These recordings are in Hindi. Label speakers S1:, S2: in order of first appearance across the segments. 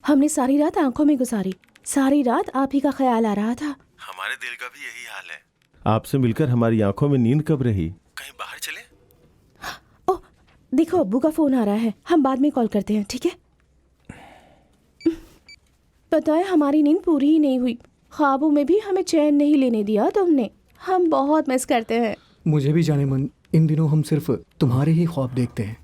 S1: हमने सारी रात आंखों में गुजारी, सारी रात आप ही का ख्याल आ रहा था।
S2: हमारे दिल का भी यही हाल है।
S3: आपसे मिलकर हमारी आंखों में नींद कब रही।
S2: कहीं बाहर चले?
S1: ओह, देखो अब्बू का फोन आ रहा है, हम बाद में कॉल करते हैं, ठीक है? पता है हमारी नींद पूरी ही नहीं हुई, ख्वाबों में भी हमें चैन नहीं लेने दिया तुमने। हम बहुत मिस करते हैं।
S4: मुझे भी जाने मन, इन दिनों हम सिर्फ तुम्हारे ही ख्वाब देखते हैं।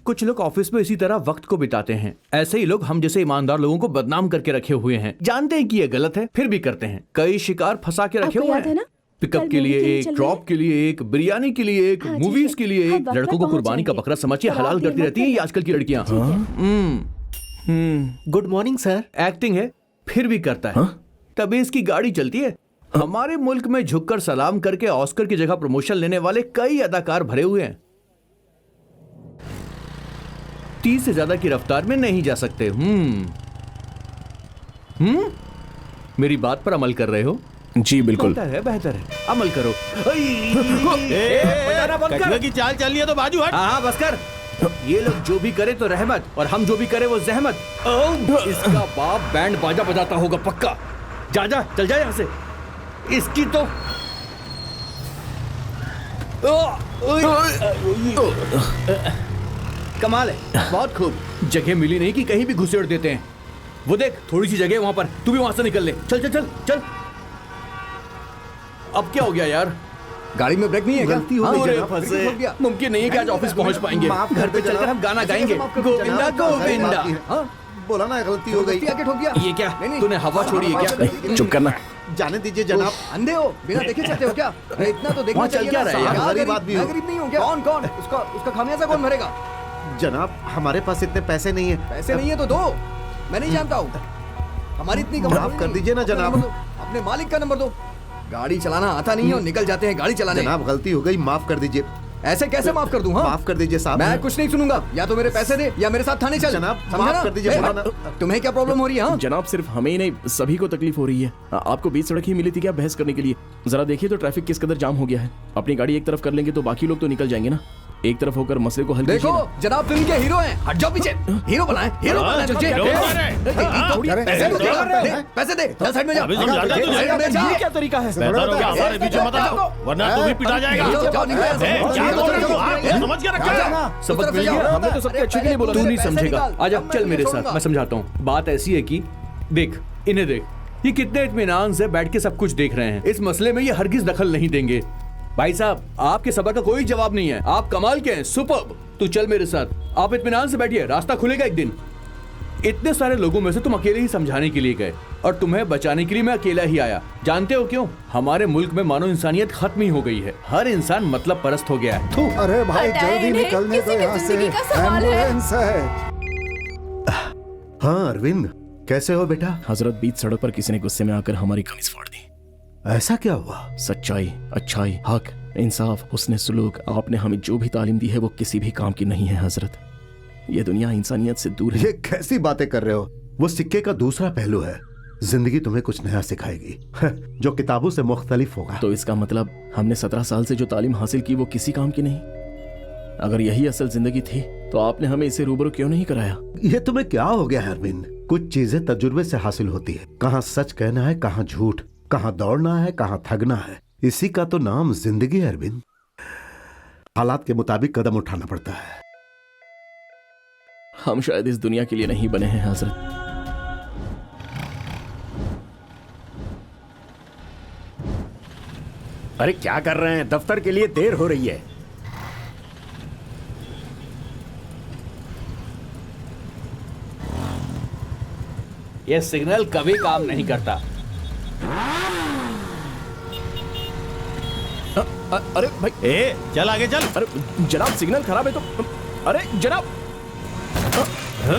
S5: कुछ लोग ऑफिस में इसी तरह वक्त को बिताते हैं। ऐसे ही लोग हम जैसे ईमानदार लोगों को बदनाम करके रखे हुए हैं। जानते हैं कि ये गलत है, फिर भी करते हैं। कई शिकार फंसा के रखे हुए हैं। पिकअप के लिए एक, ड्रॉप के लिए एक, बिरयानी के लिए एक, मूवीज के लिए एक। लड़कों को कुर्बानी का बकरा समझिए हलाल करती रहती हैं ये आजकल की लड़कियां।
S6: Good morning sir.
S5: एक्टिंग है फिर भी करता है। तभी इसकी गाड़ी चलती है। हमारे मुल्क में झुककर सलाम करके ऑस्कर की जगह प्रमोशन लेने वाले कई अदाकार भरे हुए हैं। 30 से ज्यादा की रफ्तार में नहीं जा सकते। मेरी बात पर अमल कर रहे हो?
S3: जी बिल्कुल।
S5: बेहतर है, अमल करो।
S3: कछुए की चाल चलनी है तो बाजू हट।
S5: हाँ बस कर। ये लोग जो भी करे तो रहमत, और हम जो भी करे वो जहमत। इसका बाप बैंड बाजा बजाता होगा पक्का। जा जा, चल जा यहाँ से। इसकी तो कमाल है, बहुत खूब। जगह मिली नहीं कि कहीं भी घुसेड़ देते हैं। वो देख थोड़ी सी जगह वहां पर, तू भी वहां से निकल ले। चल चल चल चल। अब क्या हो गया यार?
S4: गाड़ी में ब्रेक नहीं है क्या?
S6: गलती हो गई जनाब।
S5: फंसे। मुमकिन नहीं है कि आज ऑफिस पहुंच पाएंगे। घर पे चलकर हम गाना गाएंगे, गोविंदा गोविंदा।
S6: बोला ना गलती हो गई।
S4: आके ठोक दिया।
S5: ये क्या? तूने हवा छोड़ी है क्या?
S3: चुप करना।
S6: जाने दीजिए जनाब।
S4: अंधे हो, बिना देखे चलते हो क्या? इतना तो देखना
S5: वहाँ चल
S4: चाहिए
S5: क्या
S4: ना।
S5: रहा है यार?
S6: गरीब आदमी हो।
S4: मैं गरीब नहीं हूँ क्या? कौन कौन? उसका खामियाजा कौन भरेगा?
S6: जनाब हमारे पास इतने पैसे नहीं है।
S4: पैसे नहीं है तो दो। मैं नहीं जानता हूँ। हमारी इतनी कमाई
S6: माफ कर
S4: नहीं।
S6: दीजिए ना
S4: अपना
S6: जनाब।
S4: नंबर दो, अपने मालिक का नंबर दो। गाड़ी चलाना आता नहीं है और निकल जाते हैं गाड़ी चलाने।
S6: जनाब गलती हो गई, माफ कर दीजिए।
S4: ऐसे कैसे माफ कर दूं? हाँ?
S6: माफ कर दीजिए साहब।
S4: मैं कुछ नहीं सुनूंगा। या तो मेरे पैसे दे या मेरे साथ थाने चल।
S6: जनाब,
S4: समझा
S6: माफ
S4: ना?
S6: कर दीजिए,
S4: ए,
S6: बोला ना।
S4: तुम्हें क्या प्रॉब्लम हो रही है? हाँ?
S3: जनाब सिर्फ हमें ही नहीं सभी को तकलीफ हो रही है। आपको बीच सड़क ही मिली थी क्या बहस करने के लिए? जरा देखिए तो ट्रैफिक किस कदर जाम हो गया है। अपनी गाड़ी एक तरफ कर लेंगे तो बाकी लोग तो निकल जाएंगे ना। एक तरफ होकर मसले को हल कीजिए
S4: देखो
S3: ना।
S4: जनाब फिल्म के हीरो हैं। हट जाओ पीछे। हीरो बनाए, हीरो बनाए तुझे। पैसे दे, चल साइड में जा।
S3: ये क्या तरीका है?
S2: हमारे बीच में मत आओ, वरना तू भी पिटा जाएगा। समझ के रखा।
S5: सबक मिल गया। हमने तो सबके अच्छे के लिए बोला। तू नहीं समझेगा। आजा चल मेरे साथ, मैं समझाता हूँ। बात ऐसी है कि देख, इन्हें देख, ये कितने इत्मीनान से बैठ के सब कुछ देख रहे हैं। इस मसले में ये हरगिज दखल नहीं देंगे। भाई साहब आपके सबर का कोई जवाब नहीं है। आप कमाल के हैं, सुपर्ब। तू चल मेरे साथ, आप इत्मीनान से बैठिए, रास्ता खुलेगा एक दिन। इतने सारे लोगों में से तुम अकेले ही समझाने के लिए गए, और तुम्हें बचाने के लिए मैं अकेला ही आया। जानते हो क्यों? हमारे मुल्क में मानो इंसानियत खत्म ही हो गई है। हर इंसान मतलब परस्त हो गया है। थू।
S7: अरे भाई जल्दी निकलने दो यहाँ से, एम्बुलेंस है।
S6: हाँ अरविंद, कैसे हो बेटा?
S3: हजरत बीच सड़क पर किसी ने गुस्से में आकर हमारी कमीज फाड़ दी।
S6: ऐसा क्या हुआ?
S3: सच्चाई, अच्छाई, हक, इंसाफ, हुस्न सुलूक, आपने हमें जो भी तालीम दी है वो किसी भी काम की नहीं है हजरत। ये दुनिया इंसानियत से दूर है।
S6: ये कैसी बातें कर रहे हो? वो सिक्के का दूसरा पहलू है। जिंदगी तुम्हें कुछ नया सिखाएगी जो किताबों से मुख्तलिफ होगा।
S3: तो इसका मतलब हमने 17 साल से जो तालीम हासिल की वो किसी काम की नहीं? अगर यही असल जिंदगी थी तो आपने हमें इसे रूबरू क्यों नहीं कराया?
S6: ये तुम्हें क्या हो गया है अरविंद? कुछ चीजें तजुर्बे से हासिल होती है। कहाँ सच कहना है, कहाँ झूठ, कहाँ दौड़ना है, कहाँ थकना है। इसी का तो नाम जिंदगी है अरविंद। हालात के मुताबिक कदम उठाना पड़ता है।
S3: हम शायद इस दुनिया के लिए नहीं बने हैं हजरत।
S8: अरे क्या कर रहे हैं? दफ्तर के लिए देर हो रही है।
S5: ये सिग्नल कभी काम नहीं करता।
S3: अरे भाई,
S2: ए चल आगे चल।
S3: अरे जनाब सिग्नल खराब है तो। अरे जनाब,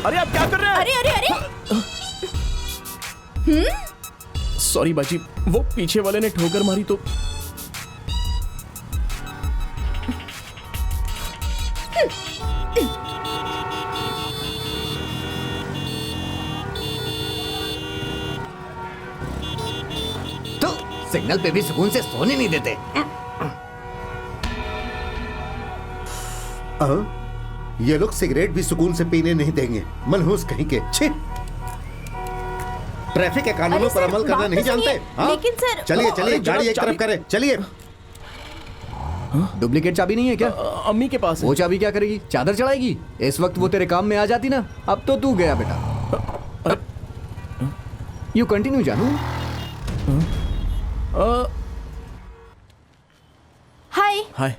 S3: अरे आप क्या कर रहे हैं?
S1: अरे अरे अरे
S3: सॉरी बाजी, वो पीछे वाले ने ठोकर मारी तो।
S4: सिग्नल पे भी सुकून से सोने नहीं देते।
S6: ये लोग सिगरेट भी सुकून से पीने नहीं देंगे, मनहूस कहीं के। छी! ट्रैफिक के कानूनों पर अमल करना नहीं जानते? हाँ?
S7: लेकिन सर
S6: चलिए चलिए, गाड़ी एक तरफ करें, चलिए।
S4: डुप्लीकेट चाबी नहीं है क्या?
S3: अम्मी के पास है।
S4: वो चाबी क्या करेगी? चादर चढ़ाएगी? इस वक्त वो तेरे काम में आ जाती ना। अब तो तू गया बेटा। यू कंटिन्यू जानू।
S7: हाय।
S3: हाय।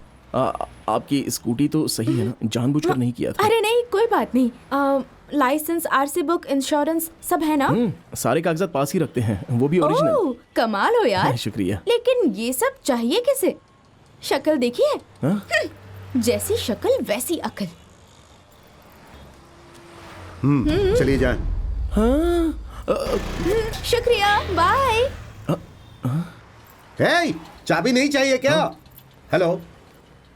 S3: आपकी स्कूटी तो सही है ना? जानबूझकर नहीं किया था।
S7: अरे नहीं, कोई बात नहीं। लाइसेंस, आरसी बुक, इंश्योरेंस सब है ना?
S3: सारे कागजात पास ही रखते हैं, वो भी ओरिजिनल।
S7: ओह, कमाल हो यार।
S3: शुक्रिया।
S7: लेकिन ये सब चाहिए किसे? शक्ल देखी है?
S3: हाँ?
S7: जैसी शक्ल वैसी अकल।
S6: चलिए जाएं।
S7: शुक्रिया, बाय।
S6: हे, चाबी नहीं चाहिए क्या? हेलो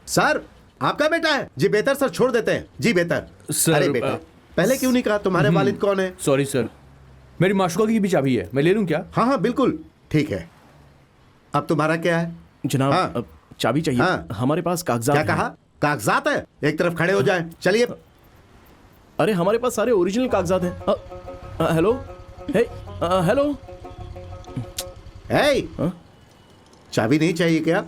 S6: सर, आपका बेटा है? जी बेहतर सर, छोड़ देते हैं। जी बेहतर।
S5: सर,
S6: अरे बेटा, पहले क्यों नहीं कहा? तुम्हारे वालिद कौन है?
S5: सॉरी सर, मेरी माशुका की भी चाबी है, मैं ले लूं क्या?
S6: हाँ हाँ बिल्कुल ठीक है। अब तुम्हारा क्या है?
S3: जनाब,
S6: हाँ।
S3: अब चाबी चाहिए।
S6: हाँ।
S3: हमारे पास कागजात
S6: क्या
S3: हैं।
S6: कहा? कागजात है? एक तरफ खड़े हो जाएं। चलिए।
S3: अरे हमारे पास सारे ओरिजिनल कागजात हैं। हेलो, हे, हेलो।
S6: हे,
S3: हाँ?
S6: चाबी नहीं चाहिए क्या?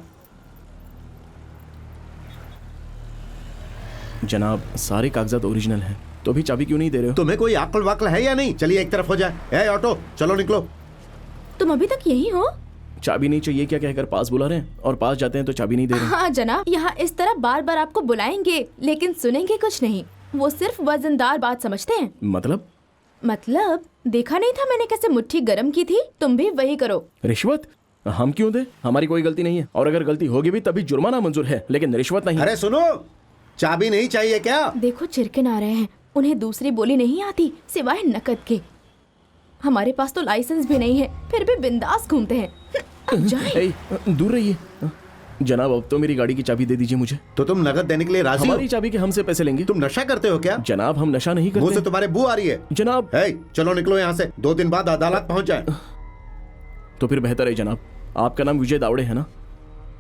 S3: जनाब, सारे कागजात ओरिजिनल हैं, तो भी चाबी क्यों नहीं दे रहे हो?
S6: तुम्हें कोई अक्ल वाकल है या नहीं? चलिए एक तरफ हो जाए। ए ऑटो, चलो निकलो।
S7: तुम अभी तक यही हो?
S3: चाबी नहीं चाहिए क्या कहकर पास बुला रहे हैं, और पास जाते हैं तो चाबी नहीं दे रहे हैं।
S7: हाँ जनाब, यहाँ इस तरह बार बार आपको बुलाएंगे लेकिन सुनेंगे कुछ नहीं। वो सिर्फ वजनदार बात समझते हैं। मतलब देखा नहीं था मैंने कैसे मुट्ठी गरम की थी? तुम भी वही करो।
S3: रिश्वत हम क्यों दे? हमारी कोई गलती नहीं है, और अगर गलती होगी भी तभी जुर्माना मंजूर है, लेकिन रिश्वत नहीं।
S6: अरे सुनो, चाबी नहीं चाहिए क्या?
S7: देखो चिरकिन आ रहे हैं, उन्हें दूसरी बोली नहीं आती सिवाय नकद के। हमारे पास तो लाइसेंस भी नहीं है, फिर भी बिंदास घूमते हैं। अब जाएं।
S3: ए, दूर रहिए। जनाब, अब तो मेरी गाड़ी की चाबी दे दीजिए मुझे।
S6: तो तुम नगद देने के लिए राजी हो?
S3: हमारी चाबी के हमसे पैसे लेंगे?
S6: तुम नशा करते हो क्या?
S3: जनाब, हम नशा नहीं
S6: मुंह से
S3: करते।
S6: तुम्हारे बू आ रही है।
S3: जनाब,
S6: हे, चलो निकलो यहाँ से, 2 दिन बाद अदालत पहुँच जाए।
S3: तो फिर बेहतर है जनाब, आपका नाम विजय दावड़े है ना?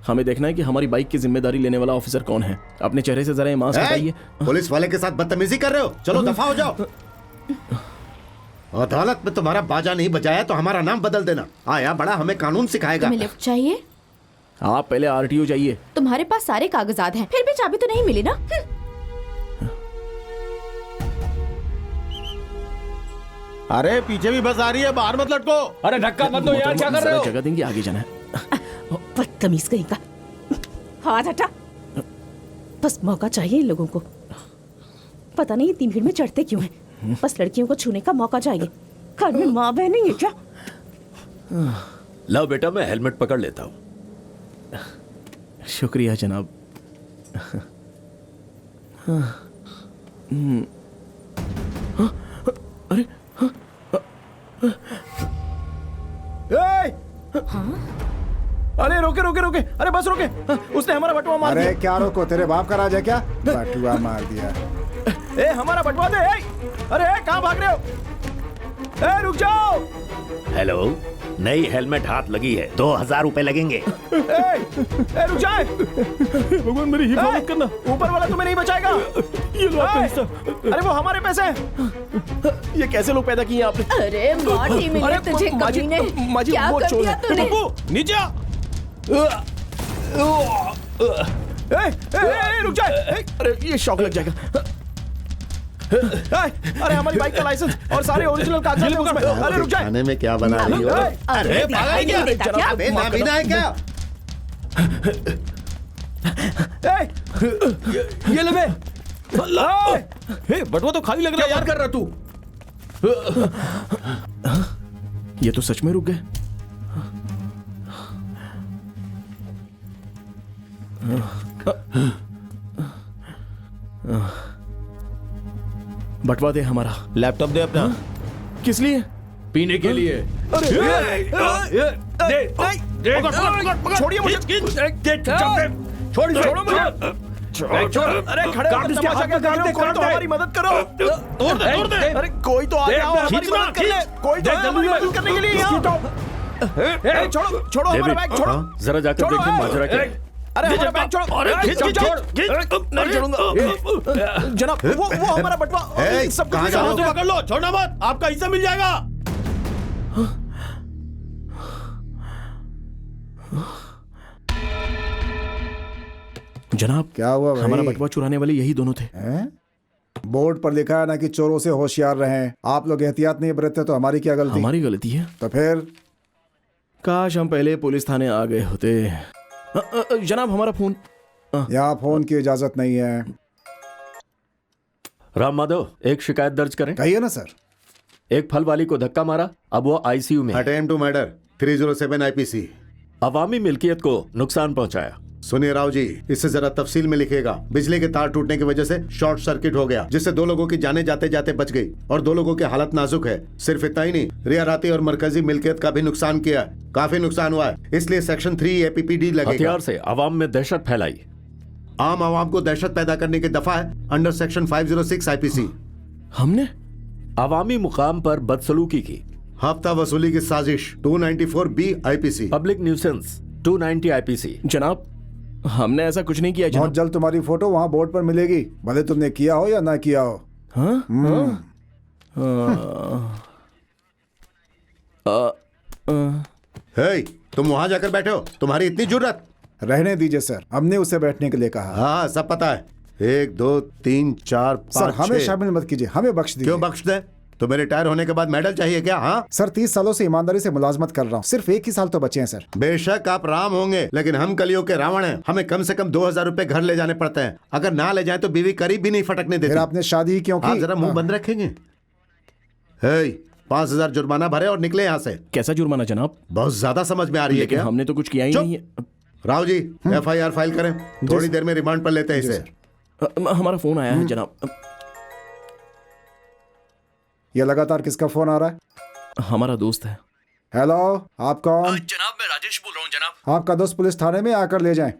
S3: हमें देखना है कि हमारी बाइक की जिम्मेदारी लेने वाला ऑफिसर कौन है। अपने चेहरे से जरा ये मास्क हटाइए।
S6: पुलिस वाले के साथ बदतमीजी कर रहे हो? चलो दफा हो जाओ। अदालत में तुम्हारा बाजा नहीं बजाया तो हमारा नाम बदल देना। आया बड़ा हमें कानून सिखाएगा।
S7: तुम्हें लिफ्ट चाहिए?
S3: आप पहले आरटीओ जाइए।
S7: तुम्हारे पास सारे कागजात हैं, फिर भी चाबी तो नहीं मिली ना?
S2: अरे पीछे भी बस आ रही है, बाहर मत लटको।
S5: अरे धक्का मत दो यार, क्या कर रहे हो?
S3: जगह देंगे, आगे जाना है।
S1: बदतमीज कहीं का। हाथ हटा। बस मौका चाहिए इन लोगों को। पता नहीं इतनी भीड़ में चढ़ते क्यों हैं। बस लड़कियों को छूने का मौका चाहिए। घर में माँ बहन नहीं है क्या?
S8: लो बेटा, मैं हेलमेट पकड़ लेता हूँ।
S3: शुक्रिया जनाब। अरे अरे रोके रोके रोके, अरे बस रोके। उसने हमारा बटुआ मार
S9: अरे
S3: दिया।
S9: क्या रोको, तेरे बाप का राज है क्या? बटुआ मार दिया।
S3: ए हमारा बटुआ दे। अरे कहाँ भाग रहे हो? ए रुक जाओ।
S8: हेलो, नई हेलमेट हाथ लगी है, 2000 रुपए लगेंगे।
S3: ए रुक जाए। भगवान मेरी हिफाजत करना, ऊपर वाला तुम्हें नहीं बचाएगा। ये लो आपका हिस्सा। अरे वो हमारे पैसे हैं। ये कैसे लोग पैदा किए आपने?
S7: अरे माटी मिले तुझे कमीने।
S3: माजी,
S7: क्या
S3: वो
S7: कर
S3: चोर
S7: दिया
S3: है।
S7: तूने?
S2: पप्पू नीचे आ।
S3: रुक जाए। अरे ये शॉक लग जाएगा। अरे हमारी बाइक का लाइसेंस और सारे ओरिजिनल कागजात हैं उसमें। अरे रुक जाए।
S6: खाने में क्या बना रही हो?
S7: अरे
S2: पागल क्या?
S7: क्या?
S6: अबे नाबीना है क्या?
S5: ये ले बे।
S2: बटुआ तो खाली लग रहा है यार।
S5: कर रहा तू?
S3: ये तो सच में रुक गए। बटवा दे हमारा।
S2: लैपटॉप दे अपना।
S3: किस लिए?
S5: पीने के लिए।
S3: छोड़िए मुझे। छोड़ो मुझे। अरे खड़े होकर तमाशा क्या कर रहे हो? कोई तो हमारी मदद करो।
S2: तोड़ दे।
S3: अरे कोई तो आ जाओ, हमारी मदद कर ले। कोई तो आए हमारी मदद करने के लिए यहाँ। छोड़ो हमारा बैग, छोड़ो।
S8: जरा जाकर
S3: छोड़ो,
S8: देखिए माजरा क्या है।
S3: अरे हमारा बैग छोड़ो।
S8: अरे खींच,
S3: छोड़,
S8: खींच।
S3: नहीं छोड़ूंगा। जनाब वो हमारा बटवा
S6: ए,
S3: सब
S6: कहाँ
S3: कुछ
S6: जा रहे हो?
S2: तो पकड़ लो, छोड़ना मत, आपका हिस्सा मिल जाएगा।
S3: जनाब
S9: क्या हुआ भाई?
S3: हमारा बटवा चुराने वाले यही दोनों थे।
S9: हैं? बोर्ड पर लिखा है ना कि चोरों से होशियार रहें। आप लोग एहतियात नहीं बरतते तो हमारी क्या गलती?
S3: हमारी गलती है।
S9: तो फिर
S3: काश हम पहले पुलिस थाने आ गए होते। जनाब हमारा फोन।
S9: यहाँ फोन की इजाजत नहीं है।
S8: राम माधव, एक शिकायत दर्ज करें।
S9: कहिए ना सर।
S8: एक फल वाली को धक्का मारा, अब वो आईसीयू में है।
S6: Attempt to murder 307 IPC.
S8: अवामी मिल्कियत को नुकसान पहुंचाया।
S6: सुनिए राव जी, इससे जरा तफसील में लिखिएगा। बिजली के तार टूटने की वजह से शॉर्ट सर्किट हो गया, जिससे 2 लोगों की जानें जाते जाते बच गई और 2 लोगों की हालत नाजुक है। सिर्फ इतना ही नहीं, रियाराती और मरकजी मिल्कियत का भी नुकसान किया है। काफी नुकसान हुआ है, इसलिए सेक्शन 3 एपीपीडी लगेगा।
S8: हथियार से अवाम में दहशत फैलाई।
S6: आम आवाम को दहशत पैदा करने की दफा है अंडर सेक्शन 506 आईपीसी।
S3: हमने
S8: अवामी मुकाम पर बदसलूकी की।
S6: हफ्ता वसूली की साजिश 294 B IPC.
S8: Public nuisance 290 IPC.
S3: जनाब हमने ऐसा कुछ नहीं किया
S9: बहुत
S3: जनाब।
S9: जल्द तुम्हारी फोटो वहाँ बोर्ड पर मिलेगी, भले तुमने किया हो या ना किया हो।
S3: हाँ?
S6: हे, तुम वहां जाकर बैठे हो, तुम्हारी इतनी जुर्रत?
S9: रहने दीजिए सर, हमने उसे बैठने के लिए कहा।
S6: हाँ सब पता है। 1 2 3 4 5
S9: सर हमें
S6: 6।
S9: शामिल मत कीजिए, हमें बख्श दीजिए।
S6: क्यों बख्श दे? तुम्हें रिटायर होने के बाद मेडल चाहिए क्या? हाँ
S9: सर 30 सालों से ईमानदारी से मुलाजमत कर रहा हूँ, सिर्फ 1 ही साल तो बचे हैं सर।
S6: बेशक आप राम होंगे, लेकिन हम कलियुग के रावण हैं। हमें कम से कम 2000 रुपए घर ले जाने पड़ते हैं। अगर ना ले जाए तो बीवी करीब भी नहीं फटकने देती।
S9: फिर आपने शादी ही क्यों
S6: आप
S9: की?
S6: जरा मुंह बंद रखेंगे। हे, 5000 जुर्माना भरे और निकले यहाँ से।
S3: कैसा जुर्माना जनाब?
S6: बहुत ज्यादा समझ में आ रही है
S3: लेकिन
S6: क्या?
S3: हमने तो कुछ किया ही
S6: चुप।
S3: नहीं है।
S6: राव जी FIR फाइल करें, थोड़ी देर में रिमांड पर लेते हैं इसे।
S3: हमारा फोन आया है जनाब।
S9: ये लगातार किसका फोन आ रहा है?
S3: हमारा दोस्त है।
S9: हेलो, आप कौन?
S5: जनाब मैं राजेश बोल रहा हूँ जनाब।
S9: आपका दोस्त पुलिस थाने में आकर ले जाएं।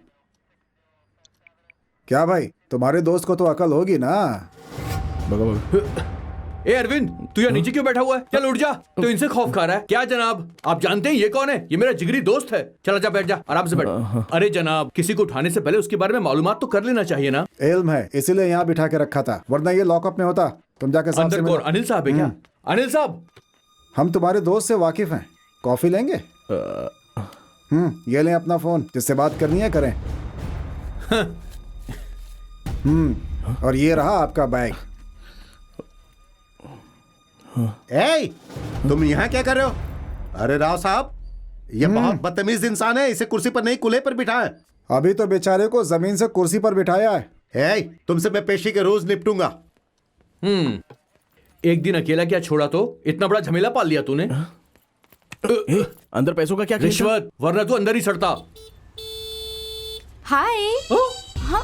S9: क्या भाई, तुम्हारे दोस्त को तो अकल होगी ना?
S5: ए अरविंद, तू यहाँ नीचे क्यों बैठा हुआ है? चल उठ जा। तो इनसे खौफ खा रहा है क्या जनाब? आप जानते हैं ये कौन है? ये मेरा जिगरी दोस्त है। चला जा, बैठ जा, आराम से बैठ। अरे जनाब, किसी को उठाने से पहले उसके बारे में मालूमात तो कर लेना चाहिए ना।
S9: इल्म है, इसीलिए यहाँ बिठा के रखा था, वरना ये लॉकअप में होता। तुम जाके साहब से
S5: अंदर
S9: मिलो।
S5: कौन? अनिल साहब है क्या? अनिल साहब,
S9: हम तुम्हारे दोस्त से वाकिफ हैं, कॉफी लेंगे? ये लें अपना फोन, जिससे बात करनी है करें। और ये रहा आपका बैग।
S6: ए, तुम यहाँ क्या कर रहे हो? अरे राव साहब, ये बहुत बदतमीज इंसान है, इसे कुर्सी पर नहीं कुल्हे पर बिठाएं।
S9: अभी तो बेचारे को जमीन से कुर्सी पर बिठाया है।
S6: ए, तुमसे मैं पेशी के रोज निपटूंगा।
S5: एक दिन अकेला क्या छोड़ा तो इतना बड़ा झमेला पाल लिया तूने।
S3: अंदर पैसों का क्या खेल था?
S5: रिश्वत, वरना तू अंदर ही सड़ता।
S7: हाय। हाँ?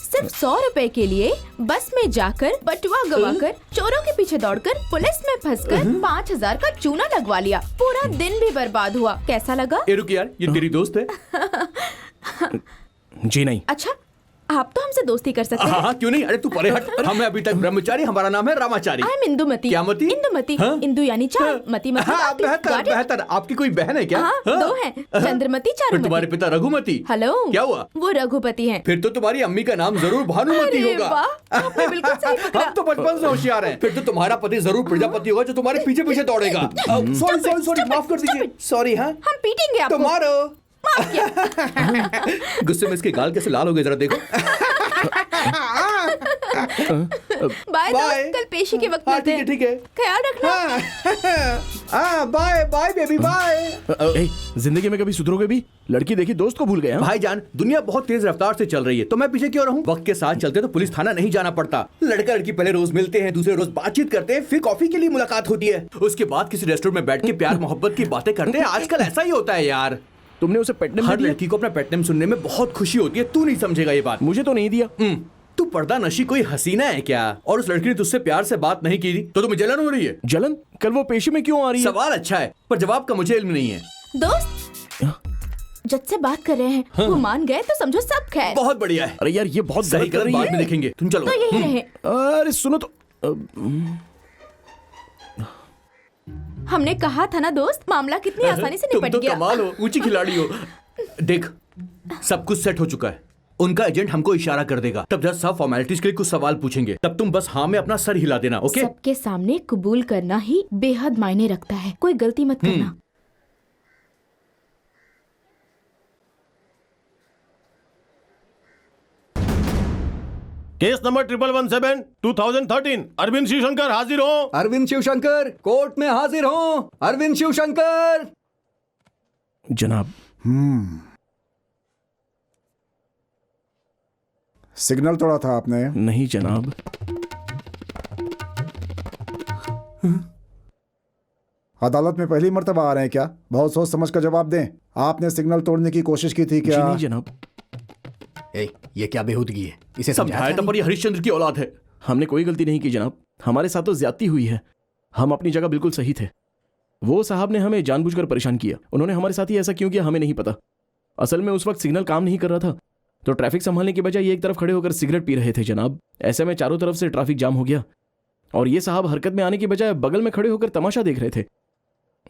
S7: सिर्फ 100 रुपए के लिए बस में जाकर बटुआ गवाकर चोरों के पीछे दौड़कर पुलिस में फंसकर 5000 का चूना लगवा लिया। पूरा दिन भी बर्बाद हुआ। कैसा लगा?
S5: ए रुक यार, ये तेरी दोस्त है?
S3: जी नहीं।
S7: अच्छा, आप तो हमसे दोस्ती कर सकते हैं।
S5: हाँ क्यों नहीं? अरे तू परे हट। हम अभी तक ब्रह्मचारी, हमारा नाम है रामाचारी।
S7: I am Indumati.
S5: क्या मती?
S7: इंदुमती।
S5: हाँ?
S7: इंदु यानी चाय, मती मतलब
S5: हाँ,
S7: आटी।
S5: बेहतर
S7: Got it?
S5: बेहतर। आपकी कोई बहन है क्या?
S7: हाँ, 2 हैं, चंद्रमती
S5: फिर
S7: चारुमती।
S5: तुम्हारे पिता रघुमती।
S7: हेलो,
S5: क्या हुआ?
S7: वो रघुपति हैं।
S5: फिर तो तुम्हारी अम्मी का नाम जरूर भानुमती
S7: अरे
S5: होगा।
S7: वाह, आपने बिल्कुल सही पकड़ा।
S5: हम तो बचपन से होशियार हैं। फिर तो तुम्हारा पति जरूर प्रजापति होगा जो तुम्हारे पीछे पीछे दौड़ेगा। सॉरी सॉरी सॉरी, माफ कर दीजिए। सॉरी। हाँ,
S7: हम पीटेंगे आपको।
S5: तुम्हारो
S7: माफ किया।
S5: गुस्से में इसके गाल कैसे लाल हो गए, जरा देखो।
S7: Bye
S5: bye.
S7: दोस्त, कल पेशी के वक्त
S5: हाँ
S7: मिलते
S5: ठीक है
S7: हैं।
S5: ठीक है।
S7: ख्याल रखना।
S5: Bye bye baby bye.
S3: जिंदगी में कभी सुधरोगे भी? लड़की देखी दोस्त को भूल गए? हाँ?
S5: भाईजान, दुनिया बहुत तेज रफ्तार से चल रही है, तो मैं पीछे क्यों रहूं? वक्त के साथ चलते तो पुलिस थाना नहीं जाना पड़ता। लड़का लड़की पहले रोज मिलते हैं, दूसरे रोज बातचीत करते हैं, फिर कॉफी के लिए मुलाकात होती है, उसके बाद किसी रेस्टोरेंट में बैठ के प्यार मोहब्बत की बातें करते हैं। आजकल ऐसा ही होता है यार।
S3: तुमने उसे पेट नेम
S5: हर
S3: दिया?
S5: लड़की को अपना पेट नेम सुनने में बहुत खुशी होती है। तू नहीं समझेगा ये बात।
S3: मुझे तो नहीं दिया।
S5: तू पर्दा नशी कोई हसीना है क्या? और उस लड़की ने तुझसे प्यार से बात नहीं की तो तुम्हें जलन हो रही है?
S3: जलन? कल वो पेशी में क्यों आ रही है?
S5: सवाल अच्छा है, पर जवाब का मुझे इल्म नहीं है।
S7: दोस्त, जज से बात कर रहे हैं, वो मान गए तो समझो सब खैर।
S5: बहुत बढ़िया है।
S3: अरे यार ये बहुत
S5: सही
S3: गलत कर
S5: कर,
S3: रही
S5: बाद
S3: है।
S5: में देखेंगे। तुम चलो।
S7: तो यही रहे।
S3: अरे सुनो तो।
S7: हमने कहा था ना दोस्त, मामला कितनी आसानी से
S5: तुम
S7: निपट
S5: तो
S7: गया।
S5: कमाल हो, ऊंची खिलाड़ी हो। देख, सब कुछ सेट हो चुका है। उनका एजेंट हमको इशारा कर देगा, तब जज साहब फॉर्मेलिटीज के लिए कुछ सवाल पूछेंगे, तब तुम बस हाँ में अपना सर हिला देना। ओके?
S7: सबके सामने कबूल करना ही बेहद मायने रखता है, कोई गलती मत करना।
S2: केस नंबर 1117 2013 अरविंद शिवशंकर हाजिर हो।
S4: अरविंद शिवशंकर कोर्ट में हाजिर हो। अरविंद शिवशंकर।
S3: जनाब।
S9: सिग्नल तोड़ा था आपने?
S3: नहीं जनाब।
S9: अदालत में पहली मर्तबा आ रहे हैं क्या? बहुत सोच समझ कर जवाब दें। आपने सिग्नल तोड़ने की कोशिश की थी क्या?
S3: नहीं जनाब।
S4: ये क्या बेहूदगी है? इसे
S5: समझाया था, पर ये हरिश्चंद्र की औलाद है।
S3: हमने कोई गलती नहीं की जनाब, हमारे साथ तो ज्यादती हुई है। हम अपनी जगह बिल्कुल सही थे। वो साहब ने हमें जानबूझकर परेशान किया। उन्होंने हमारे साथ ही ऐसा क्यों किया हमें नहीं पता। असल में उस वक्त सिग्नल काम नहीं कर रहा था, तो ट्रैफिक संभालने की बजाय ये एक तरफ खड़े होकर सिगरेट पी रहे थे जनाब। ऐसे में चारों तरफ से ट्रैफिक जाम हो गया और ये साहब हरकत में आने की बजाय बगल में खड़े होकर तमाशा देख रहे थे।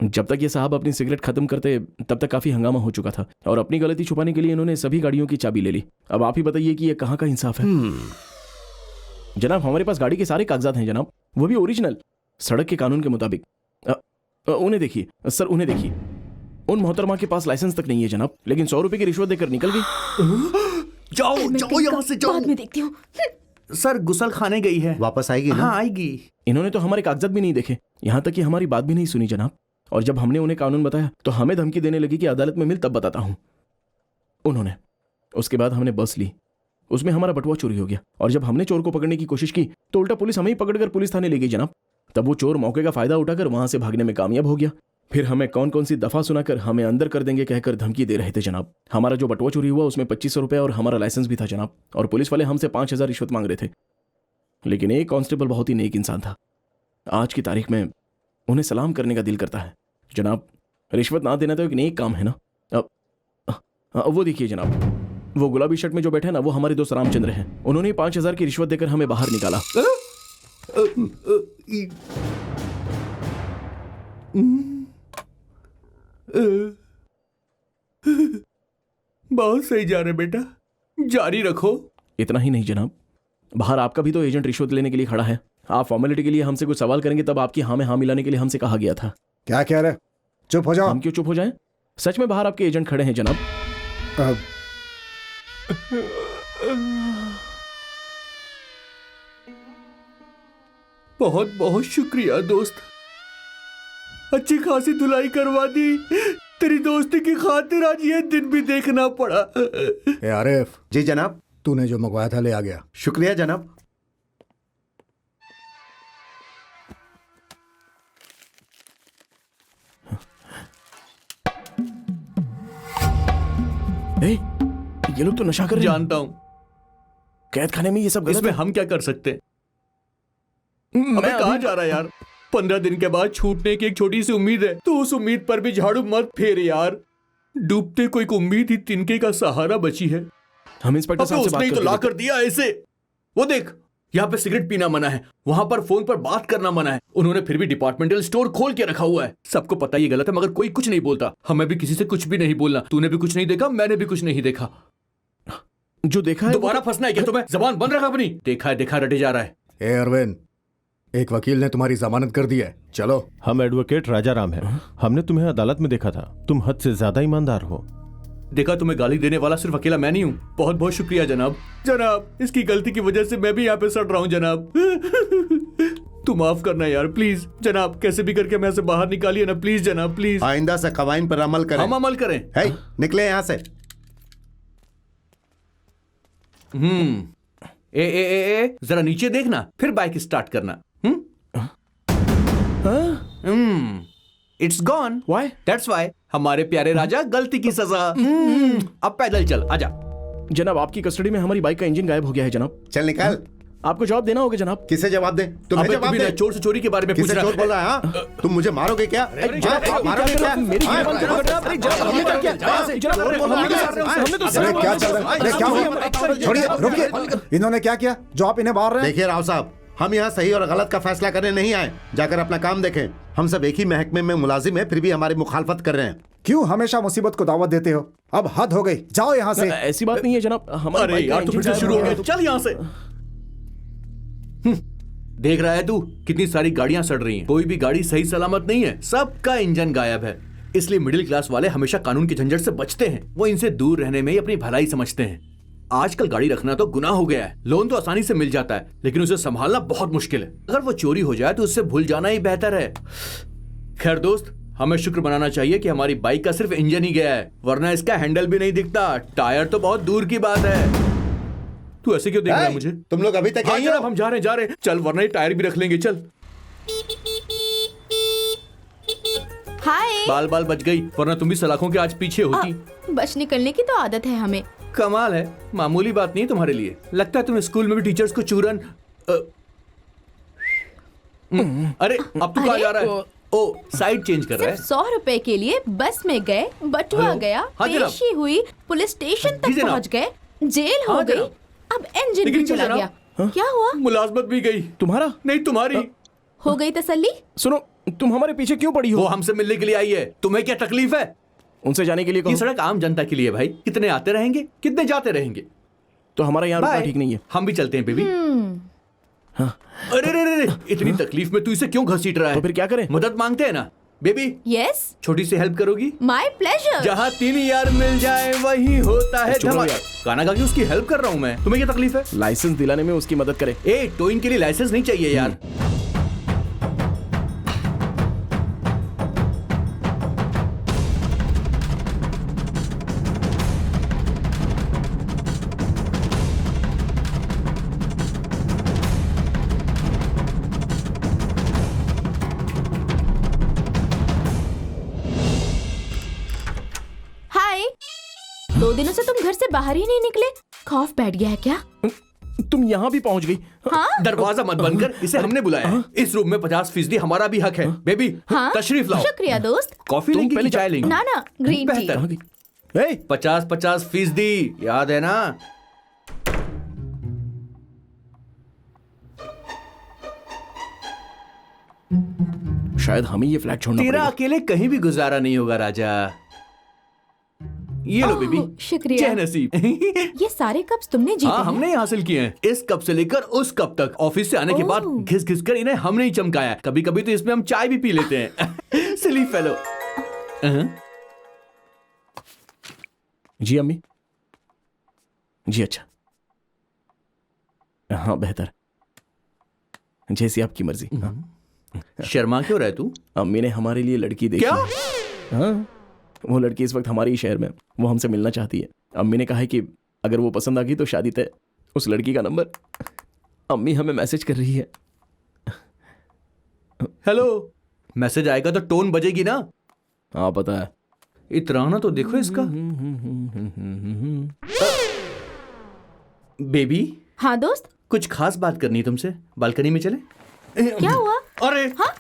S3: जब तक ये साहब अपनी सिगरेट खत्म करते तब तक काफी हंगामा हो चुका था और अपनी गलती छुपाने के लिए इन्होंने सभी गाड़ियों की चाबी ले ली। अब आप ही बताइए कि ये कहाँ का इंसाफ है? जनाब हमारे पास गाड़ी के सारे कागजात हैं जनाब, वो भी ओरिजिनल, सड़क के कानून के मुताबिक। उन्हें देखिए सर, उन्हें देखिए। उन मोहतरमा के पास लाइसेंस तक नहीं है जनाब, लेकिन 100 रुपए की रिश्वत देकर निकल गई।
S5: जाओ जाओ यहाँ से जाओ।
S7: बाद में देखती हूँ।
S5: सर गुसल खाने गई है,
S6: वापस आएगी ना?
S5: हाँ आएगी।
S3: इन्होंने तो हमारे कागजात भी नहीं देखे, यहाँ तक कि हमारी बात भी नहीं सुनी जनाब। और जब हमने उन्हें कानून बताया तो हमें धमकी देने लगी कि अदालत में मिल तब बताता हूं। उन्होंने उसके बाद हमने बस ली, उसमें हमारा बटुआ चोरी हो गया और जब हमने चोर को पकड़ने की कोशिश की तो उल्टा पुलिस हमें ही पकड़कर पुलिस थाने ले गई जनाब। तब वो चोर मौके का फायदा उठाकर वहां से भागने में कामयाब हो गया। फिर हमें कौन कौन सी दफा सुनाकर हमें अंदर कर देंगे कहकर धमकी दे रहे थे जनाब। हमारा जो बटुआ चोरी हुआ उसमें 2500 रुपए और हमारा लाइसेंस भी था जनाब, और पुलिस वाले हमसे 5000 रिश्वत मांग रहे थे। लेकिन एक कांस्टेबल बहुत ही नेक इंसान था। आज की तारीख में उन्हें सलाम करने का दिल करता है जनाब। रिश्वत ना देना तो एक नेक काम है ना। अब वो देखिए जनाब, वो गुलाबी शर्ट में जो बैठे ना, वो हमारे दोस्त रामचंद्र हैं। उन्होंने 5000 की रिश्वत देकर हमें बाहर निकाला।
S5: बहुत सही जा रहे बेटा, जारी रखो।
S3: इतना ही नहीं जनाब, बाहर आपका भी तो एजेंट रिश्वत लेने के लिए खड़ा है। आप फॉर्मेलिटी के लिए हमसे कुछ सवाल करेंगे तब आपकी हाँ में हाँ मिलाने के लिए हमसे कहा गया था।
S9: क्या कह रहे? चुप हो जाओ।
S3: हम क्यों चुप हो जाएं? सच में बाहर आपके एजेंट खड़े हैं जनाब।
S5: बहुत बहुत शुक्रिया दोस्त, अच्छी खासी धुलाई करवा दी। तेरी दोस्ती की खातिर आज ये दिन भी देखना पड़ा।
S4: आरिफ।
S6: जी जनाब।
S4: तूने जो मंगवाया था ले आ गया।
S6: शुक्रिया जनाब।
S3: ये लोग तो नशा कर रहे हैं।
S5: जानता हूं,
S3: कैद खाने में ये सब गलत
S5: इसमें
S3: है।
S5: हम क्या कर सकते? अबे कहाँ जा रहा है यार? 15 दिन के बाद छूटने की एक छोटी सी उम्मीद है, तो उस उम्मीद पर भी झाड़ू मत फेर यार। डूबते कोई उम्मीद ही तिनके का सहारा बची है।
S3: हम इंस्पेक्टर साहब से बात
S5: उसने ही तो ला
S3: करके
S5: कर दिया ऐसे। वो देख, यहाँ पे सिगरेट पीना मना है, वहां पर फोन पर बात करना मना है। उन्होंने फिर भी डिपार्टमेंटल स्टोर खोल के रखा हुआ है। सबको पता ये गलत है, मगर कोई कुछ नहीं बोलता। हमें भी किसी से कुछ भी नहीं बोलना। तूने भी कुछ नहीं देखा, मैंने भी कुछ नहीं देखा।
S3: जो देखा है
S5: दोबारा फंसना है क्या तुम्हें? जबान बंद रखा अपनी। देखा है देखा रटे जा रहा है।
S4: ए अरविंद, एक वकील ने तुम्हारी जमानत कर दी है, चलो।
S2: हम एडवोकेट राजा राम हैं। हमने तुम्हें अदालत में देखा था, तुम हद से ज्यादा ईमानदार हो।
S5: देखा, तुम्हें गाली देने वाला सिर्फ अकेला मैं नहीं हूँ। बहुत बहुत शुक्रिया जनाब। जनाब, इसकी गलती की वजह से मैं भी यहाँ पे सड़ रहा हूँ जनाब। तू माफ करना यार, प्लीज जनाब। कैसे भी करके मैं से बाहर निकालिए ना, प्लीज जनाब, प्लीज।
S6: आइंदा से कवाइन पर अमल करें।
S5: हम अमल करें।
S6: है, निकले यहाँ से।
S5: ए जरा नीचे देखना, फिर बाइक स्टार्ट करना। It's gone.
S3: Why?
S5: That's why. हमारे प्यारे राजा, गलती की सजा। अब पैदल चल, आजा।
S3: जनाब, आपकी कस्टडी में हमारी बाइक का इंजन गायब हो गया है जनाब।
S6: चल निकल।
S3: आपको जवाब देना होगा जनाब।
S6: किसे जवाब दे? तुम्हें
S5: अबे,
S6: जवाब
S5: तू भी
S6: दे।
S5: ना चोर से चोरी के बारे में पूछ
S6: किसे
S5: रहा
S6: चोर
S5: है?
S6: बोल रहा है? हाँ? तुम मुझे मारोगे क्या? मारोगे क्या?
S3: मेरी
S6: हाँ?
S3: गिरफ्त करो जनाब। अरे जनाब, हमने क्या किया? हमने तो
S9: अरे क्या चल रहा है? अरे क्या हुआ? छोड़िए, रुकिए। इन्होंने क्या किया जो आप इन्हें मार रहे हैं?
S6: देखिए राव साहब, हम यहाँ सही और गलत का फैसला करने नहीं आए। जाकर अपना काम देखें। हम सब एक ही महकमे में मुलाजिम हैं, फिर भी हमारी मुखालफत कर रहे हैं।
S9: क्यों हमेशा मुसीबत को दावत देते हो? अब हद हो गई, जाओ यहाँ से।
S3: ऐसी बात नहीं है जनाब, हमारे
S5: अरे
S3: बाइक का
S5: यार, तो फिर
S3: इंजन
S5: से शुरू हो
S3: गायब
S5: गया। चल यहाँ से। देख रहा है तू कितनी सारी गाड़ियां सड़ रही हैं, कोई भी गाड़ी सही सलामत नहीं है, सबका इंजन गायब है। इसलिए मिडिल क्लास वाले हमेशा कानून की झंझट से बचते हैं, वो इनसे दूर रहने में ही अपनी भलाई समझते हैं। आजकल गाड़ी रखना तो गुनाह हो गया है। लोन तो आसानी से मिल जाता है, लेकिन उसे संभालना बहुत मुश्किल है। अगर वो चोरी हो जाए तो उससे भूल जाना ही बेहतर है। खैर दोस्त, हमें शुक्र मनाना चाहिए कि हमारी बाइक का सिर्फ इंजन ही गया है, वरना इसका हैंडल भी नहीं दिखता। टायर तो बहुत दूर की बात है। तू ऐसे क्यों देख रहा है मुझे?
S6: तुम लोग अभी तक
S5: हाँ
S6: यहीं
S5: यार,
S6: हो?
S5: अब हम जा रहे हैं। चल, वरना ये टायर भी रख लेंगे। चल।
S7: हाय।
S5: बाल बाल बच गई, वरना तुम भी सलाखों के आज पीछे होती।
S7: बच निकलने की तो आदत है हमें।
S5: कमाल है, मामूली बात नहीं है तुम्हारे लिए। लगता है तुम स्कूल में भी टीचर्स को चूरन। अरे अब तू कहाँ जा रहा है? ओ, साइड चेंज कर रहा है।
S7: सिर्फ 100 रुपए के लिए बस में गए, बटुआ
S5: हेलो?
S7: गया,
S5: हाँ जनाब।
S7: पेशी हुई, पुलिस स्टेशन
S5: जी
S7: तक
S5: जनाब।
S7: पहुंच गए, जेल हो
S5: हाँ
S7: गई,
S5: जनाब।
S7: अब इंजन
S5: लेकिन
S7: भी
S5: क्यों
S7: चला
S5: जनाब?
S7: गया। क्या हुआ?
S5: मुलाजमत भी गई।
S3: तुम्हारा?
S5: नहीं, तुम्हारी।
S7: हो गई तसल्ली?
S3: सुनो, तुम हमारे पीछे क्यों पड़ी
S5: वो
S3: हो?
S5: हमसे मिलने के लिए आई है, तुम्हें क्या तकलीफ है?
S3: उनसे जाने के लिए
S5: ये
S3: कहो।
S5: सड़क आम जनता के लिए है भाई। कितने आते रहेंगे, कितने जाते रहेंगे।
S3: तो हमारा यहाँ रुकना
S5: बाय।
S3: ठीक नहीं है।
S5: हम भी चलते हैं बेबी। अरे रे रे रे, इतनी तकलीफ में तू इसे क्यों घसीट रहा है?
S3: तो फिर क्या करें?
S5: मदद मांगते हैं ना बेबी।
S7: यस,
S5: छोटी सी हेल्प करोगी?
S7: My pleasure.
S5: जहाँ 3 यार मिल जाए वही होता है
S3: चुप रहो
S5: धमाल।
S3: यार।
S5: गाना गा के उसकी हेल्प कर रहा हूँ मैं। तुम्हें क्या तकलीफ है?
S3: लाइसेंस दिलाने में उसकी मदद करे।
S5: ए, टोइंग के लिए लाइसेंस नहीं चाहिए यार।
S7: हाय। 2 दिनों से तुम घर से बाहर ही नहीं निकले, खौफ बैठ गया है क्या?
S3: तुम यहाँ भी पहुँच गई।
S7: हाँ
S5: दरवाजा मत बंद कर, इसे हमने बुलाया है। इस रूम में 50% हमारा भी हक है। बेबी,
S7: हाँ,
S5: तशरीफ लाओ।
S7: शुक्रिया दोस्त।
S5: कॉफी लेंगे कि चाय लेंगे?
S7: ना ना, ग्रीन टी।
S5: बेहतर।
S3: ए,
S5: 50% याद है ना?
S3: शायद हमें ये फ्लैट छोड़ना
S5: तेरा
S3: पड़ेगा।
S5: अकेले कहीं भी गुजारा नहीं होगा राजा। ये लो
S7: ओह,
S5: बेबी,
S7: शुक्रिया।
S5: जय नसीब।
S7: ये सारे कप्स तुमने जीते
S5: हाँ,
S7: हैं?
S5: हमने ही हासिल किए हैं। इस कप से लेकर उस कप तक। ऑफिस से आने के बाद
S7: ओह।
S5: घिस घिस कर इन्हें हमने ही चमकाया। कभी कभी तो इसमें हम चाय भी पी लेते हैं। सिली फेलो।
S3: जी अम्मी। जी अच्छा। हाँ बेहतर, जैसी आपकी मर्जी। हाँ।
S5: शर्मा क्यों रहे तू?
S3: अम्मी ने हमारे लिए लड़की देखी।
S5: क्या?
S3: हाँ, वो लड़की इस वक्त हमारे ही शहर में, वो हमसे मिलना चाहती है। अम्मी ने कहा है कि अगर वो पसंद आ गई तो शादी तय। उस लड़की का नंबर अम्मी हमें मैसेज कर रही है।
S5: हेलो। मैसेज आएगा तो टोन बजेगी ना?
S3: हाँ पता है।
S5: इतराना तो देखो इसका। बेबी,
S7: हाँ दोस्त,
S5: कुछ खास बात करनी है तुमसे। बालकनी में चले?
S7: क्या हुआ?
S5: अरे
S7: हाँ?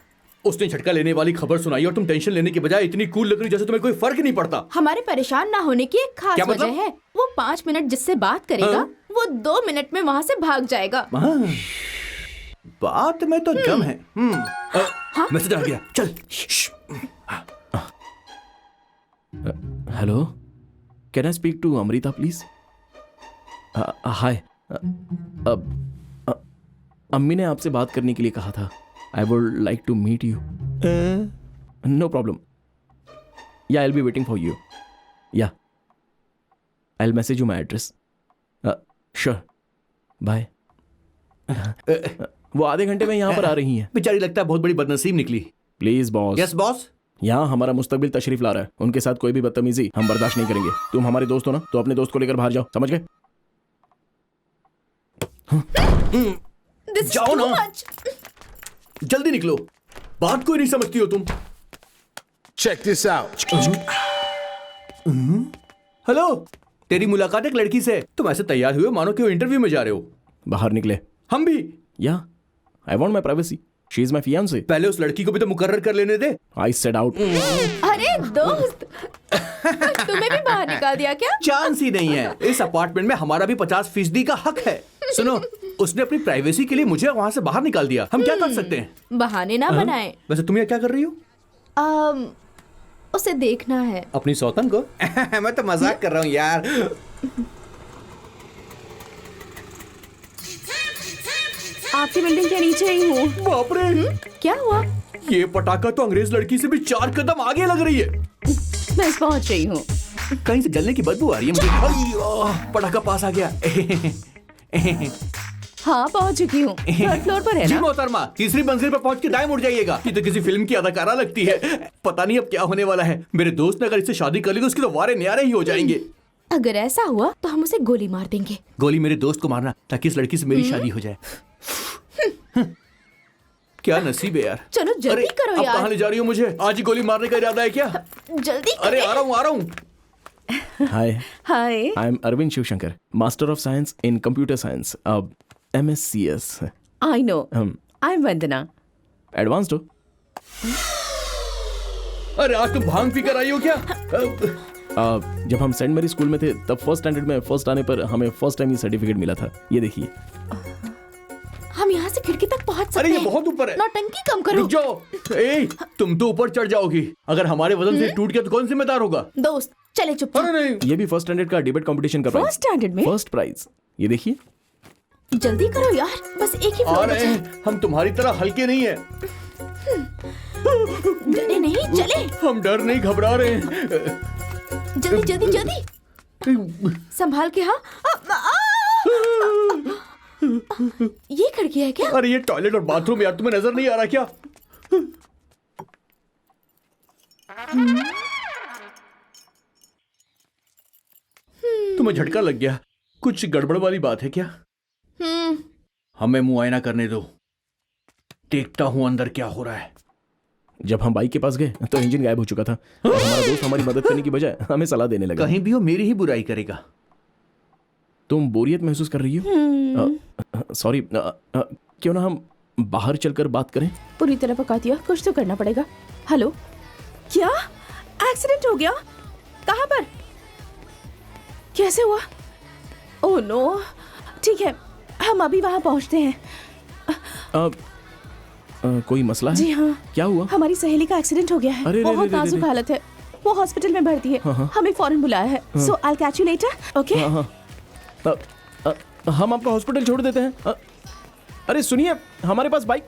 S5: उसने झटका लेने वाली खबर सुनाई और तुम टेंशन लेने के बजाय इतनी कूल लग रही जैसे तुम्हें कोई फर्क नहीं पड़ता।
S7: हमारे परेशान ना होने की एक खास
S5: क्या
S7: वजह
S5: मतलब?
S7: है। वो 5 मिनट जिससे बात करेगा,
S5: हाँ?
S7: वो 2 मिनट में वहाँ से भाग जाएगा।
S5: हाँ, बात में तो दम है। मैसेज आ गया, चल।
S3: Hello, can I speak to Amrita please? Hi. अम्मी ने आपसे बात करने के लिए कहा था। I would like to meet you. No problem, yeah I will be waiting for you. या I will message you my address. Sure, bye. वो आधे घंटे में यहाँ पर आ रही हैं।
S5: बेचारी लगता है बहुत बड़ी बदनसीब निकली।
S3: Please boss.
S5: Yes boss.
S3: यहाँ हमारा मुस्तकबिल तशरीफ ला रहा है, उनके साथ कोई भी बदतमीजी हम बर्दाश्त नहीं करेंगे। तुम हमारे दोस्त हो ना, तो अपने दोस्त को लेकर बाहर जाओ, समझ गए?
S7: This is
S5: जाओ
S7: too
S5: ना।
S7: much.
S5: जल्दी निकलो, बात कोई नहीं समझती हो तुम।
S6: Check this out.
S5: हेलो, तेरी मुलाकात एक लड़की से। तुम ऐसे तैयार हुए मानो कि वो इंटरव्यू में जा रहे हो।
S3: बाहर निकले।
S5: हम भी।
S3: या I want my privacy. She is my fiancee.
S5: पहले उस लड़की को भी तो मुकर्रर कर लेने दे।
S3: I said out.
S7: अरे दोस्त, तुम्हें भी बाहर निकाल दिया क्या?
S5: चांस ही नहीं है। इस अपार्टमेंट में हमारा भी 50% का हक है। सुनो, उसने अपनी प्राइवेसी के लिए मुझे वहां से बाहर निकाल दिया। हम क्या कर सकते हैं?
S7: बहाने ना बनाए।
S5: वैसे तुम ये क्या कर रही हो?
S7: उसे देखना है।
S5: अपनी सौतन को? मैं तो मजाक कर रहा हूँ यार।
S1: आपकी बिल्डिंग के नीचे ही हूँ।
S5: बाप रे,
S7: क्या हुआ?
S5: ये पटाखा तो अंग्रेज लड़की से भी 4 कदम आगे लग रही है।
S1: बस पहुंच रही हूँ।
S5: कहीं से जलने की बदबू आ रही है मुझे। पटाखा पास आ गया।
S1: हाँ पहुंच चुकी हूँ। थर्ड फ्लोर पर है
S5: जी
S1: ना?
S5: मोहतरमा, तीसरी मंजिल पर पहुंच के दाएं मुड़ जाइएगा। ये तो किसी फिल्म की अदाकारा लगती है। पता नहीं अब क्या होने वाला है। मेरे दोस्त ने अगर इससे शादी कर ली तो उसके तो वारे न्यारे ही हो जाएंगे।
S7: अगर ऐसा हुआ तो हम उसे गोली मार देंगे।
S5: गोली मेरे दोस्त को मारना ताकि इस लड़की से मेरी शादी हो जाए। क्या नसीब है यार।
S7: चलो जल्दी करो
S5: अब
S7: यार।
S5: कहाँ ले जा रही हो मुझे? आज ही गोली मारने का इरादा है क्या?
S7: जल्दी
S5: अरे
S7: करें।
S5: आ रहा हूँ।
S3: Hi,
S1: hi.
S3: I am Arvind Shivshankar, master of science in computer science, MSCS।
S1: I know. I am Vandana.
S3: Advanced हो?
S5: अरे आज तुम भांग पी कर आई हो क्या?
S3: जब हम सेंट मैरी स्कूल में थे तब फर्स्ट स्टैंडर्ड में फर्स्ट आने पर हमें फर्स्ट टाइम ये सर्टिफिकेट मिला था। ये देखिए।
S7: हम यहाँ से खिड़की तक पहुँच सकते हैं।
S5: अरे ये बहुत ऊपर है।
S7: नौटंकी कम करो।
S5: रुक जाओ। ए, तुम तो ऊपर चढ़ जाओगी। अगर हमारे वजन से टूट गया तो कौन जिम्मेदार होगा?
S7: दोस्त चले चुपचाप।
S5: अरे नहीं।
S3: ये भी फर्स्ट स्टैंडर्ड का डिबेट कंपटीशन का
S1: फर्स्ट स्टैंडर्ड में?
S3: First prize. ये देखिए।
S7: जल्दी करो यार, बस एक ही
S5: आ
S7: फ्लोर
S5: रहे
S7: बचा है।
S5: हैं। हम तुम्हारी तरह हल्के नहीं है।
S7: डरे नहीं, चले।
S5: हम डर नहीं, घबरा रहे हैं।
S7: जल्दी जल्दी जल्दी संभाल के। हाँ ये खिड़की है क्या?
S5: अरे ये टॉयलेट और बाथरूम यार, तुम्हें नजर नहीं आ रहा क्या? तुम्हें झटका लग गया? कुछ गड़बड़ वाली बात है क्या? हमें मुआयना करने दो, देखता हूं अंदर क्या हो रहा है।
S3: जब हम बाइक के पास गए तो इंजन गायब हो चुका था। और हमारा दोस्त हमारी मदद करने की बजाय हमें सलाह देने लगा।
S5: कहीं भी हो मेरी ही बुराई करेगा।
S3: तुम बोरियत महसूस कर रही हो? सॉरी, क्यों ना हम बाहर चलकर बात करें?
S1: पूरी तरह पका दिया, कुछ तो करना पड़ेगा। हेलो, क्या एक्सीडेंट हो गया? कहाँ पर? कैसे हुआ? Oh no. ठीक है, हम अभी वहां पहुंचते हैं।
S3: कोई मसला है?
S1: जी हाँ।
S3: क्या हुआ?
S1: हमारी सहेली का एक्सीडेंट हो गया है।
S3: अरे
S1: बहुत नाजुक हालत है। वो हॉस्पिटल में भर्ती है। हमें फौरन बुलाया है। So I will catch you later. Okay?
S3: हम आपको हॉस्पिटल छोड़ देते हैं। अरे सुनिए, हमारे पास बाइक।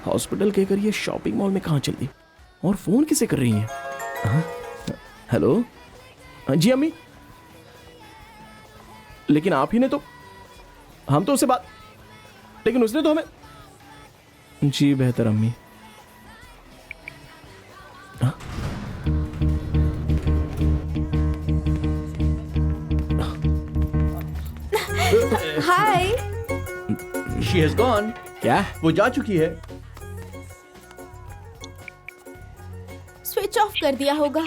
S3: हॉस्पिटल कहकर ये शॉपिंग मॉल में कहाँ चल दी? और फोन किसे कर रही हैं? हेलो, जी अम्मी। लेकिन आप ही ने तो, हम तो उससे बात, लेकिन उसने तो हमें। जी बेहतर अम्मी।
S7: हाय।
S5: She has gone.
S3: क्या?
S5: वो जा चुकी है।
S7: स्विच ऑफ कर दिया होगा।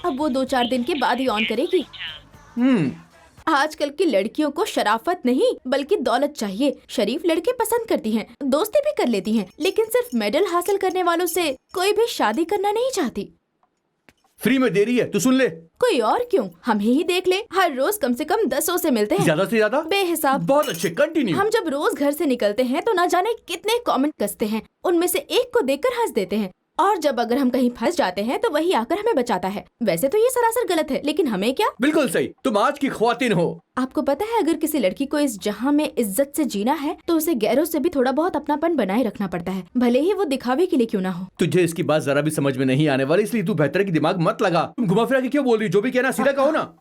S7: अब वो 2-4 दिन के बाद ही ऑन करेगी। आजकल की लड़कियों को शराफत नहीं बल्कि दौलत चाहिए। शरीफ लड़के पसंद करती हैं, दोस्ती भी कर लेती हैं, लेकिन सिर्फ मेडल हासिल करने वालों से कोई भी शादी करना नहीं चाहती।
S5: फ्री में दे रही है तो सुन ले।
S7: कोई और क्यों, हम ही देख ले। हर रोज कम से कम 10 से मिलते हैं।
S5: ज्यादा से ज्यादा?
S7: बेहिसाब।
S5: बहुत अच्छे, कंटिन्यू।
S7: हम जब रोज घर से निकलते हैं तो ना जाने कितने कमेंट कसते हैं। उनमें से एक को देखकर हंस देते हैं, और जब अगर हम कहीं फंस जाते हैं तो वही आकर हमें बचाता है। वैसे तो ये सरासर गलत है, लेकिन हमें क्या?
S5: बिल्कुल सही, तुम आज की ख्वातीन हो।
S7: आपको पता है, अगर किसी लड़की को इस जहां में इज्जत से जीना है तो उसे गैरों से भी थोड़ा बहुत अपनापन बनाए रखना पड़ता है, भले ही वो दिखावे के लिए क्यों ना हो।
S5: तुझे इसकी बात जरा भी समझ में नहीं आने वाली, इसलिए तू बेहतर की दिमाग मत लगा। तुम घुमा फिरा के क्यों बोल रही? जो भी कहना सीधा कहो ना।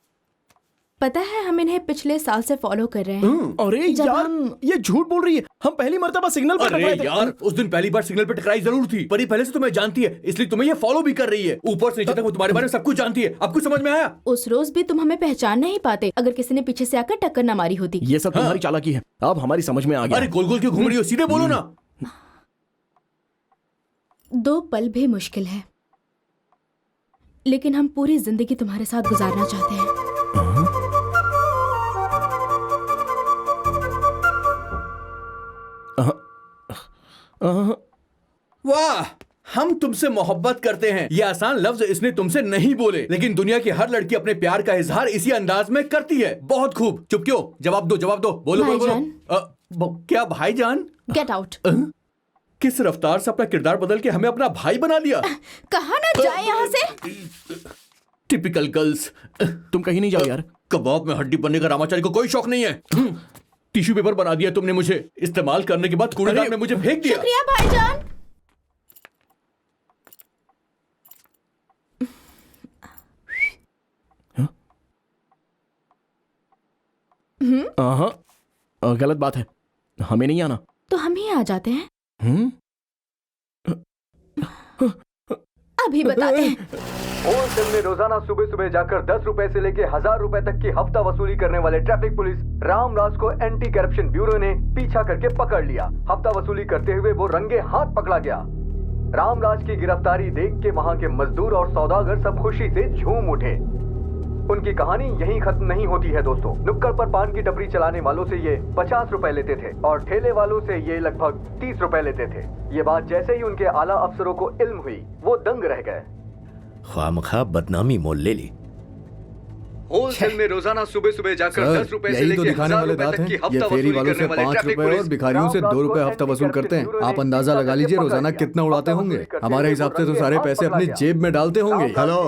S7: पता है, हम इन्हें पिछले साल से फॉलो कर रहे हैं।
S3: अरे
S7: जब
S3: यार,
S7: हम-
S3: ये झूठ बोल रही है। हम पहली मर्तबा सिग्नल पर
S5: अरे
S3: टकराए थे।
S5: यार, उस दिन पहली बार सिग्नल पे टकराई जरूर थी। परी पहले से तुम्हें जानती है, इसलिए तुम्हें ये फॉलो भी कर रही है। ऊपर से नीचे तक वो तुम्हारे बारे में सब कुछ जानती है। अब कुछ समझ में आया?
S7: उस रोज भी तुम हमें पहचान नहीं पाते अगर किसी ने पीछे से आकर टक्कर न मारी होती।
S3: ये सब तुम्हारी चालाकी है। अब हमारी समझ में आ गया।
S5: अरे गोल गोल क्यों घूम रही हो? सीधे बोलो ना।
S7: 2 पल भी मुश्किल है, लेकिन हम पूरी जिंदगी तुम्हारे साथ गुजारना चाहते हैं।
S5: वाह, हम तुमसे मोहब्बत करते हैं। ये आसान लफ्ज इसने तुमसे नहीं बोले, लेकिन दुनिया की हर लड़की अपने प्यार का इजहार इसी अंदाज में करती है। बहुत खूब। चुप क्यों? जवाब दो, जवाब दो। बोलो बोलो बोलो। क्या भाईजान?
S7: Get out.
S5: किस रफ्तार से अपना किरदार बदल के हमें अपना भाई बना दिया।
S7: कहा ना जाए यहाँ से।
S5: Typical girls.
S3: तुम कहीं नहीं जाओ यार।
S5: कबाब में हड्डी बनने का रामाचारी को कोई शौक नहीं है। टिश्यू पेपर बना दिया तुमने मुझे, इस्तेमाल करने के बाद कूड़ेदान में मुझे फेंक दिया।
S7: शुक्रिया भाईजान।
S3: गलत बात है, हमें नहीं आना।
S7: तो हम ही आ जाते हैं। अभी बताते हैं।
S4: होलसेल में रोजाना सुबह सुबह जाकर 10 रुपए से लेके 1000 रुपए तक की हफ्ता वसूली करने वाले ट्रैफिक पुलिस रामराज को एंटी करप्शन ब्यूरो ने पीछा करके पकड़ लिया। हफ्ता वसूली करते हुए वो रंगे हाथ पकड़ा गया। रामराज की गिरफ्तारी देख के वहां के मजदूर और सौदागर सब खुशी से झूम उठे। उनकी कहानी यहीं खत्म नहीं होती है दोस्तों। नुक्कड़ पर पान की टपरी चलाने वालों से ये 50 रुपए लेते थे और ठेले वालों से ये लगभग 30 रुपए लेते थे। ये बात जैसे ही उनके आला अफसरों को इल्म हुई, वो दंग रह गए।
S8: खामखा बदनामी मोल ले ली।
S4: होलसेल में रोजाना सुबह सुबह जाकर 10 रुपए से
S5: यही तो
S4: लेके
S5: दिखाने
S4: 1000
S5: वाले
S4: रुपए
S5: दांत
S4: तक
S5: हैं।
S4: की
S5: ये
S4: हफ्ता
S5: फेरी
S4: वसूली
S5: वालों से
S4: करने वाले
S5: 5
S4: ट्रैफिक
S5: रुपए और
S4: पुलिस
S5: भिखारियों से 2 रुपए हफ्ता वसूल करते हैं। आप अंदाजा लगा लीजिए रोजाना कितना उड़ाते होंगे। हमारे हिसाब से तो सारे पैसे अपनी जेब में डालते होंगे।
S6: हेलो,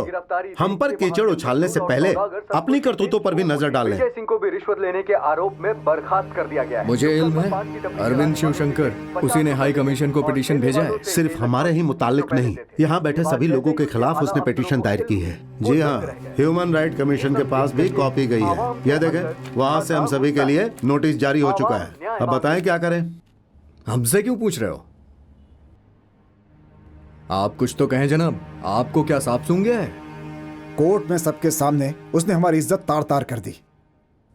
S6: हम पर कीचड़ उछालने से पहले अपनी करतूतों पर भी नजर डाल लें।
S4: विजय सिंह को भी रिश्वत लेने के आरोप में बर्खास्त कर दिया गया है।
S5: मुझे इल्म है, अरविंद शिवशंकर उसी ने हाई कमीशन को पिटीशन भेजा है।
S6: सिर्फ हमारे ही मुतालिक नहीं, यहाँ बैठे सभी लोगों के खिलाफ उसने पिटीशन दायर की है। जी हाँ, ह्यूमन राइट कमीशन के पास भी कॉपी गई है। यह देखें, वहाँ से हम सभी के लिए नोटिस जारी हो चुका है। अब बताएं क्या करें।
S5: हमसे क्यों पूछ रहे हो? आप कुछ तो कहें जनाब, आपको क्या सांप सूंघ गया है?
S9: कोर्ट में सबके सामने उसने हमारी इज्जत तार तार कर दी।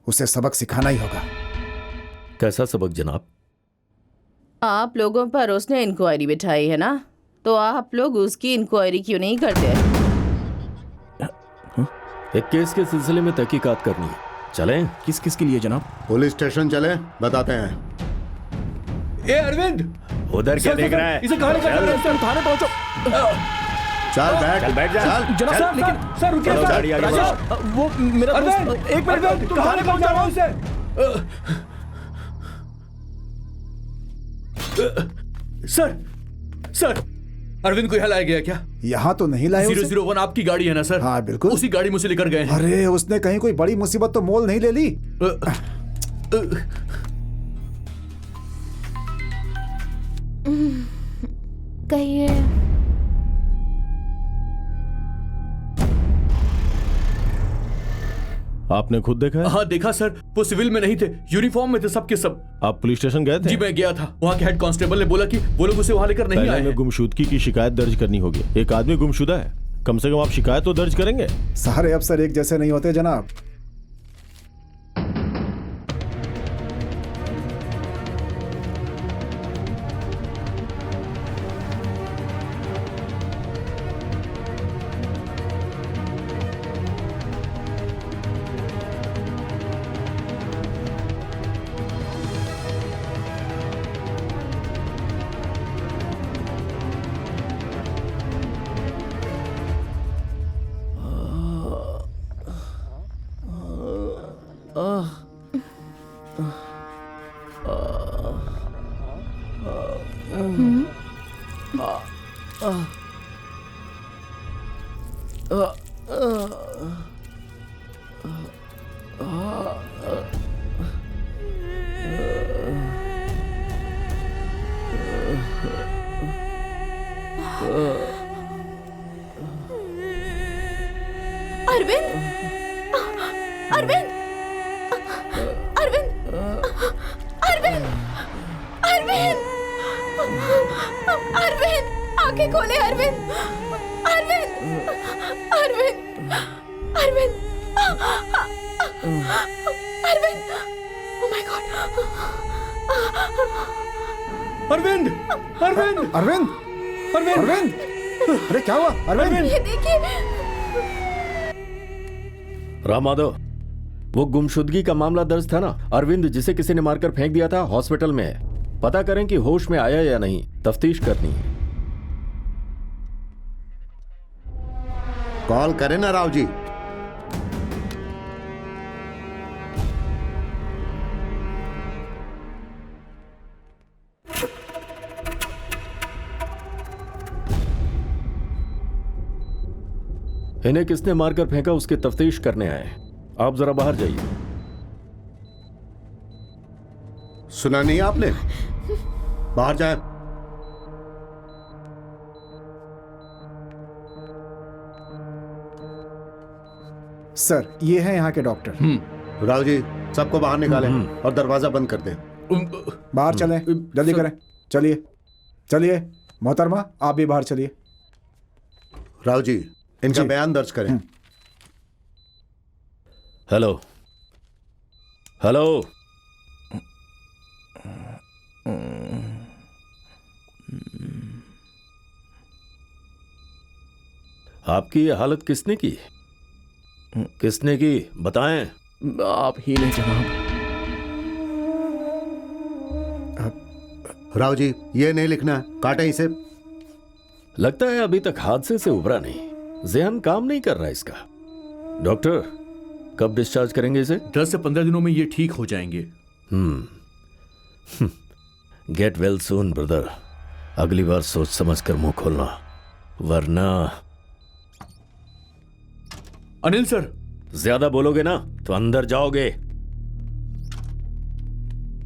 S9: उसे सबक सिखाना ही होगा।
S8: कैसा सबक जनाब?
S1: आप लोगों पर उसने इंक्वायरी बिठाई है ना, तो आप लोग उसकी इंक्वायरी क्यों नहीं करते?
S8: एक केस के सिलसिले में तहकीकात करनी है, चलें?
S3: किस किस के लिए जनाब?
S6: पुलिस स्टेशन चले, बताते हैं।
S5: ए अरविंद,
S8: उधर क्या देख रहा है?
S5: इसे कहां लेकर जा रहे हैं? सर थाने पहुंचो।
S6: चल बैठ
S8: जा।
S6: चल।
S5: जनाब
S8: चल,
S5: सर, लेकिन सर रुकिए
S8: चलो,
S5: सर।
S8: गाड़ी आगे
S5: राजेश, वो मेरा दोस्त, एक मिनट, तुम थाने पहुंच जाओ उसे। सर अरविंद को यहाँ लाया गया क्या?
S9: यहाँ तो नहीं लाए उसे।
S5: 001 आपकी गाड़ी है ना सर?
S9: हाँ बिल्कुल,
S5: उसी गाड़ी में उसे लेकर गए हैं।
S9: अरे उसने कहीं कोई बड़ी मुसीबत तो मोल नहीं ले ली।
S7: कहिए।
S2: आपने खुद देखा है?
S5: हाँ देखा सर, वो सिविल में नहीं थे, यूनिफॉर्म में थे सबके सब।
S2: आप पुलिस स्टेशन गए थे?
S5: जी मैं गया था। वहाँ के हेड कांस्टेबल ने बोला कि वो लोग उसे वहाँ लेकर नहीं
S2: पहले
S5: आए
S2: हमें
S5: हैं।
S2: गुमशुदगी की शिकायत दर्ज करनी होगी। एक आदमी गुमशुदा है, कम से कम आप शिकायत तो दर्ज करेंगे।
S9: सारे अफसर एक जैसे नहीं होते जनाब।
S7: अरविंद, अरविंद, अरविंद, अरविंद, अरविंद, अरविंद, आंखें खोले Arvind, Arvind, Arvind, Arvind, Arvind, oh my god,
S5: Arvind, Arvind,
S9: Arvind,
S5: Arvind,
S9: Arvind, अरे क्या हुआ अरविंद?
S7: ये देखिए।
S8: राम माधव, वो गुमशुदगी का मामला दर्ज था ना? अरविंद जिसे किसी ने मारकर फेंक दिया था, हॉस्पिटल में है। पता करें कि होश में आया या नहीं, तफ्तीश करनी है।
S6: कॉल करें ना राव जी।
S8: इन्हें किसने मारकर फेंका उसकी तफ्तीश करने आए। आप जरा बाहर जाइए।
S6: सुना नहीं आपने? बाहर जाए।
S9: सर ये है यहाँ के डॉक्टर।
S6: राव जी, सबको बाहर निकालें और दरवाजा बंद कर दें।
S9: बाहर चलें, जल्दी करें। चलिए चलिए। मोहतरमा आप भी बाहर चलिए।
S6: राव जी, इनका बयान दर्ज करें।
S8: Hello hello. आपकी ये हालत किसने की? किसने की बताएं।
S3: आप ही ने जनाब।
S6: राव जी, ये नहीं लिखना है, काटें इसे।
S8: लगता है अभी तक हादसे से उभरा नहीं, ज़हन काम नहीं कर रहा इसका। डॉक्टर, कब डिस्चार्ज करेंगे इसे?
S5: 10 से 15 दिनों में ये ठीक हो जाएंगे।
S8: Get well soon brother. अगली बार सोच समझ कर मुंह खोलना, वरना।
S5: अनिल सर,
S8: ज्यादा बोलोगे ना तो अंदर जाओगे।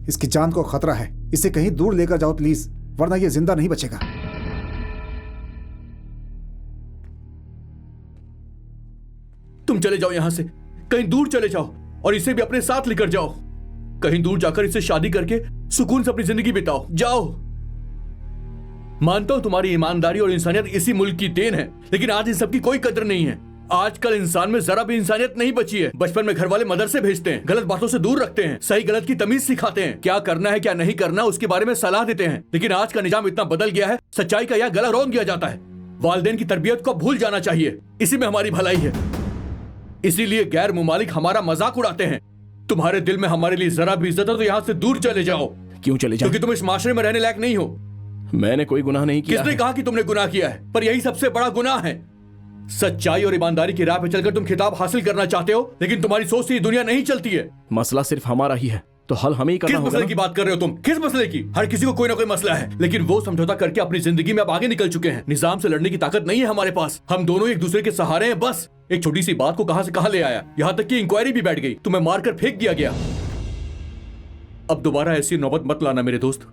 S9: इसकी जान को खतरा है, इसे कहीं दूर लेकर जाओ प्लीज, वरना ये जिंदा नहीं बचेगा।
S5: तुम चले जाओ यहां से, कहीं दूर चले जाओ और इसे भी अपने साथ लेकर जाओ। कहीं दूर जाकर इससे शादी करके सुकून से अपनी जिंदगी बिताओ। जाओ। मानता हूं तुम्हारी ईमानदारी और इंसानियत इसी मुल्क की देन है, लेकिन आज इन सब की कोई कदर नहीं है। आजकल इंसान में जरा भी इंसानियत नहीं बची है। बचपन में घर वाले मदरसे भेजते हैं, गलत बातों से दूर रखते हैं, सही गलत की तमीज सिखाते हैं, क्या करना है क्या नहीं करना उसके बारे में सलाह देते हैं। लेकिन आज का निजाम इतना बदल गया है, सच्चाई का यह गला रौंद दिया जाता है। वालिदैन की तरबियत को भूल जाना चाहिए, इसी में हमारी भलाई है। इसीलिए गैर मुमालिक हमारा मजाक उड़ाते हैं। तुम्हारे दिल में हमारे लिए जरा भी इज्जत है तो यहाँ से दूर चले जाओ।
S3: क्यों चले जाओ?
S5: क्योंकि तुम इस माशरे में रहने लायक नहीं हो।
S3: मैंने कोई गुनाह नहीं किया।
S5: किसने कहा कि तुमने गुनाह किया है? पर यही सबसे बड़ा गुनाह है। सच्चाई और ईमानदारी की राह पे चलकर तुम खिताब हासिल करना चाहते हो, लेकिन तुम्हारी सोच से ये दुनिया नहीं चलती है।
S3: मसला सिर्फ हमारा ही है, तो हल हमें ही करना होगा।
S5: किस मसले की बात कर रहे हो तुम? किस मसले की? हर किसी को कोई ना कोई मसला है, लेकिन वो समझौता करके अपनी जिंदगी में अब आगे निकल चुके हैं। निजाम से लड़ने की ताकत नहीं है हमारे पास। हम दोनों एक दूसरे के सहारे हैं। बस एक छोटी सी बात को कहां से कहां ले आया, यहाँ तक कि इंक्वायरी भी बैठ गई, तुम्हें मारकर फेंक दिया गया। अब दोबारा ऐसी नौबत मत लाना मेरे दोस्त।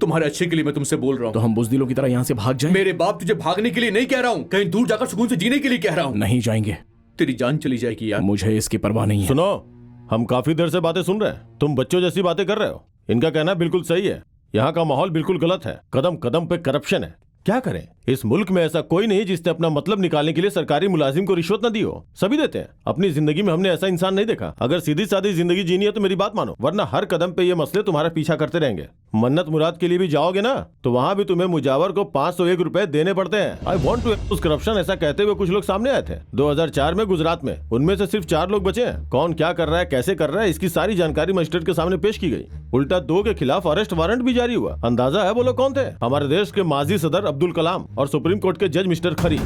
S5: तुम्हारे अच्छे के लिए मैं तुमसे बोल रहा हूँ।
S3: तो हम बुज़दिलों की तरह यहाँ से भाग जाएं?
S5: मेरे बाप तुझे भागने के लिए नहीं कह रहा हूँ, कहीं दूर जाकर सुकून से जीने के लिए कह रहा हूँ।
S3: नहीं जाएंगे।
S5: तेरी जान चली जाएगी यार।
S3: मुझे इसकी परवाह नहीं है।
S2: सुनो, हम काफी देर से बातें सुन रहे हैं, तुम बच्चों जैसी बातें कर रहे हो। इनका कहना बिल्कुल सही है, यहाँ का माहौल बिल्कुल गलत है, कदम कदम पे करप्शन है। क्या करें? इस मुल्क में ऐसा कोई नहीं जिसने अपना मतलब निकालने के लिए सरकारी मुलाजिम को रिश्वत न दी हो। सभी देते हैं। अपनी जिंदगी में हमने ऐसा इंसान नहीं देखा। अगर सीधी सादी जिंदगी जीनी है तो मेरी बात मानो, वरना हर कदम पे ये मसले तुम्हारा पीछा करते रहेंगे। मन्नत मुराद के लिए भी जाओगे ना तो वहाँ भी तुम्हें मुजावर को 501 रुपए देने पड़ते हैं। I want to expose corruption, ऐसा कहते हुए कुछ लोग सामने आए थे 2004 में गुजरात में। उनमें से सिर्फ 4 लोग बचे हैं। कौन क्या कर रहा है, कैसे कर रहा है, इसकी सारी जानकारी मजिस्ट्रेट के सामने पेश की गई। उल्टा 2 के खिलाफ अरेस्ट वारंट भी जारी हुआ। अंदाजा है वो लोग कौन थे? हमारे देश के माजी सदर अब्दुल कलाम और सुप्रीम कोर्ट के जज मिस्टर खरी।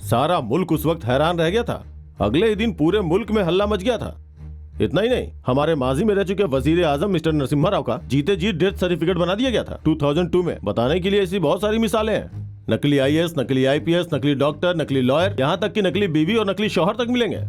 S2: सारा मुल्क उस वक्त हैरान रह गया था। अगले ही दिन पूरे मुल्क में हल्ला मच गया था। इतना ही नहीं, हमारे माजी में रह चुके वजीर आजम मिस्टर नरसिम्हा राव का जीते जी डेथ सर्टिफिकेट बना दिया गया था 2002 में। बताने के लिए ऐसी बहुत सारी मिसालें हैं। नकली IAS, नकली IPS, नकली डॉक्टर, नकली लॉयर, यहाँ तक कि नकली बीवी और नकली शौहर तक मिलेंगे,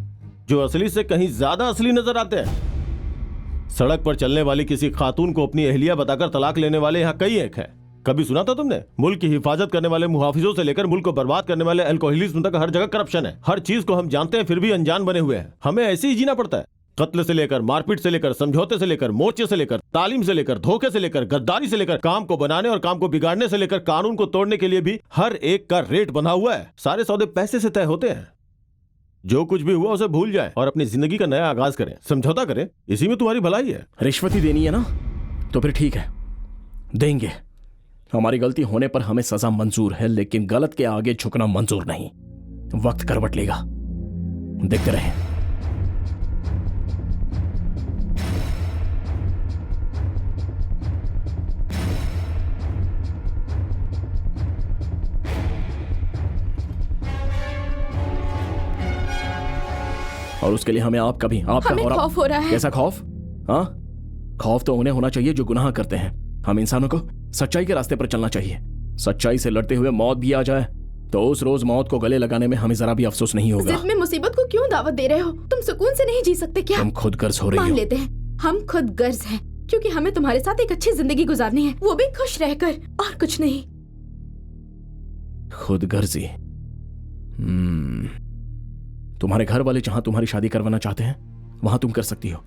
S2: जो असली से कहीं ज्यादा असली नजर आते हैं। सड़क पर चलने वाली किसी खातून को अपनी अहलिया बताकर तलाक लेने वाले यहाँ कई एक हैं। कभी सुना था तुमने? मुल्क की हिफाजत करने वाले मुहाफिजों से लेकर मुल्क को बर्बाद करने वाले अल्कोहलिज्म तक हर जगह करप्शन है। हर चीज को हम जानते हैं, फिर भी अनजान बने हुए हैं। हमें ऐसे ही जीना पड़ता है। कत्ल से लेकर, मारपीट से लेकर, समझौते से लेकर, मोर्चे से लेकर, तालीम से लेकर, धोखे से लेकर, गद्दारी से लेकर, काम को बनाने और काम को बिगाड़ने से लेकर कानून को तोड़ने के लिए भी हर एक का रेट बना हुआ है। सारे सौदे पैसे से तय होते हैं। जो कुछ भी हुआ उसे भूल जाए और अपनी जिंदगी का नया आगाज करें, समझौता करें, इसी में तुम्हारी भलाई है।
S3: रिश्वत ही देनी है ना, तो फिर ठीक है, देंगे। हमारी गलती होने पर हमें सजा मंजूर है, लेकिन गलत के आगे झुकना मंजूर नहीं। वक्त करवट लेगा, देखते रहे। और उसके लिए हमें आपका भी, आपका
S7: हमें
S3: और
S7: खौफ हो रहा है।
S3: कैसा खौफ? हाँ, खौफ तो उन्हें होना चाहिए जो गुनाह करते हैं। हम इंसानों को सच्चाई के रास्ते पर चलना चाहिए। सच्चाई से लड़ते हुए मौत भी आ जाए तो उस रोज मौत को गले लगाने में हमें जरा भी अफसोस नहीं होगा।
S7: जिद में मुसीबत को क्यों दावत दे रहे हो? तुम सुकून से नहीं जी सकते क्या?
S3: तुम खुद गर्ज हो रही
S7: मान
S3: हो।
S7: लेते हैं हम खुद गर्ज हैं, क्योंकि हमें तुम्हारे साथ एक अच्छी जिंदगी गुजारनी है, वो भी खुश रहकर, और कुछ नहीं।
S3: खुद गर्जी। तुम्हारे घर वाले जहां तुम्हारी शादी करवाना चाहते हैं वहां तुम कर सकती हो।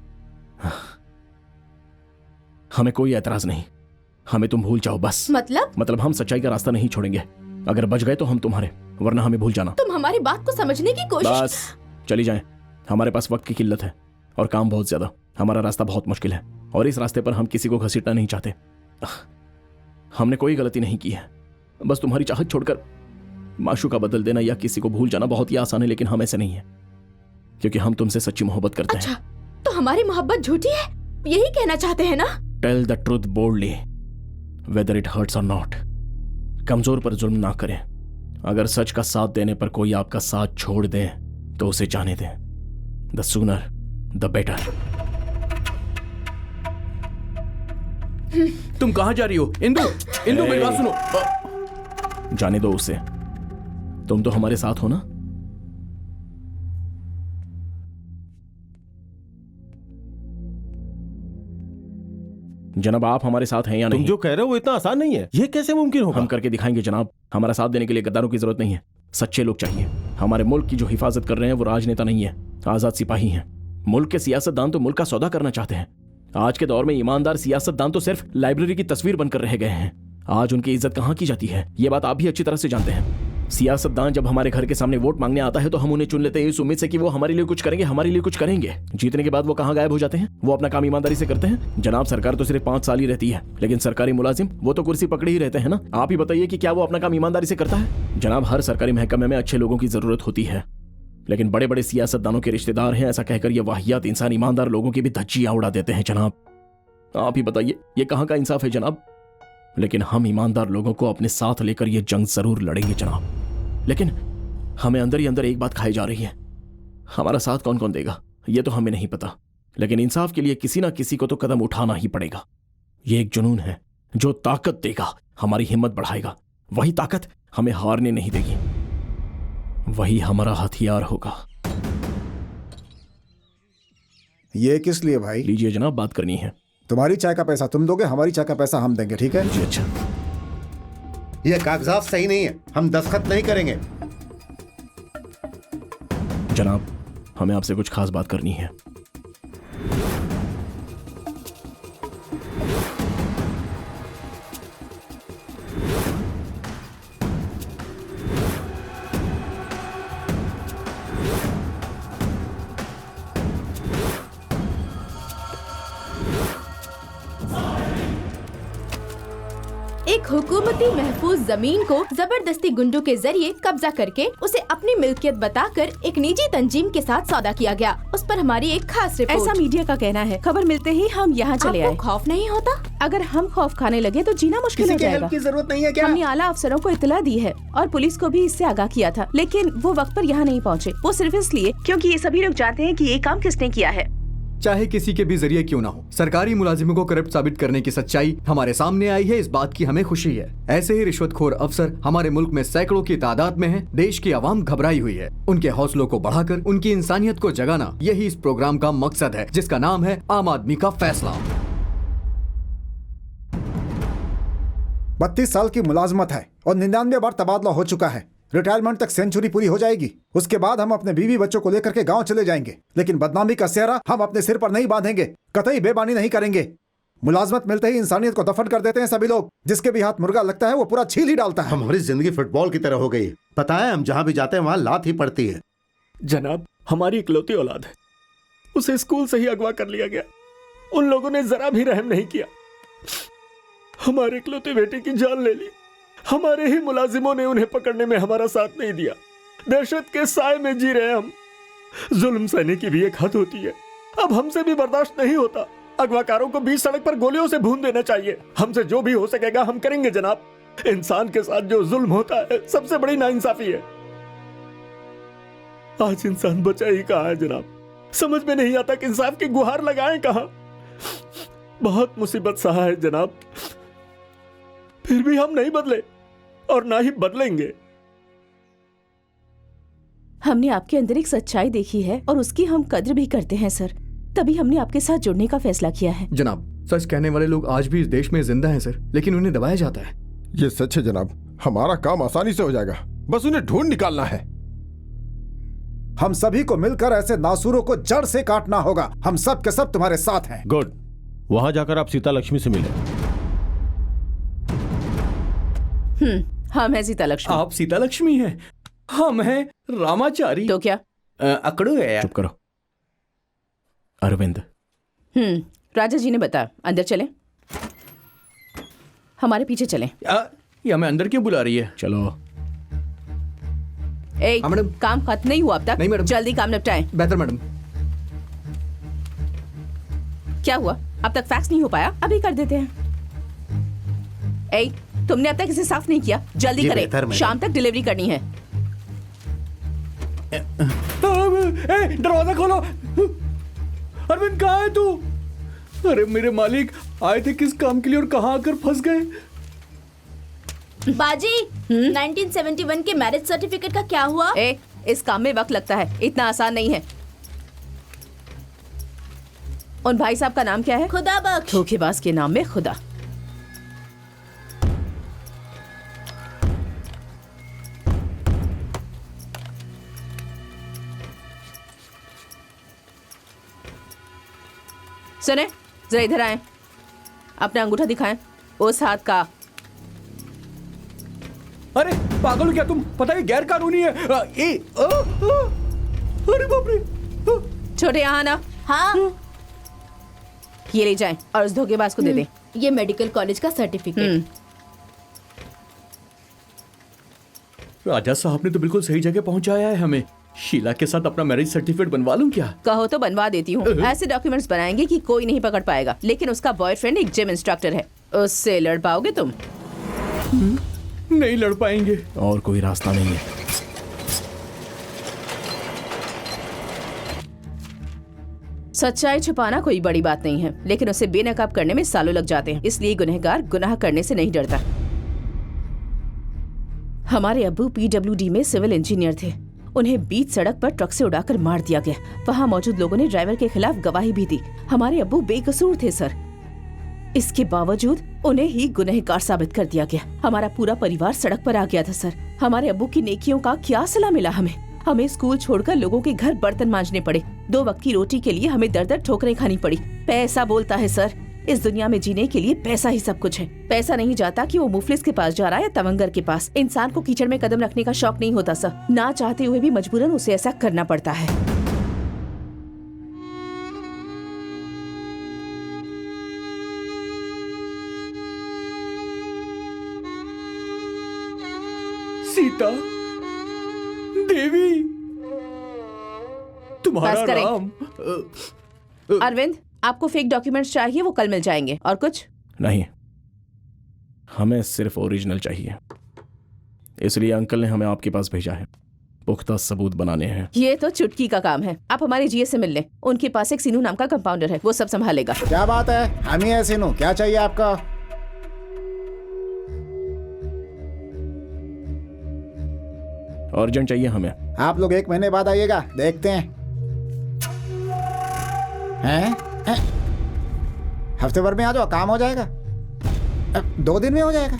S3: हमें कोई एतराज नहीं, हमें तुम भूल जाओ बस। मतलब हम सच्चाई का रास्ता नहीं छोड़ेंगे। अगर बच गए तो हम तुम्हारे, वरना हमें भूल जाना।
S7: तुम हमारी बात को समझने की कोशिश।
S3: बस चली जाएं। हमारे पास वक्त की किल्लत है और काम बहुत ज्यादा। हमारा रास्ता बहुत मुश्किल है और इस रास्ते पर हम किसी को घसीटना नहीं चाहते। हमने कोई गलती नहीं की है, बस तुम्हारी चाहत छोड़कर माशूका बदल देना या किसी को भूल जाना बहुत ही आसान है, लेकिन हम ऐसे नहीं है, क्योंकि हम तुमसे सच्ची मोहब्बत करते
S7: अच्छा,
S3: हैं।
S7: तो हमारी मोहब्बत झूठी है, यही कहना चाहते हैं ना?
S3: Tell the truth boldly whether it hurts और नॉट। कमजोर पर जुल्म ना करें। अगर सच का साथ देने पर कोई आपका साथ छोड़ दे तो उसे जाने दें। The sooner the better.
S5: तुम कहां जा रही हो? इंदु, इंदु मेरी बात सुनो।
S3: जाने दो उसे, तुम तो हमारे साथ हो ना। जनाब आप हमारे साथ हैं या नहीं?
S2: तुम जो कह रहे हो वो इतना आसान नहीं है। ये कैसे मुमकिन होगा?
S3: हम करके दिखाएंगे जनाब। हमारा साथ देने के लिए गद्दारों की जरूरत नहीं है, सच्चे लोग चाहिए। हमारे मुल्क की जो हिफाजत कर रहे हैं वो राजनेता नहीं है, आजाद सिपाही हैं। मुल्क के सियासतदान तो मुल्क का सौदा करना चाहते हैं। आज के दौर में ईमानदार सियासतदान तो सिर्फ लाइब्रेरी की तस्वीर बनकर रह गए हैं। आज उनकी इज्जत कहां की जाती है, ये बात आप भी अच्छी तरह से जानते हैं। सियासतदान जब हमारे घर के सामने वोट मांगने आता है तो हम उन्हें चुन लेते हैं इस उम्मीद से कि वो हमारे लिए कुछ करेंगे, हमारे लिए कुछ करेंगे। जीतने के बाद वो कहां गायब हो जाते हैं? वो अपना काम ईमानदारी से करते हैं। जनाब सरकार तो सिर्फ 5 साल ही रहती है, लेकिन सरकारी मुलाजिम वो तो कुर्सी पकड़े ही रहते हैं ना। आप ही बताइए कि क्या वो अपना काम ईमानदारी से करता है? जनाब हर सरकारी महकमे में अच्छे लोगों की जरूरत होती है, लेकिन बड़े बड़े सियासतदानों के रिश्तेदार हैं ऐसा कहकर ये वाहियात इंसान ईमानदार लोगों की भी धज्जियां उड़ा देते हैं। जनाब आप ही बताइए ये कहां का इंसाफ है जनाब? लेकिन हम ईमानदार लोगों को अपने साथ लेकर ये जंग जरूर लड़ेंगे जनाब। लेकिन हमें अंदर ही अंदर एक बात खाई जा रही है, हमारा साथ कौन कौन देगा ये तो हमें नहीं पता, लेकिन इंसाफ के लिए किसी ना किसी को तो कदम उठाना ही पड़ेगा। ये एक जुनून है जो ताकत देगा, हमारी हिम्मत बढ़ाएगा। वही ताकत हमें हारने नहीं देगी, वही हमारा हथियार होगा।
S9: ये किस लिए भाई?
S3: लीजिए जनाब, बात करनी है।
S9: तुम्हारी चाय का पैसा तुम दोगे, हमारी चाय का पैसा हम देंगे, ठीक है?
S3: जी अच्छा।
S6: ये कागजात सही नहीं है, हम दस्तखत नहीं करेंगे।
S3: जनाब हमें आपसे कुछ खास बात करनी है।
S7: एक हुकूमती महफूज जमीन को जबरदस्ती गुंडों के जरिए कब्जा करके उसे अपनी मिल्कियत बताकर एक निजी तंजीम के साथ सौदा किया गया। उस पर हमारी एक खास रिपोर्ट।
S1: ऐसा मीडिया का कहना है। खबर मिलते ही हम यहाँ चले आए।
S7: आपको खौफ नहीं होता?
S1: अगर हम खौफ खाने लगे तो जीना मुश्किल हो जाएगा।
S9: की जरूरत नहीं है क्या?
S1: हमने आला अफसरों को इतला दी है और पुलिस को भी इससे आगाह किया था, लेकिन वो वक्त पर यहाँ नहीं पहुँचे। वो सिर्फ इसलिए क्योंकि ये सभी लोग जानते हैं कि ये काम किसने किया है।
S4: चाहे किसी के भी जरिए क्यों ना हो, सरकारी मुलाजिमों को करप्ट साबित करने की सच्चाई हमारे सामने आई है, इस बात की हमें खुशी है। ऐसे ही रिश्वतखोर अफसर हमारे मुल्क में सैकड़ों की तादाद में हैं। देश की आवाम घबराई हुई है। उनके हौसलों को बढ़ाकर उनकी इंसानियत को जगाना, यही इस प्रोग्राम का मकसद है, जिसका नाम है आम आदमी का फैसला।
S9: 32 साल की मुलाजमत है और 99 बार तबादला हो चुका है। रिटायरमेंट तक सेंचुरी पूरी हो जाएगी। उसके बाद हम अपने बीवी बच्चों को लेकर के गांव चले जाएंगे, लेकिन बदनामी का सेहरा हम अपने सिर पर नहीं बांधेंगे, कतई बेबानी नहीं करेंगे। मुलाजमत मिलते ही इंसानियत को दफन कर देते हैं सभी लोग। जिसके भी हाथ मुर्गा लगता है वो पूरा छील ही डालता है।
S6: हमारी जिंदगी फुटबॉल की तरह हो गई है, पता है हम जहाँ भी जाते हैं वहाँ लात ही पड़ती है।
S3: जनाब हमारी इकलौती औलाद है, उसे स्कूल से ही अगवा कर लिया गया। उन लोगों ने जरा भी रहम नहीं किया, हमारे इकलौते बेटे की जान ले ली। हमारे ही मुलाजिमों ने उन्हें पकड़ने में हमारा साथ नहीं दिया। दहशत के साए में जी रहे हम। जुल्म सहने की भी एक हद होती है, अब हमसे भी बर्दाश्त नहीं होता। अगवाकारों को बीच सड़क पर गोलियों से भून देना चाहिए। हमसे जो भी हो सकेगा हम करेंगे जनाब। इंसान के साथ जो जुल्म होता है सबसे बड़ी नाइंसाफी है। आज इंसान बचा ही कहाँ है जनाब? समझ में नहीं आता कि इंसाफ की गुहार लगाएं कहाँ। बहुत मुसीबत सहा है जनाब, फिर भी हम नहीं बदले और ना ही बदलेंगे।
S1: हमने आपके अंदर एक सच्चाई देखी है और उसकी हम कद्र भी करते हैं सर। तभी हमने आपके साथ जुड़ने का फैसला किया है।
S5: जनाब, सच कहने वाले लोग आज भी इस देश में जिंदा हैं सर, लेकिन उन्हें दबाया जाता है।
S10: ये सच है जनाब, हमारा काम आसानी से हो जाएगा, बस उन्हें ढूंढ निकालना है।
S9: हम सभी को मिलकर ऐसे नासूरों को जड़ से काटना होगा। हम सब के सब तुम्हारे साथ हैं।
S2: गुड, वहां जाकर आप सीता लक्ष्मी से मिले।
S1: हम है सीता लक्ष्मी।
S5: आप सीता लक्ष्मी हैं, हम हैं रामाचारी।
S1: तो क्या?
S5: अकड़ो है यार।
S3: चुप करो। अरविंद।
S1: राजा जी ने बताया, अंदर चलें। हमारे पीछे चलें।
S5: ये हमें अंदर क्यों बुला रही है?
S3: चलो।
S5: मैडम,
S1: काम खत्म नहीं हुआ अब तक?
S5: नहीं मैडम।
S1: जल्दी काम निपटाएं।
S5: बेहतर मैडम।
S1: क्या हुआ? अब तक फैक्स नहीं हो पाया? अभी कर देते हैं। तुमने अब तक इसे साफ नहीं किया, जल्दी करें, शाम तक डिलीवरी करनी है।
S5: दरवाजा खोलो। अरविंद, कहाँ है तू? अरे मेरे मालिक आए थे किस काम के लिए और कहाँ आकर फंस गए?
S7: बाजी, 1971 के मैरिज सर्टिफिकेट का क्या हुआ?
S1: इस काम में वक्त लगता है, इतना आसान नहीं है। उन भाई साहब का नाम क्या है?
S7: खुदा बख्श।
S1: धोखेबाज के नाम में खुदा। सुने, जरा इधर आए, अपना अंगूठा दिखाएं, उस हाथ का।
S5: अरे पागल हो क्या तुम? पता है गैर कानूनी है। अरे बाप रे।
S1: छोटे यहाँ ना।
S7: हाँ,
S1: ये ले जाएं और उस धोखेबाज को दे दें।
S7: ये मेडिकल कॉलेज का सर्टिफिकेट।
S5: राजा साहब ने तो बिल्कुल सही जगह पहुंचाया है हमें। शीला के साथ अपना मैरिज सर्टिफिकेट बनवा लूं क्या?
S1: कहो तो बनवा देती हूँ। ऐसे डॉक्यूमेंट्स बनाएंगे कि कोई नहीं पकड़ पाएगा, लेकिन उसका बॉयफ्रेंड एक जिम इंस्ट्रक्टर है, उससे लड़ पाओगे तुम?
S5: नहीं लड़ पाएंगे।
S3: और कोई रास्ता नहीं है।
S1: सच्चाई छुपाना कोई बड़ी बात नहीं है, लेकिन उसे बेनकाब करने में सालों लग जाते हैं। इसलिए गुनहगार गुनाह करने से नहीं डरता। हमारे अब्बू PWD में सिविल इंजीनियर थे। उन्हें बीच सड़क पर ट्रक से उड़ाकर मार दिया गया। वहां मौजूद लोगों ने ड्राइवर के खिलाफ गवाही भी दी। हमारे अब्बू बेकसूर थे सर, इसके बावजूद उन्हें ही गुनहगार साबित कर दिया गया। हमारा पूरा परिवार सड़क पर आ गया था सर। हमारे अब्बू की नेकियों का क्या सिला मिला हमें? हमें स्कूल छोड़कर लोगों के घर बर्तन मांजने पड़े। 2 वक्त की रोटी के लिए हमें दर-दर ठोकरें खानी पड़ी। पैसा बोलता है सर। इस दुनिया में जीने के लिए पैसा ही सब कुछ है। पैसा नहीं जाता कि वो मुफलिस के पास जा रहा है या तवंगर के पास। इंसान को कीचड़ में कदम रखने का शौक नहीं होता सर, ना चाहते हुए भी मजबूरन उसे ऐसा करना पड़ता है।
S5: सीता देवी, तुम्हारा
S1: बस करें।
S5: नाम।
S1: अरविंद, आपको फेक डॉक्यूमेंट्स चाहिए, वो कल मिल जाएंगे। और कुछ
S3: नहीं, हमें सिर्फ ओरिजिनल चाहिए। इसलिए अंकल ने हमें आपके पास भेजा है। पुख्ता सबूत बनाने हैं।
S1: ये तो चुटकी का काम है। आप हमारे जीए से मिल लें। उनके पास एक सीनू नाम का कंपाउंडर है, वो सब संभालेगा।
S9: क्या बात है? हम ही है सीनू। क्या चाहिए आपका?
S3: अर्जेंट चाहिए हमें।
S9: आप लोग 1 महीने बाद आइएगा, देखते हैं। हैं? हफ्ते भर में आ जाओ, काम हो जाएगा। 2 दिन में हो जाएगा।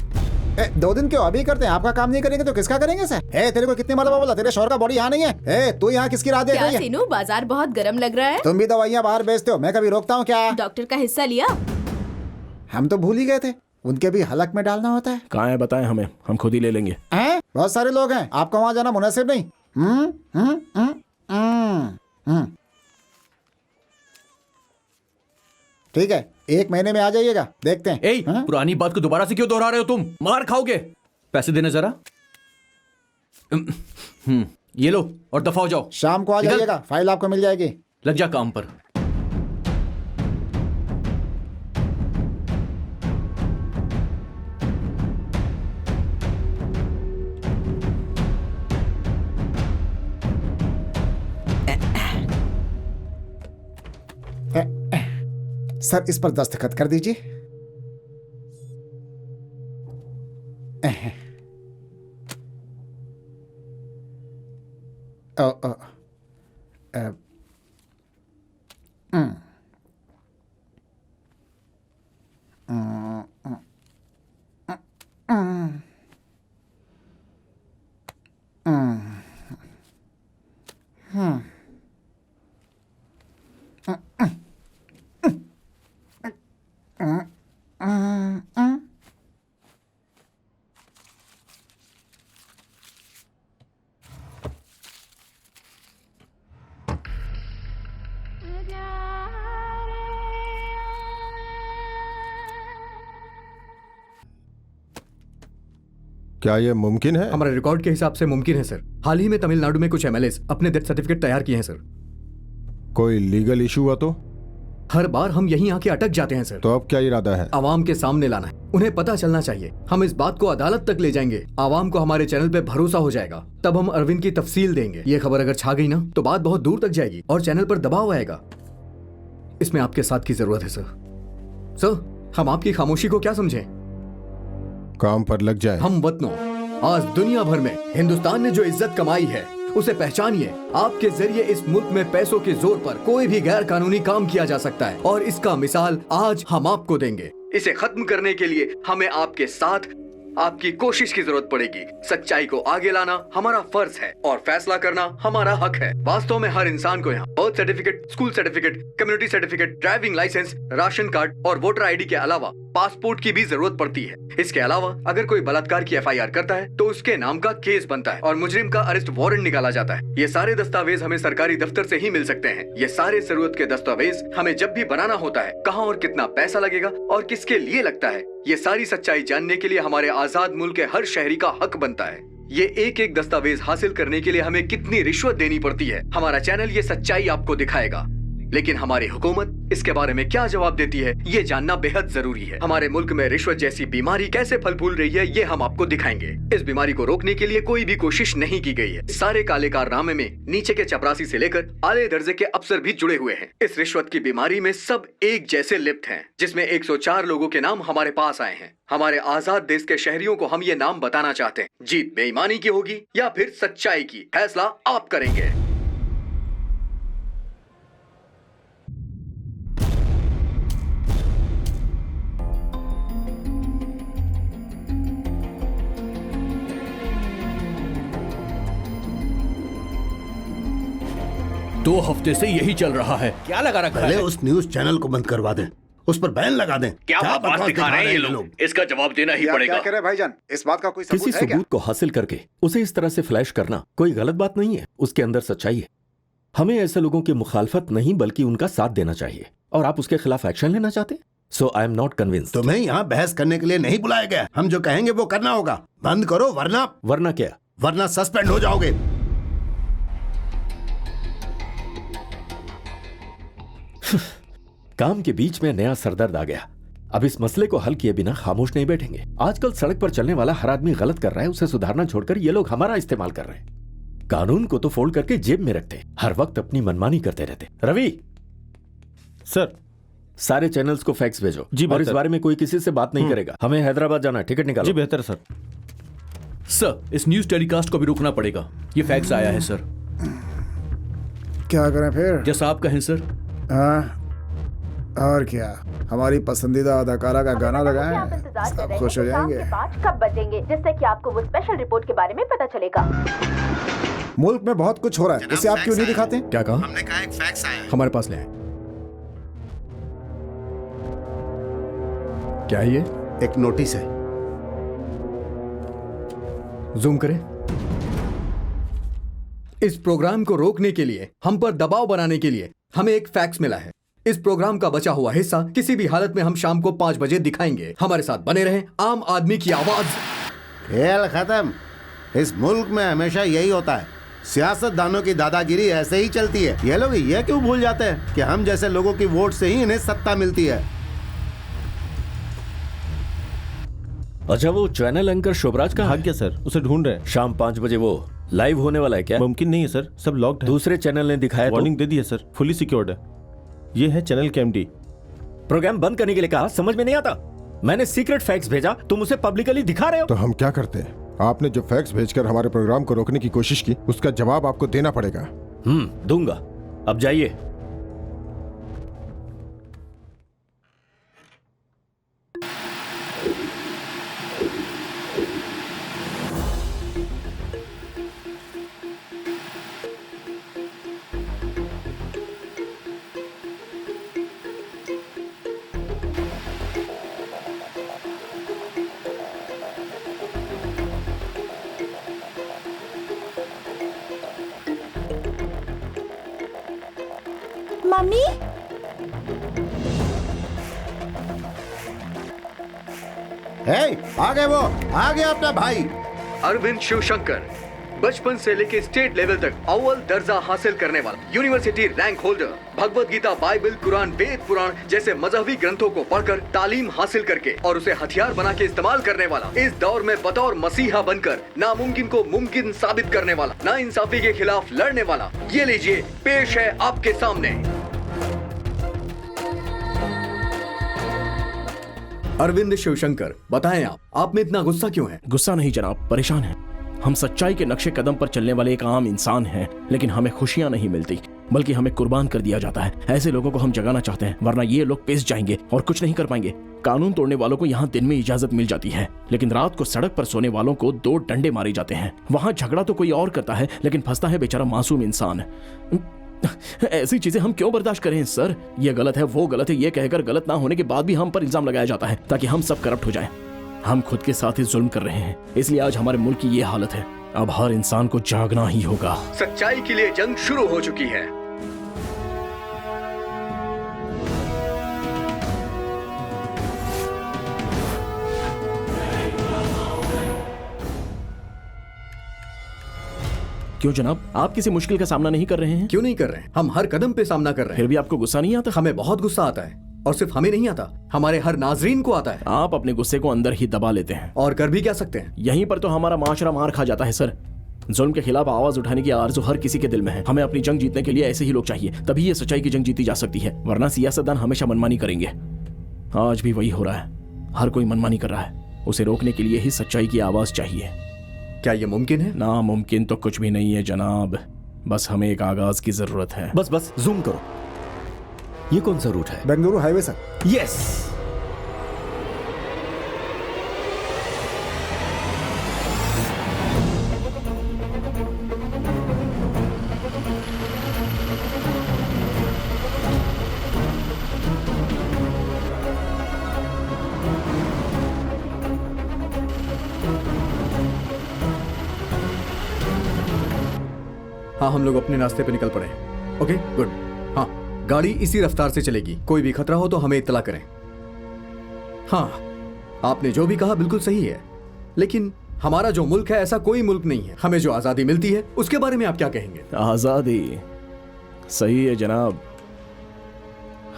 S9: 2 दिन क्यों? अभी करते हैं। आपका काम नहीं करेंगे तो किसका करेंगे सर? तेरे को कितनी मरतबा बोला, तेरे शोहर का बॉडी यहाँ नहीं है। तू यहाँ किसकी राह देख रही है?
S7: सीनू, बाजार बहुत गर्म लग रहा है।
S9: तुम भी दवाइयाँ बाहर बेचते हो, मैं कभी रोकता हूँ क्या?
S7: डॉक्टर का हिस्सा लिया?
S9: हम तो भूल ही गए थे, उनके भी हलक में डालना होता है।
S3: कहाँ है बताएं हमें, हम खुद ही ले लेंगे।
S9: बहुत सारे लोग हैं, आपको वहाँ जाना मुनासिब नहीं। ठीक है, 1 महीने में आ जाइएगा, देखते हैं।
S5: पुरानी बात को दोबारा से क्यों दोहरा रहे हो तुम? मार खाओगे। पैसे देना जरा। ये लो और दफा हो जाओ।
S9: शाम को आ जाइएगा, फाइल आपको मिल जाएगी।
S5: लग जा काम पर।
S9: सर, इस पर दस्तखत कर दीजिए।
S10: क्या ये मुमकिन है?
S5: हमारे रिकॉर्ड के हिसाब से मुमकिन है सर। हाल ही में तमिलनाडु में कुछ एमएलएस अपने डेथ सर्टिफिकेट तैयार किए हैं सर।
S10: कोई लीगल इशू हुआ तो?
S5: हर बार हम यहीं आके अटक जाते हैं सर।
S10: तो अब क्या इरादा है?
S5: आवाम के सामने लाना है, उन्हें पता चलना चाहिए। हम इस बात को अदालत तक ले जाएंगे, आवाम को हमारे चैनल पे भरोसा हो जाएगा, तब हम अरविंद की तफसील देंगे। ये खबर अगर छा गई ना तो बात बहुत दूर तक जाएगी और चैनल पर दबाव आएगा। इसमें आपके साथ की जरूरत है सर। सर, हम आपकी खामोशी को क्या समझें?
S10: काम पर लग जाए।
S5: हम वतनों, आज दुनिया भर में हिंदुस्तान ने जो इज्जत कमाई है उसे पहचानिए। आपके जरिए इस मुल्क में पैसों के जोर पर कोई भी गैर कानूनी काम किया जा सकता है और इसका मिसाल आज हम आपको देंगे। इसे खत्म करने के लिए हमें आपके साथ आपकी कोशिश की जरूरत पड़ेगी। सच्चाई को आगे लाना हमारा फर्ज है और फैसला करना हमारा हक है। वास्तव में हर इंसान को यहाँ birth certificate, school certificate, community certificate, driving licence, ration card और वोटर आईडी के अलावा पासपोर्ट की भी जरूरत पड़ती है। इसके अलावा अगर कोई बलात्कार की एफआईआर करता है तो उसके नाम का केस बनता है और मुजरिम का अरेस्ट वारंट निकाला जाता है। ये सारे दस्तावेज हमें सरकारी दफ्तर से ही मिल सकते हैं। ये सारे जरूरत के दस्तावेज हमें जब भी बनाना होता है, कहाँ और कितना पैसा लगेगा और किसके लिए लगता है, ये सारी सच्चाई जानने के लिए हमारे आजाद मुल्क के हर शहरी का हक बनता है। ये एक एक दस्तावेज हासिल करने के लिए हमें कितनी रिश्वत देनी पड़ती है, हमारा चैनल ये सच्चाई आपको दिखाएगा। लेकिन हमारी हुकूमत इसके बारे में क्या जवाब देती है, ये जानना बेहद जरूरी है। हमारे मुल्क में रिश्वत जैसी बीमारी कैसे फल फूल रही है, ये हम आपको दिखाएंगे। इस बीमारी को रोकने के लिए कोई भी कोशिश नहीं की गई है। सारे काले कारनामे में नीचे के चपरासी से लेकर आले दर्जे के अफसर भी जुड़े हुए हैं। इस रिश्वत की बीमारी में सब एक जैसे लिप्त हैं, जिसमें 104 लोगों के नाम हमारे पास आए हैं। हमारे आजाद देश के शहरियों को हम ये नाम बताना चाहते हैं। जीत बेईमानी की होगी या फिर सच्चाई की, फैसला आप करेंगे। दो हफ्ते से यही चल रहा है। क्या लगा रखा
S6: पहले
S5: है?
S6: उस न्यूज चैनल को बंद करवा दें, उस पर बैन लगा दें।
S5: क्या बकवास दिखा रहे हैं ये लोग? इसका जवाब देना ही पड़ेगा।
S9: क्या कह रहे हैं भाईजान? इस बात का कोई
S8: किसी
S9: सबूत है क्या?
S8: सबूत को हासिल करके उसे इस तरह से फ्लैश करना कोई गलत बात नहीं है, उसके अंदर सच्चाई है। हमें ऐसे लोगों की मुखालफत नहीं बल्कि उनका साथ देना चाहिए। और आप उसके खिलाफ एक्शन लेना चाहते? सो आई एम नॉट कन्विंस्ड।
S6: तुम्हें यहाँ बहस करने के लिए नहीं बुलाया गया। हम जो कहेंगे वो करना होगा। बंद करो
S8: वरना क्या?
S6: वरना सस्पेंड हो जाओगे।
S8: काम के बीच में नया सरदर्द आ गया। अब इस मसले को हल किए बिना खामोश नहीं बैठेंगे। आजकल सड़क पर चलने वाला हर आदमी गलत कर रहा है, उसे सुधारना छोड़कर ये लोग हमारा इस्तेमाल कर रहे हैं। कानून को तो फोल्ड करके जेब में रखते, हर वक्त अपनी मनमानी करते रहते। रवि
S2: सर,
S8: सारे चैनल्स को फैक्स भेजो
S2: जी,
S8: और इस
S2: बेहतर।
S8: बारे में कोई किसी से बात नहीं करेगा। हमें हैदराबाद जाना है, टिकट निकालो।
S2: जी बेहतर सर।
S5: सर, इस न्यूज टेलीकास्ट को भी रोकना पड़ेगा। ये फैक्स आया है सर।
S9: क्या करें फिर?
S5: जैसा आप कहें सर।
S9: हाँ, और क्या, हमारी पसंदीदा अदाकारा का गाना लगाएं, सब खुश हो जाएंगे।
S11: 5 कब बजेंगे, जिससे कि आपको वो स्पेशल रिपोर्ट के बारे में पता चलेगा।
S9: मुल्क में बहुत कुछ हो रहा है, इसे आप क्यों नहीं दिखाते?
S5: क्या कहा?
S6: हमने कहा एक फैक्स आया है।
S5: हमारे पास ले आए। क्या है ये?
S6: एक नोटिस है।
S5: जूम करें। इस प्रोग्राम को रोकने के लिए, हम पर दबाव बनाने के लिए हमें एक फैक्स मिला है। इस प्रोग्राम का बचा हुआ हिस्सा किसी भी हालत में हम शाम को 5 बजे दिखाएंगे। हमारे साथ बने रहें। आम आदमी की आवाज।
S6: खेल खत्म। इस मुल्क में हमेशा यही होता है। सियासतदानों की दादागिरी ऐसे ही चलती है। ये लोग ये क्यों भूल जाते हैं कि हम जैसे लोगों की वोट से ही इन्हें सत्ता मिलती है।
S8: अच्छा, वो चैनल एंकर शोभराज का
S2: भाग्य सर, उसे ढूंढ रहे हैं।
S8: शाम 5 बजे वो लाइव होने वाला है क्या?
S2: मुमकिन नहीं है सर, सब लॉक्ड है।
S8: दूसरे चैनल ने दिखाया तो?
S2: वार्निंग दे दी है सर, फुली सिक्योर्ड है। ये है चैनल के एमडी।
S8: प्रोग्राम बंद करने के लिए कहा, समझ में नहीं आता। मैंने सीक्रेट फैक्स भेजा, तुम उसे पब्लिकली दिखा रहे हो।
S10: तो हम क्या करते? आपने जो फैक्स भेजकर हमारे प्रोग्राम को रोकने की कोशिश की, उसका जवाब आपको देना पड़ेगा।
S8: दूंगा। अब जाइए।
S1: मम्मी,
S6: आ गए वो, आ गया अपना भाई।
S4: अरविंद शिवशंकर, बचपन से लेके स्टेट लेवल तक अव्वल दर्जा हासिल करने वाला, university rank holder, Bhagavad Gita, Bible, Quran, Veda Purana जैसे मजहबी ग्रंथों को पढ़कर तालीम हासिल करके और उसे हथियार बना के इस्तेमाल करने वाला, इस दौर में बतौर मसीहा बनकर नामुमकिन को मुमकिन साबित करने वाला, नाइंसाफी के खिलाफ लड़ने वाला, ये लीजिए पेश है आपके सामने
S5: अरविंद शिवशंकर। बताएं आप में इतना गुस्सा क्यों है?
S3: गुस्सा नहीं जनाब, परेशान है। हम सच्चाई के नक्शे कदम पर चलने वाले एक आम इंसान हैं, लेकिन हमें खुशियां नहीं मिलती, बल्कि हमें कुर्बान कर दिया जाता है। ऐसे लोगों को हम जगाना चाहते हैं, वरना ये लोग पिस जाएंगे और कुछ नहीं कर पाएंगे। कानून तोड़ने वालों को यहाँ दिन में इजाजत मिल जाती है, लेकिन रात को सड़क पर सोने वालों को 2 डंडे मारे जाते हैं। वहाँ झगड़ा तो कोई और करता है, लेकिन फंसता है बेचारा मासूम इंसान। ऐसी चीजें हम क्यों बर्दाश्त करें सर? ये गलत है, वो गलत है, ये कहकर गलत ना होने के बाद भी हम पर इल्जाम लगाया जाता है ताकि हम सब करप्ट हो जाएं। हम खुद के साथ ही जुल्म कर रहे हैं, इसलिए आज हमारे मुल्क की ये हालत है। अब हर इंसान को जागना ही होगा।
S4: सच्चाई के लिए जंग शुरू हो चुकी है।
S3: क्यों जनाब, आप किसी मुश्किल का सामना नहीं कर रहे हैं?
S5: क्यों नहीं कर रहे हैं? हम हर कदम पे सामना कर रहे हैं।
S3: फिर भी आपको गुस्सा नहीं आता?
S5: हमें बहुत गुस्सा आता है, और सिर्फ हमें नहीं आता, हमारे हर नाजरीन को आता है।
S3: आप अपने गुस्से को अंदर ही दबा लेते हैं।
S5: और कर भी क्या सकते हैं?
S3: यहीं पर तो हमारा माशरा मार खा जाता है सर। जुल्म के खिलाफ आवाज उठाने की आरज़ू हर किसी के दिल में है। हमें अपनी जंग जीतने के लिए ऐसे ही लोग चाहिए, तभी ये सच्चाई की जंग जीती जा सकती है, वरना सियासतदान हमेशा मनमानी करेंगे। आज भी वही हो रहा है, हर कोई मनमानी कर रहा है। उसे रोकने के लिए ही सच्चाई की आवाज चाहिए।
S5: क्या ये मुमकिन है?
S3: नामुमकिन तो कुछ भी नहीं है जनाब, बस हमें एक आगाज की जरूरत है।
S8: बस जूम करो। ये कौन सा रूट है?
S9: Bengaluru highway sir.
S8: यस।
S5: हाँ, हम लोग अपने रास्ते पे निकल पड़े। Okay good. हाँ, गाड़ी इसी रफ्तार से चलेगी। कोई भी खतरा हो तो हमें इत्तला करें। हाँ, आपने जो भी कहा बिल्कुल सही है, लेकिन हमारा जो मुल्क है ऐसा कोई मुल्क नहीं है। हमें जो आजादी मिलती है उसके बारे में आप क्या कहेंगे?
S3: आजादी सही है जनाब,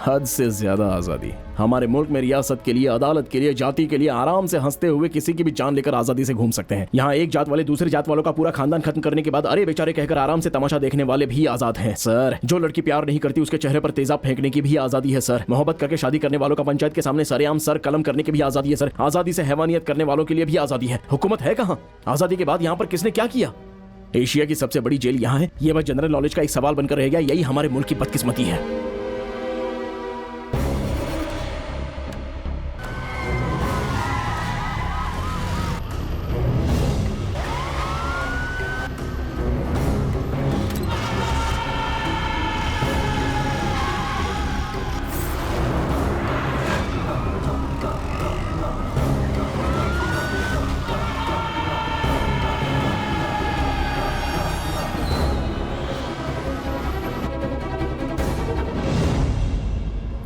S3: हद से ज्यादा आजादी। हमारे मुल्क में रियासत के लिए, अदालत के लिए, जाति के लिए आराम से हंसते हुए किसी की भी जान लेकर आजादी से घूम सकते हैं। यहाँ एक जात वाले दूसरी जात वालों का पूरा खानदान खत्म करने के बाद अरे बेचारे कहकर आराम से तमाशा देखने वाले भी आजाद हैं सर। जो लड़की प्यार नहीं करती उसके चेहरे पर तेजाब फेंकने की भी आजादी है सर। मोहब्बत करके शादी करने वालों का पंचायत के सामने सरेआम सर कलम करने की भी आजादी है सर। आजादी से हैवानियत करने वालों के लिए भी आजादी है। हुकूमत है कहाँ? आजादी के बाद यहाँ पर किसने क्या किया? एशिया की सबसे बड़ी जेल यहाँ है। ये बस जनरल नॉलेज का एक सवाल बनकर रह गया। यही हमारे मुल्क की बदकिस्मती है।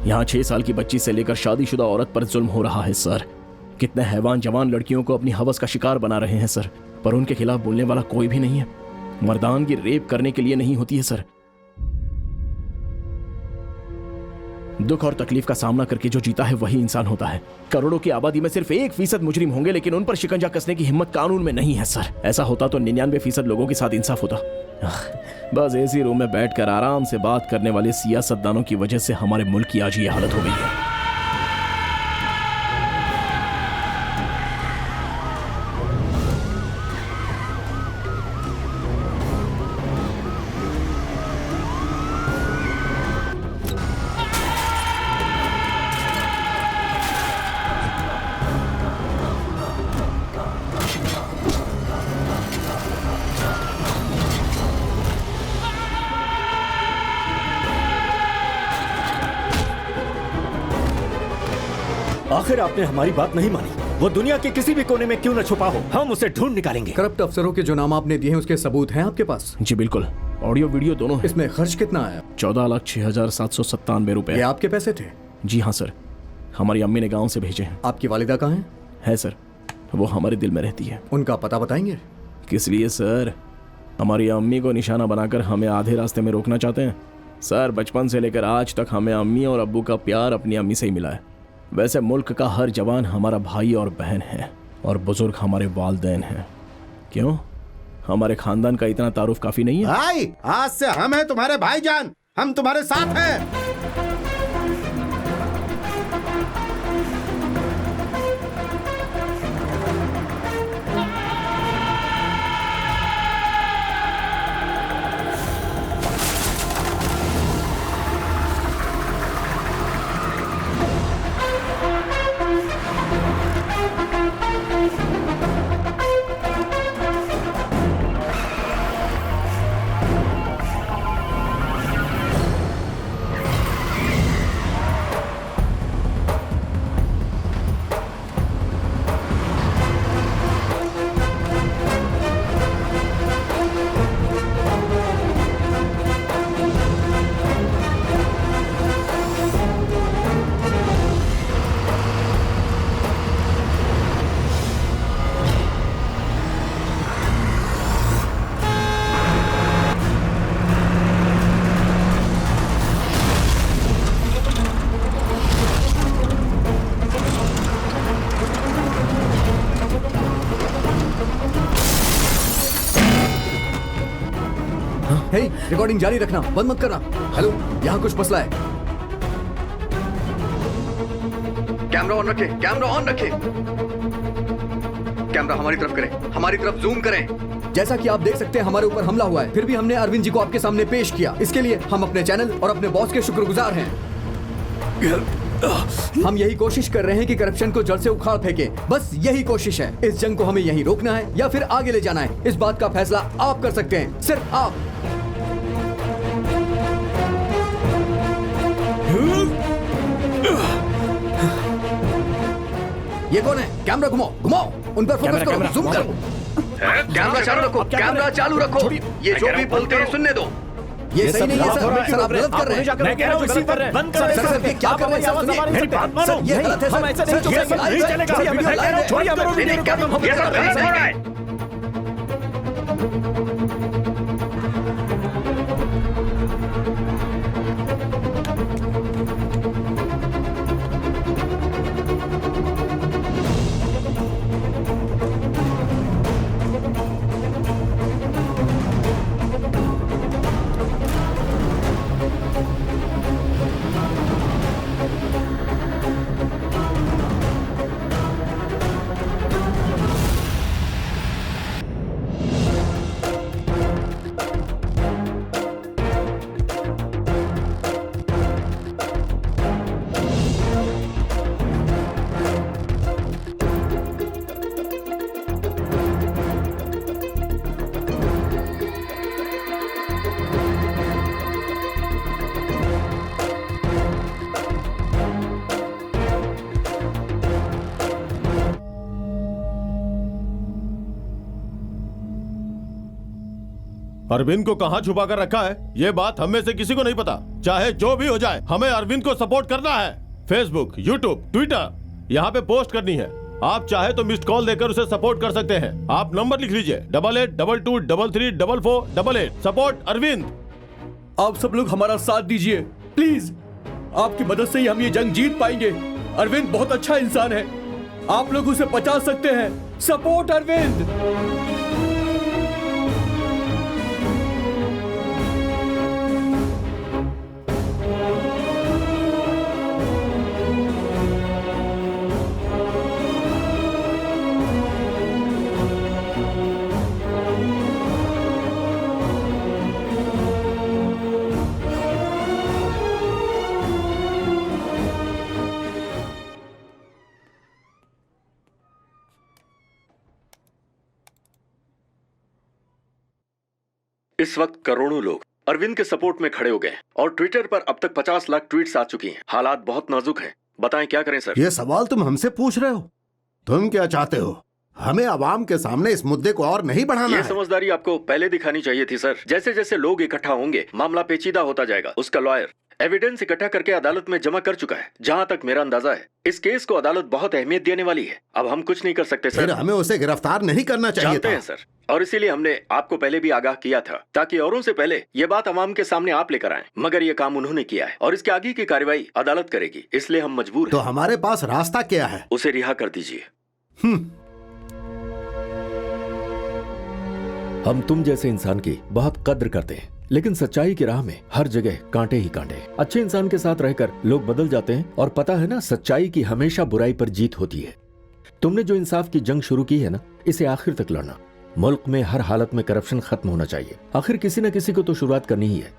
S3: यहाँ 6 साल की बच्ची से लेकर शादीशुदा औरत पर जुल्म हो रहा है सर। कितने हैवान जवान लड़कियों को अपनी हवस का शिकार बना रहे हैं सर, पर उनके खिलाफ बोलने वाला कोई भी नहीं है। मर्दानगी रेप करने के लिए नहीं होती है सर। दुख और तकलीफ का सामना करके जो जीता है वही इंसान होता है। करोड़ों की आबादी में सिर्फ 1% मुजरिम होंगे, लेकिन उन पर शिकंजा कसने की हिम्मत कानून में नहीं है सर। ऐसा होता तो 99% लोगों के साथ इंसाफ होता। बस एसी रूम में बैठकर आराम से बात करने वाले सियासतदानों की वजह से हमारे मुल्क की आज ये हालत हो गई है।
S8: आखिर आपने हमारी बात नहीं मानी। वो दुनिया के किसी भी कोने में क्यों न छुपा हो, हम उसे ढूंढ निकालेंगे।
S5: करप्ट अफसरों के जो नाम आपने दिए हैं उसके सबूत हैं आपके पास?
S3: जी बिल्कुल, ऑडियो वीडियो दोनों हैं।
S5: इसमें खर्च कितना आया?
S3: 14,06,797 रुपए।
S5: ये आपके पैसे थे?
S3: जी हाँ सर, हमारी अम्मी ने गांव से भेजे हैं।
S5: आपकी वालिदा कहाँ है?
S3: है सर, वो हमारे दिल में रहती है।
S5: उनका पता बताएंगे?
S3: किस लिए सर? हमारी अम्मी को निशाना बनाकर हमें आधे रास्ते में रोकना चाहते हैं? सर, बचपन से लेकर आज तक हमें अम्मी और अब्बू का प्यार अपनी अम्मी से ही मिला है। वैसे मुल्क का हर जवान हमारा भाई और बहन है, और बुजुर्ग हमारे वालिदैन हैं। क्यों, हमारे खानदान का इतना तारुफ काफी नहीं है?
S6: भाई, आज से हम हैं तुम्हारे भाईजान, हम तुम्हारे साथ हैं।
S5: रिकॉर्डिंग जारी रखना, बंद मत करना। हेलो, यहाँ कुछ मसला है। कैमरा ऑन रखे, कैमरा ऑन रखे। कैमरा हमारी तरफ करें, हमारी तरफ जूम करें। जैसा कि आप देख सकते हैं हमारे ऊपर हमला हुआ है, फिर भी हमने अरविंद जी को आपके सामने पेश किया। इसके लिए हम अपने चैनल और अपने बॉस के शुक्रगुजार हैं। हम यही कोशिश कर रहे हैं कि करप्शन को जड़ से उखाड़ फेंके, बस यही कोशिश है। इस जंग को हमें यहीं रोकना है या फिर आगे ले जाना है, इस बात का फैसला आप कर सकते हैं, सिर्फ आप। ये कौन है? कैमरा घुमाओ, घुमाओ, उन पर फोकस करो, जूम करो। कैमरा चालू रखो, कैमरा चालू रखो। ये जो भी बोलते हैं सुनने दो। ये सही नहीं है सर, आप गलत कर रहे हैं।
S8: मैं कह रहा हूं इसी पर बंद करो।
S5: सर, ये क्या कर रहे हैं सर? सुनिए, मेरी बात मानो। ये गलत है सर, ऐसा नहीं चलेगा। नहीं चलेगा, छोड़िए, हमें वीडियो क्या तुम ये सब गलत हो रहा है।
S2: अरविंद को कहां छुपा कर रखा है, ये बात हम में से किसी को नहीं पता। चाहे जो भी हो जाए, हमें अरविंद को सपोर्ट करना है। फेसबुक, यूट्यूब, ट्विटर, यहाँ पे पोस्ट करनी है। आप चाहे तो मिस्ड कॉल देकर उसे सपोर्ट कर सकते हैं। आप नंबर लिख लीजिए 8822333488। सपोर्ट अरविंद।
S5: आप सब लोग हमारा साथ दीजिए प्लीज। आपकी मदद से ही हम ये जंग जीत पाएंगे। अरविंद बहुत अच्छा इंसान है, आप लोग उसे बचा सकते हैं। सपोर्ट अरविंद।
S8: इस वक्त करोड़ों लोग अरविंद के सपोर्ट में खड़े हो गए और ट्विटर पर अब तक 50 लाख ट्वीट्स आ चुकी हैं। हालात बहुत नाजुक हैं। बताएं क्या करें सर।
S6: ये सवाल तुम हमसे पूछ रहे हो? तुम क्या चाहते हो? हमें आवाम के सामने इस मुद्दे को और नहीं बढ़ाना
S8: ये
S6: है।
S8: समझदारी आपको पहले दिखानी चाहिए थी सर। जैसे जैसे लोग इकट्ठा होंगे मामला पेचीदा होता जाएगा। उसका लॉयर एविडेंस इकट्ठा करके अदालत में जमा कर चुका है। जहां तक मेरा अंदाजा है इस केस को अदालत बहुत अहमियत देने वाली है। अब हम कुछ नहीं कर सकते सर।
S6: फिर हमें उसे गिरफ्तार नहीं करना चाहिए
S8: जानते
S6: था।
S8: हैं सर, और इसीलिए हमने आपको पहले भी आगाह किया था ताकि औरों से पहले ये बात अवाम के सामने आप लेकर आए। मगर ये काम उन्होंने किया है और इसके आगे की कार्रवाई अदालत करेगी, इसलिए हम मजबूर
S6: तो
S8: हैं।
S6: हमारे पास रास्ता क्या है?
S8: उसे रिहा कर दीजिए। हम तुम जैसे इंसान की बहुत कद्र करते हैं, लेकिन सच्चाई की राह में हर जगह कांटे ही कांटे। अच्छे इंसान के साथ रहकर लोग बदल जाते हैं और पता है ना, सच्चाई की हमेशा बुराई पर जीत होती है। तुमने जो इंसाफ की जंग शुरू की है ना, इसे आखिर तक लड़ना। मुल्क में हर हालत में करप्शन खत्म होना चाहिए। आखिर किसी न किसी को तो शुरुआत करनी ही है।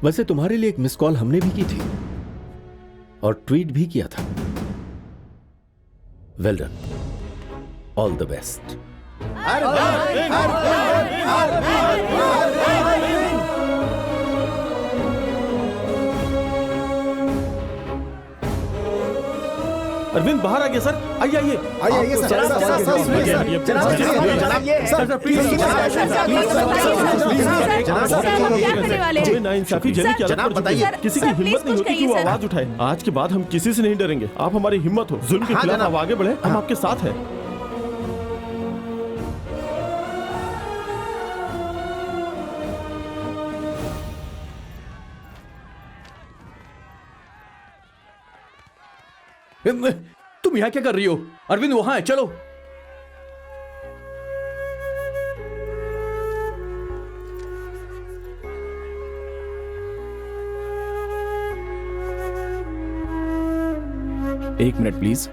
S8: वैसे तुम्हारे लिए एक मिस कॉल हमने भी की थी और ट्वीट भी किया था। Well done, all the best.
S2: Arvind बाहर आ गया सर। आइए आइए
S9: आइए sir, sir, sir, sir, please, जनाब, सर, प्लीज,
S2: हमें नाइंसाफी झेलने की आदत
S6: जनाब,
S2: पड़ चुकी है।
S6: बताइए।
S2: किसी की हिम्मत नहीं होती कि वो आवाज उठाए। आज के बाद हम किसी से नहीं डरेंगे। आप हमारी हिम्मत हो, जुल्म के खिलाफ आप आगे बढ़े, हम आपके साथ हैं।
S5: तुम यहाँ क्या कर रही हो? अरविंद वहां है, चलो।
S3: एक मिनट प्लीज।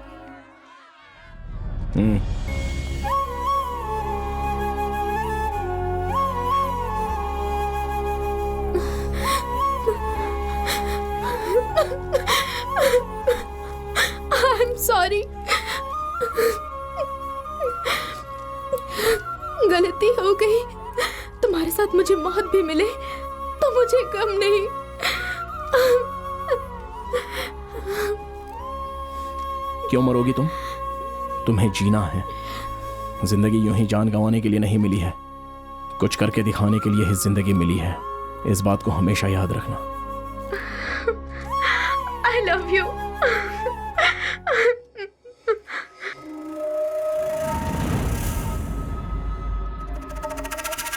S7: I'm sorry. गलती हो गई। तुम्हारे साथ मुझे मौत भी मिले तो मुझे गम नहीं।
S3: क्यों मरोगी तुम? तुम्हें जीना है। जिंदगी यूं ही जान गंवाने के लिए नहीं मिली है, कुछ करके दिखाने के लिए ही जिंदगी मिली है। इस बात को हमेशा याद रखना।
S7: I love you.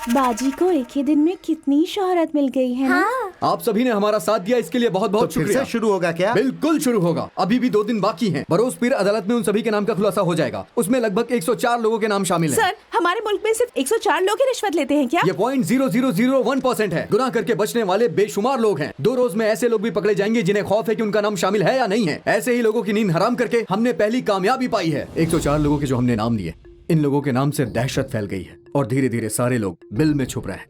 S1: बाजी को एक ही दिन में कितनी शोहरत मिल गई है ना?
S5: आप सभी ने हमारा साथ दिया, इसके लिए बहुत बहुत
S6: तो फिर
S5: शुक्रिया।
S6: से शुरू होगा क्या?
S5: बिल्कुल शुरू होगा। अभी भी 2 दिन बाकी हैं। बरोज पीर अदालत में उन सभी के नाम का खुलासा हो जाएगा। उसमें लगभग 104 लोगों के नाम शामिल हैं।
S1: सर, हमारे मुल्क में सिर्फ 104 लोग ही रिश्वत लेते हैं क्या?
S5: ये 0.0001% है। गुनाह करके बचने वाले बेशुमार लोग हैं। 2 रोज में ऐसे लोग भी पकड़े जाएंगे जिन्हें खौफ है कि उनका नाम शामिल है या नहीं है। ऐसे ही लोगों की नींद हराम करके हमने पहली कामयाबी पाई है। 104 लोगों के जो हमने नाम लिए, इन लोगों के नाम से दहशत फैल गई है और धीरे धीरे सारे लोग बिल में छुप रहे हैं।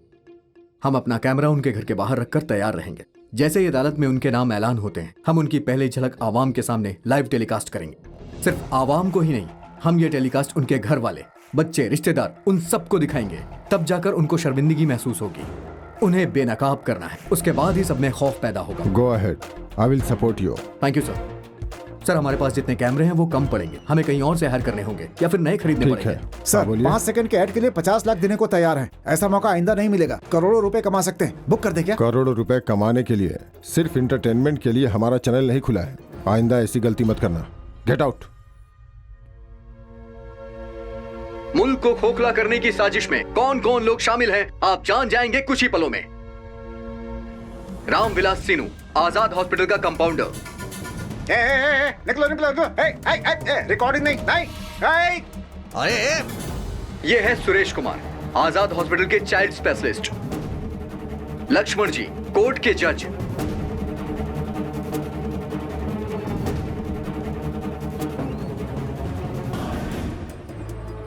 S5: हम अपना कैमरा उनके घर के बाहर रखकर तैयार रहेंगे। जैसे ही अदालत में उनके नाम ऐलान होते हैं, हम उनकी पहली झलक आवाम के सामने लाइव टेलीकास्ट करेंगे। सिर्फ आवाम को ही नहीं, हम ये टेलीकास्ट उनके घर वाले, बच्चे, रिश्तेदार, उन सबको दिखाएंगे। तब जाकर उनको शर्मिंदगी महसूस होगी। उन्हें बेनकाब करना है, उसके बाद ही सब में खौफ पैदा होगा।
S10: Go ahead, I will support you.
S5: Thank you sir. Sir, हमारे पास जितने कैमरे हैं वो कम पड़ेंगे। हमें कहीं और से हायर करने होंगे या फिर नए खरीदने
S10: ठीक
S5: पड़ेंगे।
S10: है
S9: सर,
S10: बोलिए।
S9: 5 सेकंड के ऐड के लिए 50 लाख देने को तैयार हैं। ऐसा मौका आइंदा नहीं मिलेगा। करोड़ों रुपए कमा सकते हैं। बुक कर दे क्या?
S10: करोड़ों रुपए कमाने के लिए, सिर्फ इंटरटेनमेंट के लिए हमारा चैनल नहीं खुला है। आइंदा ऐसी गलती मत करना। Get out.
S5: मुल्क को खोखला करने की साजिश में कौन कौन लोग शामिल हैं, आप जान जाएंगे कुछ ही पलों में। रामविलास सिनू, आजाद हॉस्पिटल का कंपाउंडर।
S9: निकलो निकलो निकलो। रिकॉर्डिंग नहीं नहीं।
S5: ये है सुरेश कुमार, आजाद हॉस्पिटल के चाइल्ड स्पेशलिस्ट। लक्ष्मण जी, कोर्ट के जज।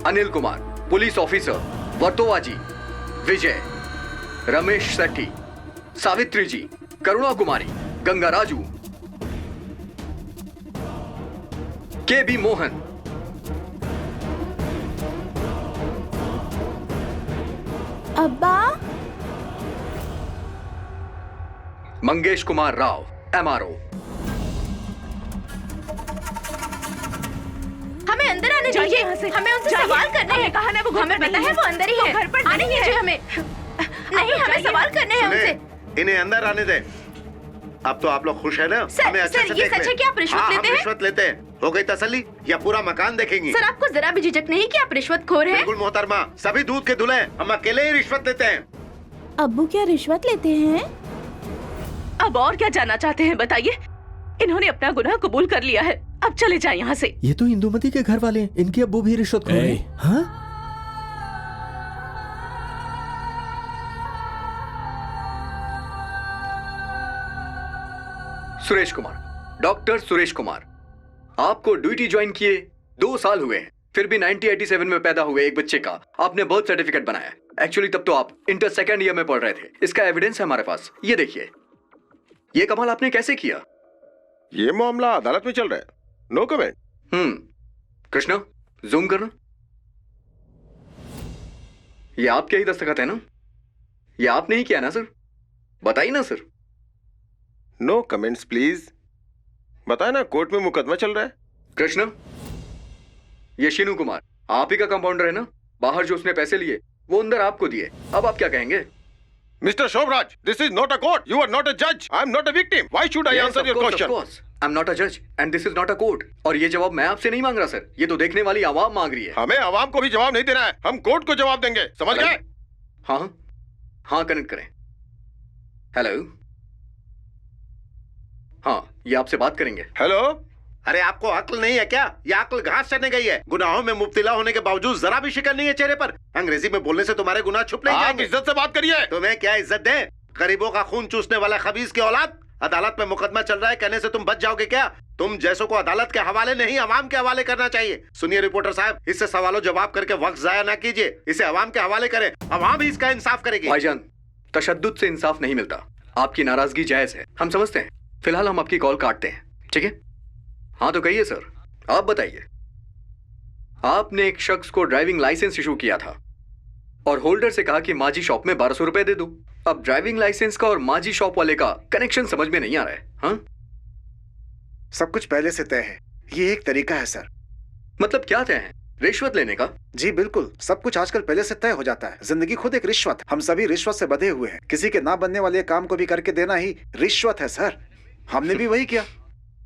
S5: अनिल कुमार, पुलिस ऑफिसर, वर्तोवा जी, विजय, रमेश सेट्टी, सावित्री जी, करुणा कुमारी, गंगा राजू, के बी मोहन,
S1: अब्बा,
S5: मंगेश कुमार राव, MRO,
S7: जाने दीजिए, हमें उनसे सवाल करने हैं।
S1: कहा ना वो
S7: हमें पता है वो अंदर ही है,
S1: घर पर
S7: आने दीजिए हमें। नहीं, हमें सवाल करने हैं उनसे।
S6: इन्हें अंदर आने दे। अब तो आप लोग खुश है ना?
S7: सर,
S6: हमें अच्छे
S7: सर,
S6: से
S7: ये
S6: देख
S7: सच
S6: लें।
S7: है कि आप रिश्वत
S6: हाँ,
S7: लेते
S6: हम
S7: हैं?
S6: रिश्वत लेते हैं। हो गई तसल्ली या पूरा मकान देखेंगी?
S7: सर, आपको जरा भी झिझक नहीं कि आप रिश्वतखोर हैं?
S6: बिल्कुल मोहतरमा, सभी दूध के धुले हैं। हम अकेले ही रिश्वत लेते हैं।
S1: अब्बू क्या रिश्वत लेते हैं? अब और क्या जानना चाहते हैं बताइए? इन्होंने अपना गुनाह कबूल कर लिया है, अब चले जाएं यहाँ से।
S8: ये तो इंदुमती के घर वाले हैं, इनके अब्बू भी रिश्वतखोर हैं। हाँ?
S4: सुरेश कुमार, डॉक्टर सुरेश कुमार, आपको ड्यूटी ज्वाइन किए 2 साल हुए हैं, फिर भी 1987 में पैदा हुए एक बच्चे का आपने बर्थ सर्टिफिकेट बनाया। एक्चुअली तब तो आप इंटर सेकेंड ईयर में पढ़ रहे थे। इसका एविडेंस है हमारे पास, ये देखिए। ये कमाल आपने कैसे किया?
S10: ये मामला अदालत में चल रहा है, नो कमेंट।
S4: कृष्णा, जूम करना। ये आपके ही दस्तखत है ना? ये आपने ही किया ना सर? बताइए ना सर।
S10: No comments please. बताए ना, कोर्ट में मुकदमा चल रहा है।
S4: कृष्णा, ये शीनू कुमार आप ही का कंपाउंडर है ना? बाहर जो उसने पैसे लिए वो अंदर आपको दिए, अब आप क्या कहेंगे?
S10: Mister Sobhraj, this is not a court, you are not a जज, I am not a victim, why should I answer your question?
S4: I am not a जज and this is not a court. और ये जवाब मैं आपसे नहीं मांग रहा सर, ये तो देखने वाली आवाम मांग रही है।
S10: हमें आवाम को भी जवाब नहीं देना है, हम कोर्ट को जवाब देंगे, समझ गए?
S4: हाँ हाँ, कनेक्ट करें। हेलो, हाँ, ये आपसे बात करेंगे।
S10: हेलो,
S6: अरे आपको अक्ल नहीं है क्या? ये अक्ल घास चढ़ने गई है। गुनाहों में मुब्तिला होने के बावजूद जरा भी शिकन नहीं है चेहरे पर। अंग्रेजी में बोलने से तुम्हारे गुनाह छुप नहीं जाएंगे।
S10: इज्जत से बात करिए।
S6: तुम्हें क्या इज्जत दें? गरीबों का खून चूसने वाला खबीज की औलाद। अदालत में मुकदमा चल रहा है कहने से तुम बच जाओगे क्या? तुम जैसों को अदालत के हवाले नहीं, अवाम के हवाले करना चाहिए। सुनिए रिपोर्टर साहब, इससे सवालों जवाब करके वक्त जाया ना कीजिए, इसे अवाम के हवाले करें, अवाम ही इसका इंसाफ करेगी।
S4: भाईजान, तशद्दुद से इंसाफ नहीं मिलता। आपकी नाराजगी जायज है, हम समझते हैं। फिलहाल हम आपकी कॉल काटते हैं, ठीक है? हाँ तो कहिए सर, आप बताइए। आपने एक शख्स को ड्राइविंग लाइसेंस इशू किया था और होल्डर से कहा कि माजी शॉप में 1200 रुपए दे दो। अब ड्राइविंग लाइसेंस का और माजी शॉप वाले का कनेक्शन समझ में नहीं आ रहा है। हाँ,
S9: सब कुछ पहले से तय है, ये एक तरीका है सर।
S4: मतलब क्या तय है? रिश्वत लेने का?
S9: जी बिल्कुल, सब कुछ आजकल पहले से तय हो जाता है। जिंदगी खुद एक रिश्वत, हम सभी रिश्वत से बंधे हुए हैं। किसी के ना बनने वाले काम को भी करके देना ही रिश्वत है सर। हमने भी वही किया।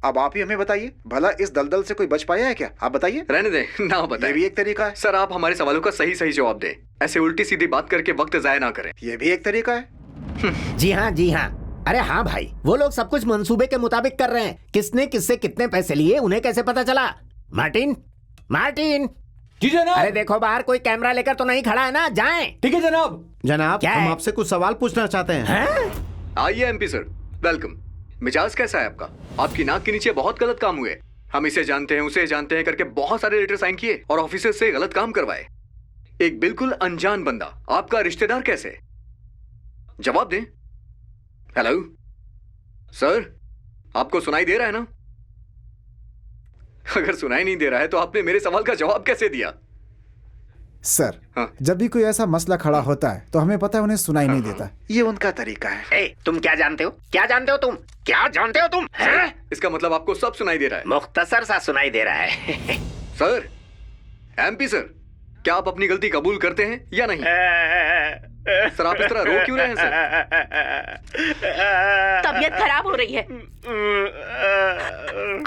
S9: अब आप ही हमें बताइए, भला इस दलदल से कोई बच पाया है क्या? आप बताइए।
S4: रहने दें, ना बताएं।
S9: ये भी एक तरीका है
S4: सर, आप हमारे सवालों का सही सही जवाब दें, ऐसे उल्टी सीधी बात करके वक्त जाया ना करें।
S9: ये भी एक तरीका है।
S12: जी हाँ जी हाँ, अरे हाँ भाई, वो लोग सब कुछ मंसूबे के मुताबिक कर रहे हैं। किसने किससे कितने पैसे लिए उन्हें कैसे पता चला? Martin, Martin.
S5: जी जनाब।
S12: अरे देखो बाहर कोई कैमरा लेकर तो नहीं खड़ा है ना? जाएं।
S5: ठीक है जनाब।
S6: जनाब,
S12: क्या
S6: हम
S12: है?
S6: आपसे कुछ सवाल पूछना चाहते हैं।
S4: आइए एमपी सर, वेलकम। मिजाज कैसा है आपका? आपकी नाक के नीचे बहुत गलत काम हुए। हम इसे जानते हैं, उसे जानते हैं करके बहुत सारे लेटर साइन किए और ऑफिसर से गलत काम करवाए। एक बिल्कुल अनजान बंदा आपका रिश्तेदार कैसे? जवाब दें। हेलो सर, आपको सुनाई दे रहा है ना? अगर सुनाई नहीं दे रहा है तो आपने मेरे सवाल का जवाब कैसे दिया?
S9: सर,
S4: हाँ।
S9: जब भी कोई ऐसा मसला खड़ा होता है तो हमें पता है उन्हें सुनाई नहीं देता। ये उनका तरीका है।
S12: तुम क्या जानते हो? क्या जानते हो तुम? क्या जानते हो तुम?
S4: इसका मतलब आपको सब सुनाई दे रहा है?
S12: मुख्तसर सा सुनाई दे रहा है।
S4: सर, एमपी सर, क्या आप अपनी गलती कबूल करते हैं या नहीं? सर, आप इस तरह रो क्यों रहे हैं सर?
S1: तबीयत खराब हो रही है।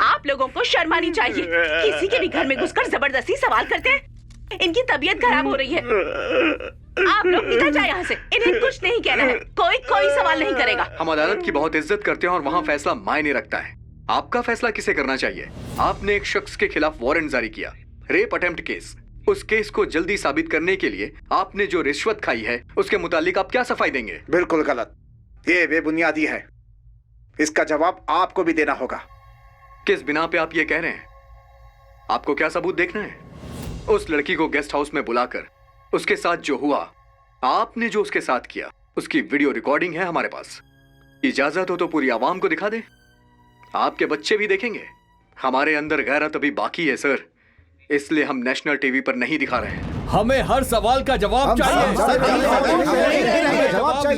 S1: आप लोगों को शर्म आनी चाहिए। किसी के भी घर में घुसकर जबरदस्ती सवाल करते हैं। इनकी तबीयत खराब हो रही है। आप लोग निकल जाए यहाँ से, इन्हें कुछ नहीं कहना है। कोई सवाल नहीं करेगा।
S4: हम अदालत की बहुत इज्जत करते हैं और वहाँ फैसला मायने रखता है। आपका फैसला किसे करना चाहिए? आपने एक शख्स के खिलाफ वारंट जारी किया, रेप अटेम्प्ट केस। उस केस को जल्दी साबित करने के लिए आपने जो रिश्वत खाई है उसके मुतालिक आप क्या सफाई देंगे?
S9: बिल्कुल गलत, ये बेबुनियादी है। इसका जवाब आपको भी देना होगा।
S4: किस बिना पे आप ये कह रहे हैं? आपको क्या सबूत देखना है? उस लड़की को गेस्ट हाउस में बुलाकर उसके साथ जो हुआ, आपने जो उसके साथ किया, उसकी वीडियो रिकॉर्डिंग है हमारे पास। इजाजत हो तो पूरी आवाम को दिखा दें, आपके बच्चे भी देखेंगे। हमारे अंदर गैरत अभी बाकी है सर, इसलिए हम नेशनल टीवी पर नहीं दिखा रहे हैं।
S5: हमें हर सवाल का जवाब चाहिए।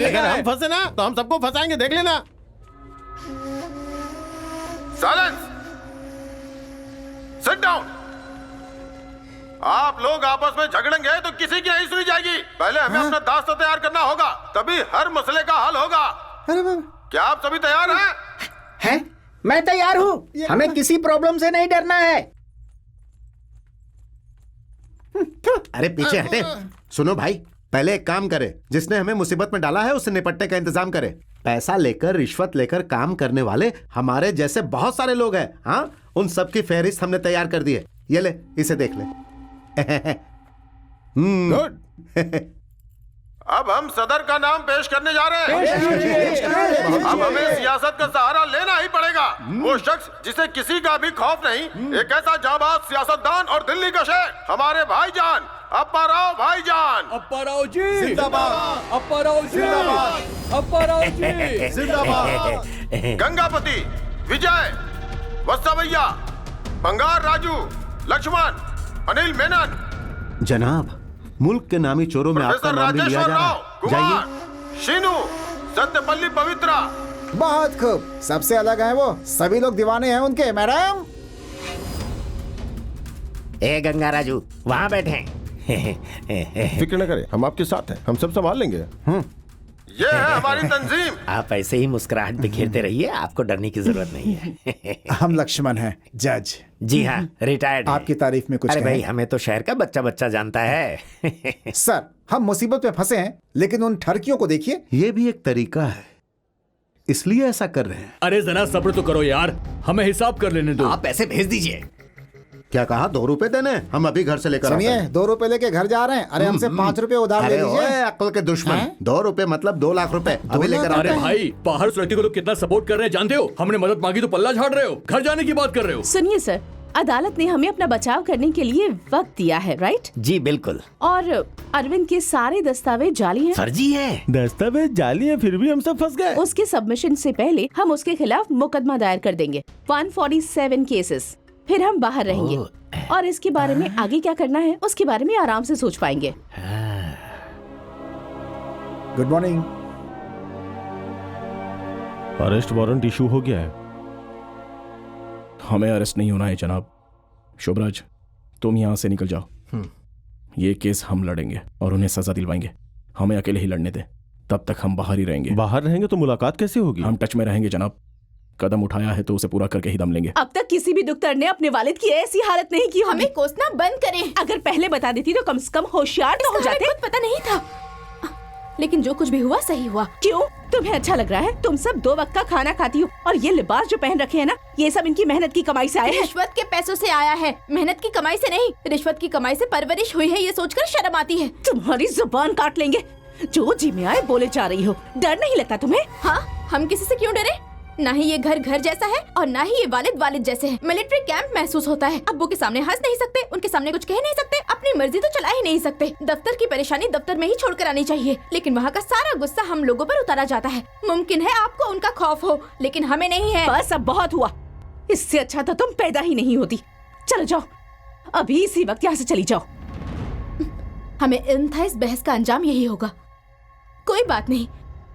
S2: अगर हम फंसे ना तो हम सबको फंसाएंगे, देख लेना।
S10: Silence, sit down.
S2: आप लोग आपस में झगड़ेंगे तो किसी की नहीं सुनी जाएगी। पहले हमें अपना दास्ता तैयार करना होगा, तभी हर मसले का हल होगा।
S9: अरे बाबा,
S2: क्या आप सभी तैयार हैं?
S12: हैं? मैं तैयार हूँ, हमें किसी प्रॉब्लम से नहीं डरना है।
S6: अरे पीछे हटे। सुनो भाई, पहले एक काम करे, जिसने हमें मुसीबत में डाला है उससे निपटने का इंतजाम करे। पैसा लेकर, रिश्वत लेकर काम करने वाले हमारे जैसे बहुत सारे लोग हैं। हाँ, उन सब की फहरिस्त हमने तैयार कर दी है। ये ले, इसे देख ले।
S2: गुड। अब हम सदर का नाम पेश करने जा रहे हैं। अब हमें सियासत का सहारा लेना ही पड़ेगा। वो शख्स जिसे किसी का भी खौफ नहीं, एक ऐसा जाबाज सियासतदान और दिल्ली का शेर, हमारे भाईजान अप्पा राव भाईजान।
S5: अप्पा राव जी जिंदाबाद, अप्पा राव जी जिंदाबाद, अप्पा राव जी जिंदाबाद।
S2: गंगापति, विजय, वत्सवैया, बंगार राजू, लक्ष्मण, अनिल मेनन।
S6: जनाब, मुल्क के नामी चोरों में आपका नाम भी लिया जा रहा है। जाइए।
S2: शीनू, सत्यपल्ली पवित्रा।
S9: बहुत खूब, सबसे अलग है वो, सभी लोग दीवाने हैं उनके। मैडम,
S12: ए गंगा राजू, वहाँ बैठे।
S10: फिक्र न करें, हम आपके साथ हैं, हम सब संभाल लेंगे।
S2: ये है हमारी तंजीम।
S12: आप ऐसे ही मुस्कुराहट बिखेरते रहिए, आपको डरने की जरूरत नहीं है।
S9: हम लक्ष्मण हैं, जज।
S12: जी हाँ, रिटायर्ड।
S9: आपकी तारीफ में कुछ
S12: अरे
S9: कहें?
S12: भाई, हमें तो शहर का बच्चा बच्चा जानता है।
S9: सर, हम मुसीबत में फंसे हैं, लेकिन उन ठरकियों को देखिए।
S6: ये भी एक तरीका है, इसलिए ऐसा कर रहे हैं।
S5: अरे जरा सब्र तो करो यार, हमें हिसाब कर लेने दो।
S12: आप पैसे भेज दीजिए।
S6: क्या कहा? 2 रुपए देने? हम अभी घर से लेकर आते
S9: सुनिए,
S6: हैं।
S9: 2 रुपए लेके घर जा रहे हैं। अरे हमसे 5 रुपए उधार ले
S6: अरे
S9: लीजिए।
S6: ओए, अक्ल के दुश्मन, 2 रुपए मतलब 2 लाख रुपए अभी लेकर आते
S5: अरे
S6: हैं।
S5: भाई, बाहर उस व्यक्ति को तो कितना सपोर्ट कर रहे हैं जानते हो? हमने मदद मांगी तो पल्ला झाड़ रहे हो, घर जाने की बात कर रहे हो।
S1: सुनिए सर, अदालत ने हमें अपना बचाव करने के लिए वक्त दिया है, राइट?
S12: जी बिल्कुल।
S1: और अरविंद के सारे दस्तावेज जाली हैं।
S12: फर्जी है।
S2: दस्तावेज जाली है, फिर भी हम सब फंस गए।
S1: उसके सबमिशन से पहले हम उसके खिलाफ मुकदमा दायर कर देंगे। 147 केसेस। फिर हम बाहर रहेंगे और इसके बारे में आगे क्या करना है उसके बारे में आराम से सोच पाएंगे।
S9: Good morning.
S2: Arrest warrant issue हो गया है।
S3: हमें अरेस्ट नहीं होना है जनाब। शुभराज, तुम यहाँ से निकल जाओ। ये केस हम लड़ेंगे और उन्हें सजा दिलवाएंगे। हमें अकेले ही लड़ने दे, तब तक हम बाहर ही रहेंगे।
S2: बाहर रहेंगे तो मुलाकात कैसे होगी?
S3: हम टच में रहेंगे जनाब। कदम उठाया है तो उसे पूरा करके ही दम लेंगे।
S1: अब तक किसी भी दुख्तर ने अपने वालिद की ऐसी हालत नहीं की।
S7: हमें कोसना बंद करें।
S1: अगर पहले बता देती तो कम से कम होशियार तो हो जाते।
S7: कुछ पता नहीं था, लेकिन जो कुछ भी हुआ सही हुआ।
S1: क्यों? तुम्हें अच्छा लग रहा है? तुम सब 2 वक्त का खाना खाती हो और ये लिबास जो पहन रखे हैं ना, ये सब इनकी मेहनत की कमाई से आए हैं।
S7: रिश्वत के पैसों से आया है, मेहनत की कमाई से नहीं। रिश्वत की कमाई से परवरिश हुई है, ये सोचकर शर्म आती है।
S1: तुम्हारी जुबान काट लेंगे। जो जी में आए बोले जा रही हो। डर नहीं लगता तुम्हें?
S7: हाँ, हम किसी से क्यों डरे? ना ही ये घर जैसा है और ना ही ये वालिद जैसे है। मिलिट्री कैंप महसूस होता है। अब्बू के सामने हंस नहीं सकते, उनके सामने कुछ कह नहीं सकते, अपनी मर्जी तो चला ही नहीं सकते। दफ्तर की परेशानी दफ्तर में ही छोड़कर आनी चाहिए, लेकिन वहाँ का सारा गुस्सा हम लोगों पर उतारा जाता है। मुमकिन है आपको उनका खौफ हो, लेकिन हमें नहीं है।
S1: बस अब बहुत हुआ। इससे अच्छा तो तुम पैदा ही नहीं होती। चलो जाओ, अभी इसी वक्त यहाँ से चली जाओ।
S7: हमें इल्म था इस बहस का अंजाम यही होगा। कोई बात नहीं,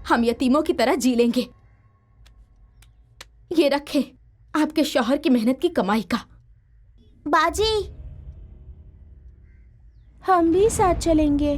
S7: हम यतीमों की तरह जी लेंगे। ये रखें, आपके शौहर की मेहनत की कमाई का।
S13: बाजी,
S1: हम भी साथ चलेंगे।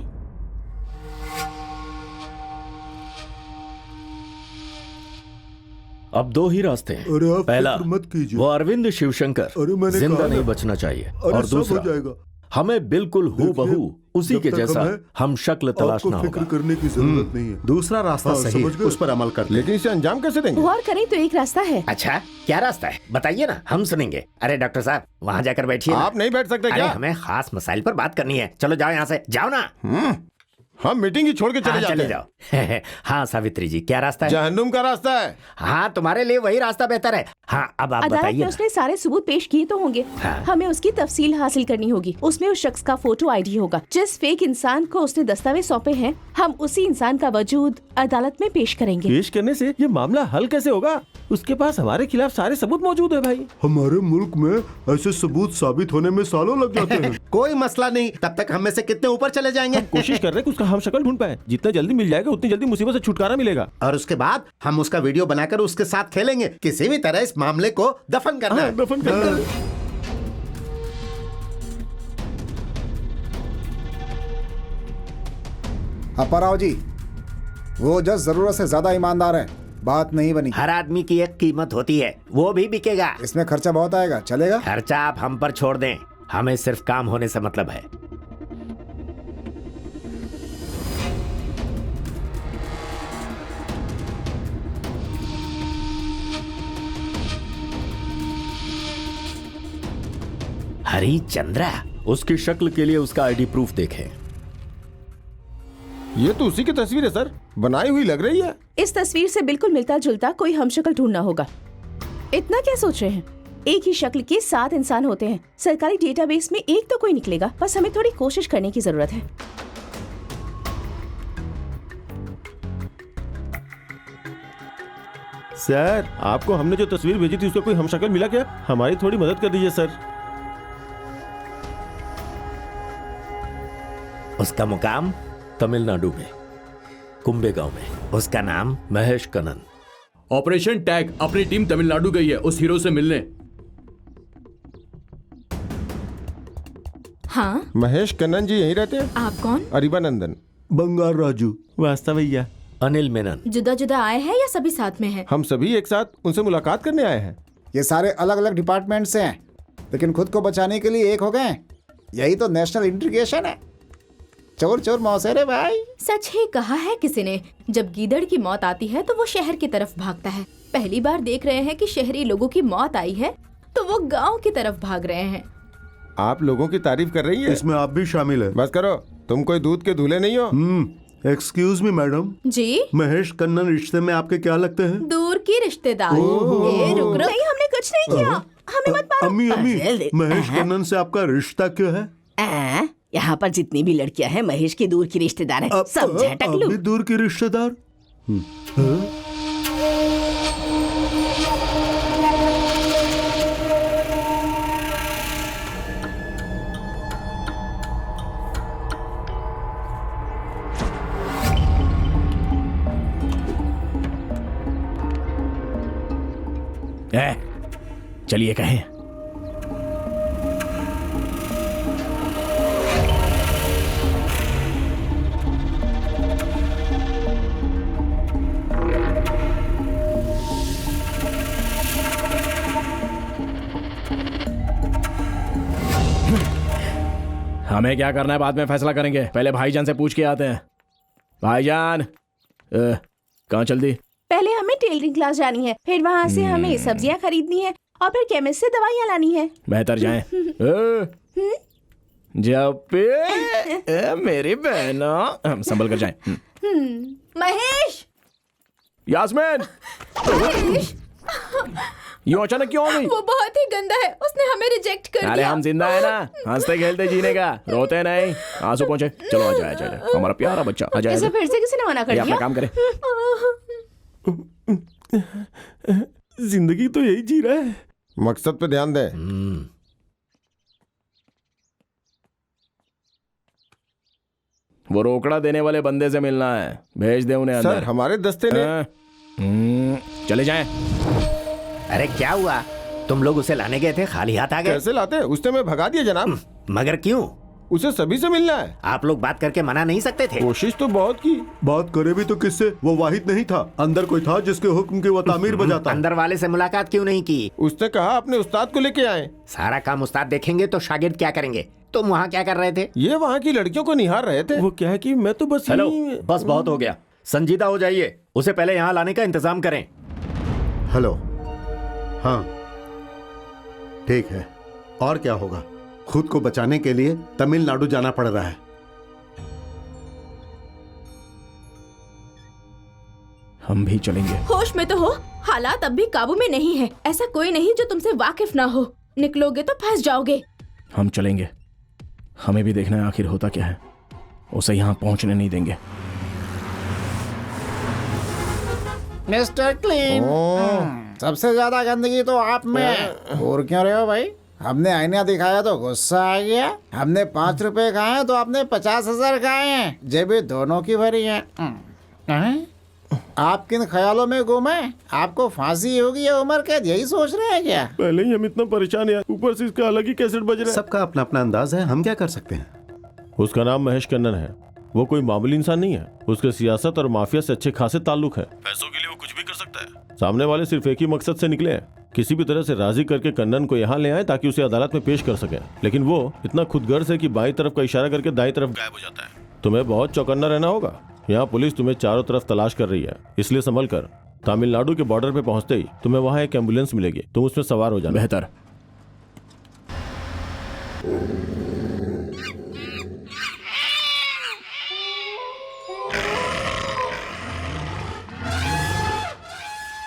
S8: अब 2 ही रास्ते हैं। पहला, वो अरविंद शिवशंकर जिंदा नहीं बचना चाहिए, और दूसरा, हमें बिल्कुल हूबहू उसी के जैसा हम शक्ल तलाशना होगा।
S6: फिक्र करने की जरूरत नहीं है। दूसरा रास्ता सही है, उस पर अमल कर।
S10: लेकिन इसे अंजाम कैसे देंगे?
S1: गौर करें तो एक रास्ता है।
S12: अच्छा, क्या रास्ता है बताइए ना, हम सुनेंगे। अरे डॉक्टर साहब, वहाँ जाकर बैठिए।
S10: आप नहीं बैठ सकते क्या?
S12: हमें खास मसाइल पर बात करनी है। चलो जाओ यहाँ से, जाओ ना।
S10: हम मीटिंग ही छोड़ के चले जाते हैं।
S12: जाओ। हाँ सावित्री जी, क्या रास्ता है?
S10: जहन्नुम का रास्ता है।
S12: हाँ, तुम्हारे लिए वही रास्ता बेहतर है। हाँ, अब आप
S1: अदालत
S12: बताइए
S1: में
S12: ना।
S1: उसने सारे सबूत पेश किए तो होंगे।
S12: हाँ।
S1: हमें उसकी तफसील हासिल करनी होगी। उसमें उस शख्स का फोटो आईडी होगा। जिस फेक इंसान को उसने दस्तावेज सौंपे हैं, हम उसी इंसान का वजूद अदालत में पेश करेंगे।
S2: पेश करने से ये मामला हल कैसे होगा? उसके पास हमारे खिलाफ सारे सबूत मौजूद है भाई।
S6: हमारे मुल्क में ऐसे सबूत साबित होने में सालों लग जाते हैं। कोई मसला नहीं, तब तक हम में से कितने ऊपर चले जाएंगे।
S2: कोशिश कर रहे हैं कि उसका हम शक्ल ढूंढ पाए। जितना जल्दी मिल जाएगा उतनी जल्दी मुसीबत से छुटकारा मिलेगा।
S6: और उसके बाद हम उसका वीडियो बनाकर उसके साथ खेलेंगे। किसी भी तरह इस मामले को दफन करना है।
S2: दफन करना है।
S9: अपराव जी, वो जज जरूरत से ज्यादा ईमानदार है, बात नहीं बनी।
S12: हर आदमी की एक कीमत होती है, वो भी बिकेगा।
S9: इसमें खर्चा बहुत आएगा, चलेगा?
S12: खर्चा आप हम पर छोड़ दें, हमें सिर्फ काम होने से मतलब है। हरिचंद्रा,
S8: उसकी शक्ल के लिए उसका आईडी प्रूफ देखें।
S10: ये तो उसी की तस्वीर है सर, बनाई हुई लग रही है।
S1: इस तस्वीर से बिल्कुल मिलता जुलता कोई हमशक्ल ढूंढना होगा। इतना क्या सोच रहे हैं? एक ही शक्ल के 7 इंसान होते हैं। सरकारी डेटाबेस में एक तो कोई निकलेगा, बस हमें थोड़ी कोशिश करने की जरूरत है।
S2: सर, आपको हमने जो तस्वीर भेजी थी उसका कोई हमशक्ल मिला क्या? हमारी थोड़ी मदद कर दीजिए सर।
S12: उसका मुकाम
S8: तमिलनाडु में, कुंबे गांव में।
S12: उसका नाम
S8: महेश कनन।
S5: ऑपरेशन टैग, अपनी टीम तमिलनाडु गई है उस हीरो से मिलने।
S7: हाँ,
S10: महेश कन्नन जी यहीं रहते हैं?
S7: आप कौन?
S10: अरिवानंदन।
S6: बंगार राजू।
S2: वास्ता भैया।
S8: अनिल मेनन।
S7: जुदा जुदा आए हैं या सभी साथ में हैं?
S10: हम सभी एक साथ उनसे मुलाकात करने आए हैं।
S9: ये सारे अलग अलग डिपार्टमेंट से हैं, लेकिन खुद को बचाने के लिए एक हो गए। यही तो नेशनल इंटीग्रेशन है। चोर चोर मौसेरे भाई।
S7: सच ही कहा है किसी ने, जब गीदड़ की मौत आती है तो वो शहर की तरफ भागता है। पहली बार देख रहे हैं कि शहरी लोगों की मौत आई है तो वो गांव की तरफ भाग रहे हैं।
S10: आप लोगों की तारीफ कर रही है?
S6: इसमें आप भी शामिल है।
S10: बस करो, तुम कोई दूध के दूल्हे नहीं हो।
S6: एक्सक्यूज मी मैडम
S7: जी,
S6: महेश कन्नन रिश्ते में आपके क्या लगते हैं?
S7: दूर की रिश्तेदार। ये रुक रहा।
S1: नहीं, हमने कुछ नहीं किया, हमें मत मारो।
S6: अम्मी अम्मी, महेश कन्नन से आपका रिश्ता क्यों है?
S1: यहाँ पर जितनी भी लड़कियाँ हैं महेश की दूर की रिश्तेदार हैं। समझे टकलू?
S6: अभी दूर की रिश्तेदार?
S3: चलिए कहें। हमें क्या करना है बाद में फैसला करेंगे, पहले भाईजान से पूछ के आते हैं। भाईजान, कहाँ चल दी?
S1: पहले हमें टेलरिंग क्लास जानी है, फिर वहाँ से हमें सब्जियाँ खरीदनी है और फिर केमिस्ट से दवाइयाँ लानी है।
S3: बेहतर जाएं। जब पे मेरी बहना, हम संभल कर जाएं।
S7: महेश!
S3: यास्मीन!
S7: महेश!
S3: यूं अचानक क्यों हो गई?
S7: वो बहुत ही गंदा है, उसने हमें रिजेक्ट कर दिया।
S3: अरे हम जिंदा है ना, हंसते खेलते जीने का, रोते नहीं। आंसू पहुंचे, चलो आ जाए, हमारा प्यारा बच्चा आ जाए।
S1: इसे फिर से किसी ने मना कर दिया?
S3: अपना काम करे।
S2: जिंदगी तो यही जी रहा है।
S10: मकसद पे ध्यान दे।
S3: वो रोकड़ा देने वाले बंदे से मिलना है, भेज दे उन्हें अंदर।
S10: सर, हमारे दस्ते ने।
S3: चले जाएं।
S12: अरे क्या हुआ? तुम लोग उसे लाने गए थे, खाली हाथ आ गए?
S10: कैसे लाते? उसने मैं भगा दिया जनाब।
S12: मगर क्यों?
S10: उसे सभी से मिलना है।
S12: आप लोग बात करके मना नहीं सकते थे?
S10: कोशिश तो बहुत की।
S6: बात करे भी तो किससे? वो वाहिद नहीं था, अंदर कोई था जिसके हुक्म की वो तामीर बजाता।
S12: अंदर वाले से मुलाकात क्यों नहीं की?
S10: उसने कहा अपने उस्ताद को लेके आए।
S12: सारा काम उस्ताद देखेंगे तो शागिर्द क्या करेंगे? तुम वहाँ क्या कर रहे थे?
S10: ये वहाँ की लड़कियों को निहार रहे थे।
S2: वो क्या है कि मैं तो बस
S8: हेलो, बस बहुत हो गया, संजीदा हो जाइए। उसे पहले यहाँ लाने का इंतजाम करें।
S6: हेलो, हाँ ठीक है। और क्या होगा? खुद को बचाने के लिए तमिलनाडु जाना पड़ रहा है।
S3: हम भी चलेंगे।
S7: होश में तो हो, हालात अब भी काबू में नहीं है। ऐसा कोई नहीं जो तुमसे वाकिफ ना हो। निकलोगे तो फंस जाओगे।
S3: हम चलेंगे, हमें भी देखना है आखिर होता क्या है। उसे यहाँ पहुंचने नहीं देंगे।
S9: मिस्टर क्लीन, सबसे ज्यादा गंदगी तो आप में। और क्यों रहे हो भाई? हमने आईना दिखाया तो गुस्सा आ गया। हमने 5 रुपए खाए तो आपने 50,000 खाए हैं। जेबें दोनों की भरी हैं। आप किन ख्यालों में गुम हैं? आपको फांसी होगी या उम्र कैद, यही सोच रहे हैं क्या?
S2: पहले ही हम इतना परेशान हैं, ऊपर से इसका अलग ही कैसेट बज रहा है।
S6: सबका अपना अपना अंदाज है, हम क्या कर सकते हैं?
S2: उसका नाम महेश कन्नन है। वो कोई मामूली इंसान नहीं है। उसके सियासत और माफिया से अच्छे खासे ताल्लुक है। पैसों के लिए वो कुछ भी कर सकता है। सामने वाले सिर्फ एक ही मकसद से निकले हैं, किसी भी तरह से राजी करके कन्नन को यहाँ ले आए ताकि उसे अदालत में पेश कर सके। लेकिन वो इतना खुदगर्ज है कि बाईं तरफ का इशारा करके दाईं तरफ गायब हो जाता है। तुम्हें बहुत चौकन्ना रहना होगा। यहाँ पुलिस तुम्हें चारों तरफ तलाश कर रही है, इसलिए संभल कर। तमिलनाडु के बॉर्डर पे पहुंचते ही तुम्हें वहाँ एक एम्बुलेंस मिलेगी, तुम उसमें सवार हो जाना।
S3: बेहतर।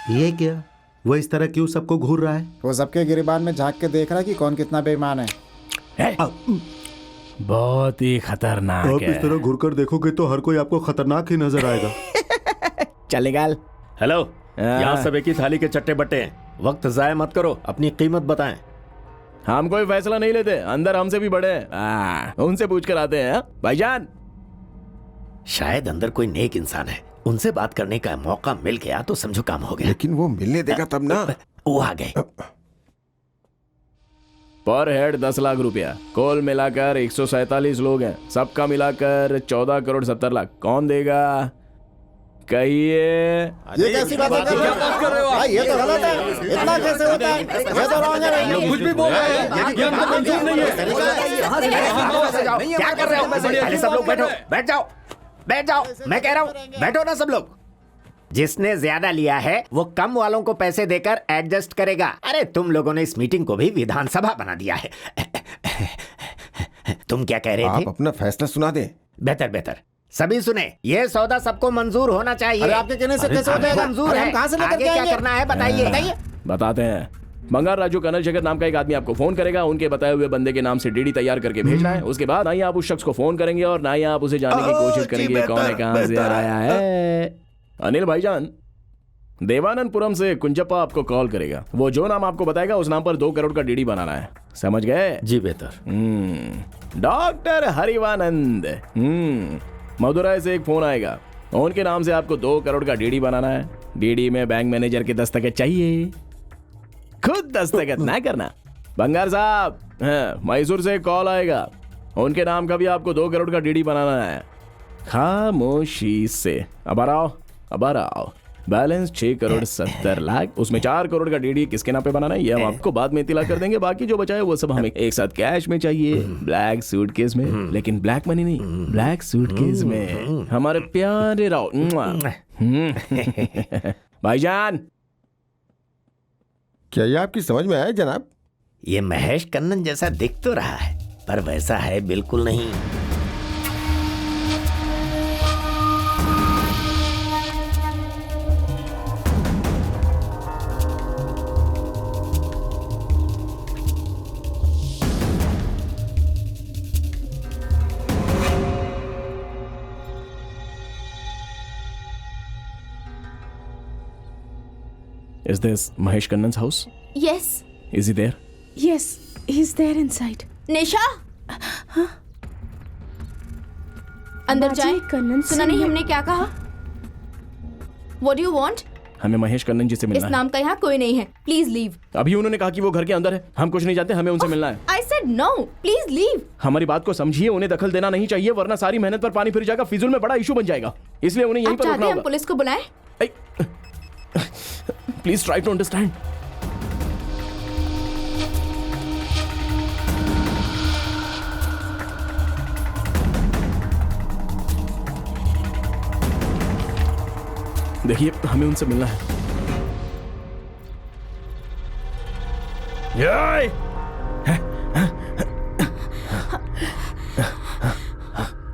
S6: ये क्या? वो इस तरह क्यों सबको घूर रहा है?
S9: वो सबके गिरबान में झांक के देख रहा है कि कौन कितना बेईमान है।
S3: बहुत ही खतरनाक
S6: आप
S3: है।
S6: इस तरह घूर कर देखोगे तो हर कोई आपको खतरनाक ही नजर आएगा।
S3: चल निकाल।
S8: हेलो, यहाँ सब एक ही थाली के चट्टे बट्टे हैं। वक्त जाया मत करो, अपनी कीमत बताएं।
S3: हम कोई फैसला नहीं लेते, अंदर हमसे भी बड़े हैं। उनसे पूछ कर आते हैं। भाईजान,
S12: शायद अंदर कोई नेक इंसान है, उनसे बात करने का मौका मिल गया तो समझो काम हो गया।
S10: लेकिन वो मिलने देगा तब ना।
S12: वो आ गए।
S3: पर हेड 10 लाख रुपया, कुल मिलाकर 147 लोग हैं, सबका मिलाकर 14 करोड़ 70 लाख। कौन देगा? कहिए।
S9: ये कैसी बात कर रहे हो आप? ये तो गलत है। इतना कैसे होता है? ये तो रॉन्ग है।
S5: कुछ भी बोल रहे हैं, ये हमको मंजूर नहीं है।
S12: क्या कर रहे हो? पहले सब लोग बैठो, बैठ जाओ, बैठ जाओ। मैं कह रहा हूँ बैठो ना सब लोग। जिसने ज्यादा लिया है वो कम वालों को पैसे देकर एडजस्ट करेगा। अरे तुम लोगों ने इस मीटिंग को भी विधानसभा बना दिया है। तुम क्या कह रहे थे?
S10: आप अपना फैसला सुना दें।
S12: बेहतर बेहतर, सभी सुने। ये सौदा सबको मंजूर होना चाहिए।
S9: अरे आपके कहने से कैसे हो जाएगा?
S12: मंजूर है।
S9: हम कहाँ से लेकर
S12: आगे
S9: के
S12: क्या
S9: आएंगे?
S12: करना है बताइए।
S3: बताते हैं। बंगाल राजू कनल शेखर नाम का एक आदमी आपको फोन करेगा, उनके बताए हुए बंदे के नाम से डीडी तैयार करके भेजना है। उसके बाद ना ही आप उस शख्स को फोन करेंगे और ना ही आप उसे जानने की कोशिश करेंगे कौन है, कहां से आया है। अनिल भाईजान, देवानंदपुरम से कुंजप्पा आपको कॉल करेगा। वो जो नाम आपको बताएगा उस नाम पर 2 करोड़ का डीडी बनाना है। समझ गए?
S8: जी बेहतर।
S3: डॉक्टर हरिवानंद, मदुरई से एक फोन आएगा, उनके नाम से आपको 2 करोड़ का डीडी बनाना है। डीडी में बैंक मैनेजर की दस्तखत चाहिए, खुद दस्तखत ना करना। बंगार साहब, मैसूर से कॉल आएगा, उनके नाम का भी आपको 2 करोड़ का डीडी बनाना है। खामोशी से अब आ रहा बैलेंस 6 करोड़ 70 लाख, उसमें 4 करोड़ का डीडी किसके नाम पे बनाना है ये हम आपको बाद में इत्तला कर देंगे। बाकी जो बचा है वो सब हमें एक साथ कैश में चाहिए, ब्लैक सूटकेस में। लेकिन ब्लैक मनी नहीं, ब्लैक सूटकेस में। हमारे प्यारे राव। भाईजान,
S10: क्या ये आपकी समझ में आया जनाब?
S12: ये महेश कन्नन जैसा दिख तो रहा है पर वैसा है बिल्कुल नहीं।
S3: Is this Mahesh Kannan's house?
S7: Yes
S3: Is he there?
S1: Yes, he's there inside.
S7: निशा, अंदर
S1: बाजी,
S7: जाए।
S1: कन्नन
S7: सुना नहीं
S1: सिंह-
S7: हमने क्या कहा? What do you want?
S3: हमें महेश कन्नन जी से
S7: इस
S3: मिलना है।
S7: नाम का यहाँ कोई नहीं है। Please leave.
S3: अभी उन्होंने कहा कि वो घर के अंदर है, हम कुछ नहीं जानते, हमें उनसे मिलना है।
S7: I said no. Please leave.
S3: हमारी बात को समझिए, उन्हें दखल देना नहीं चाहिए वरना सारी मेहनत पर पानी फिर जाएगा, फिजूल में बड़ा इशू बन जाएगा। इसलिए उन्हें यहीं
S7: आप
S3: पर
S7: चाहते
S3: रुकना
S7: हैं हम
S3: होगा।
S7: पुलिस को बुलाएं?
S3: Please try to understand. देखिए, हमें उनसे मिलना है।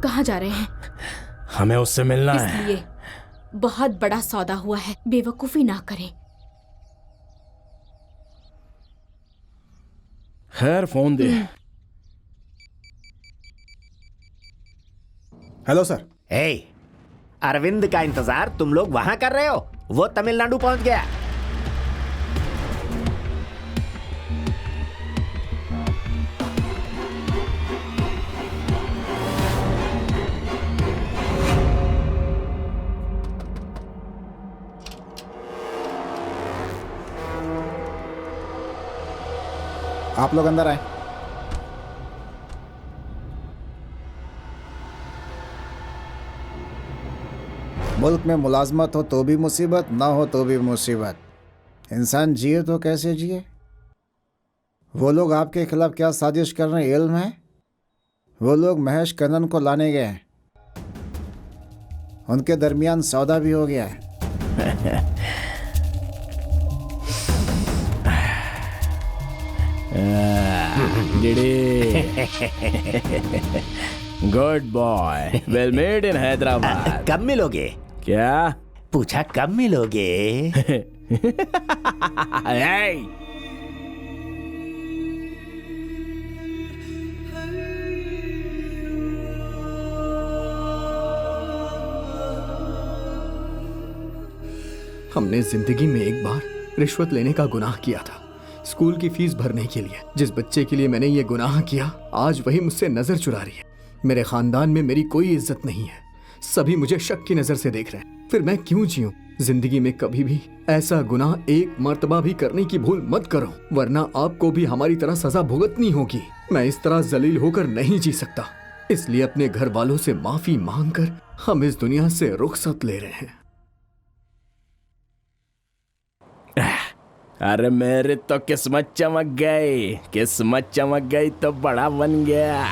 S7: कहाँ जा रहे हैं?
S3: हमें उससे मिलना है।
S7: इसलिए बहुत बड़ा सौदा हुआ है, बेवकूफी ना करें।
S3: खैर, फोन दे।
S9: Hello sir.
S12: हे, अरविंद का इंतजार तुम लोग वहां कर रहे हो? वो तमिलनाडु पहुंच गया।
S9: आप लोग अंदर आए। मुल्क में मुलाजमत हो तो भी मुसीबत, ना हो तो भी मुसीबत। इंसान जिए तो कैसे जिए? वो लोग आपके खिलाफ क्या साजिश कर रहे हैं इल्म है? वो लोग महेश कन्नन को लाने गए हैं, उनके दरमियान सौदा भी हो गया है।
S3: Good boy, well made in Hyderabad.
S12: कब मिलोगे?
S3: क्या
S12: पूछा कब मिलोगे?
S5: हमने जिंदगी में एक बार रिश्वत लेने का गुनाह किया था, स्कूल की फीस भरने के लिए। जिस बच्चे के लिए मैंने ये गुनाह किया, आज वही मुझसे नजर चुरा रही है। मेरे खानदान में मेरी कोई इज्जत नहीं है, सभी मुझे शक की नजर से देख रहे हैं। फिर मैं क्यों जीऊं? जिंदगी में कभी भी ऐसा गुनाह एक मर्तबा भी करने की भूल मत करो, वरना आपको भी हमारी तरह सजा भुगतनी होगी। मैं इस तरह जलील होकर नहीं जी सकता, इसलिए अपने घर वालों से माफी मांगकर हम इस दुनिया से रुखसत ले रहे हैं।
S3: अरे मेरी तो किस्मत चमक गई, किस्मत चमक गई तो बड़ा बन गया।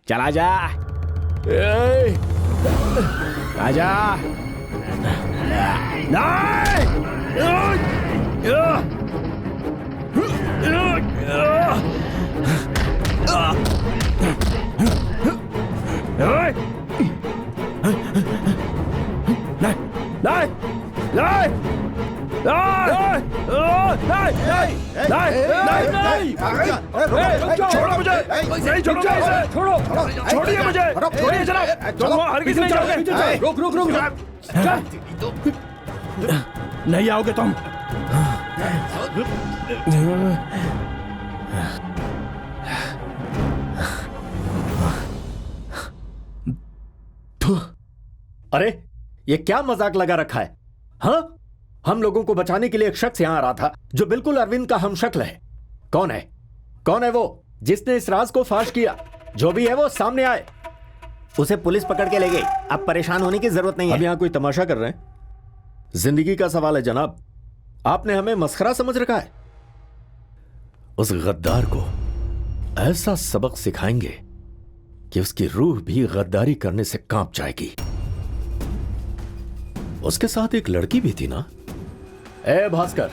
S3: चला जा, आजा। छोड़ो मुझे, नहीं छोड़ो, छोड़ो, छोड़िए मुझे, छोड़िए जनाब, तुम वहाँ हरगिज़ नहीं जाओगे। रुक रुक रुक, नहीं आओगे तुम।
S8: अरे ये क्या मजाक लगा रखा है? हाँ, हम लोगों को बचाने के लिए एक शख्स यहां आ रहा था जो बिल्कुल अरविंद का हमशक्ल है। कौन है? कौन है वो जिसने इस राज को फाश किया? जो भी है वो सामने आए।
S12: उसे पुलिस पकड़ के ले गई। अब परेशान होने की जरूरत नहीं है।
S8: अब यहां कोई तमाशा कर रहे हैं? जिंदगी का सवाल है जनाब, आपने हमें मस्खरा समझ रखा है। उस गद्दार को ऐसा सबक सिखाएंगे कि उसकी रूह भी गद्दारी करने से कांप जाएगी। उसके साथ एक लड़की भी थी ना? ए भास्कर,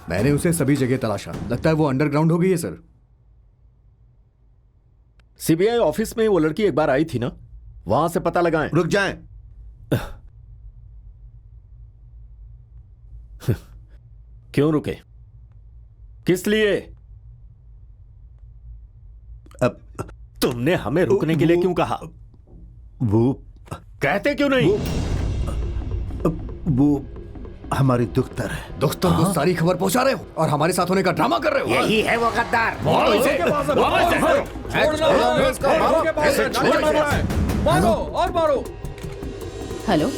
S5: मैंने उसे सभी जगह तलाशा, लगता है वो अंडरग्राउंड हो गई है सर।
S8: सीबीआई ऑफिस में वो लड़की एक बार आई थी ना, वहां से पता लगाएं।
S6: रुक जाएं।
S8: क्यों रुके? किस लिए?
S6: अब
S8: तुमने हमें रुकने के लिए क्यों कहा?
S6: वो
S8: कहते क्यों नहीं?
S6: वो हमारी दुख्तर है।
S5: दुख्तर को सारी खबर पहुंचा रहे हो और हमारे साथ होने का ड्रामा कर रहे हो।
S12: यही है वो गद्दार।
S5: मारो और मारो।
S1: हेलो,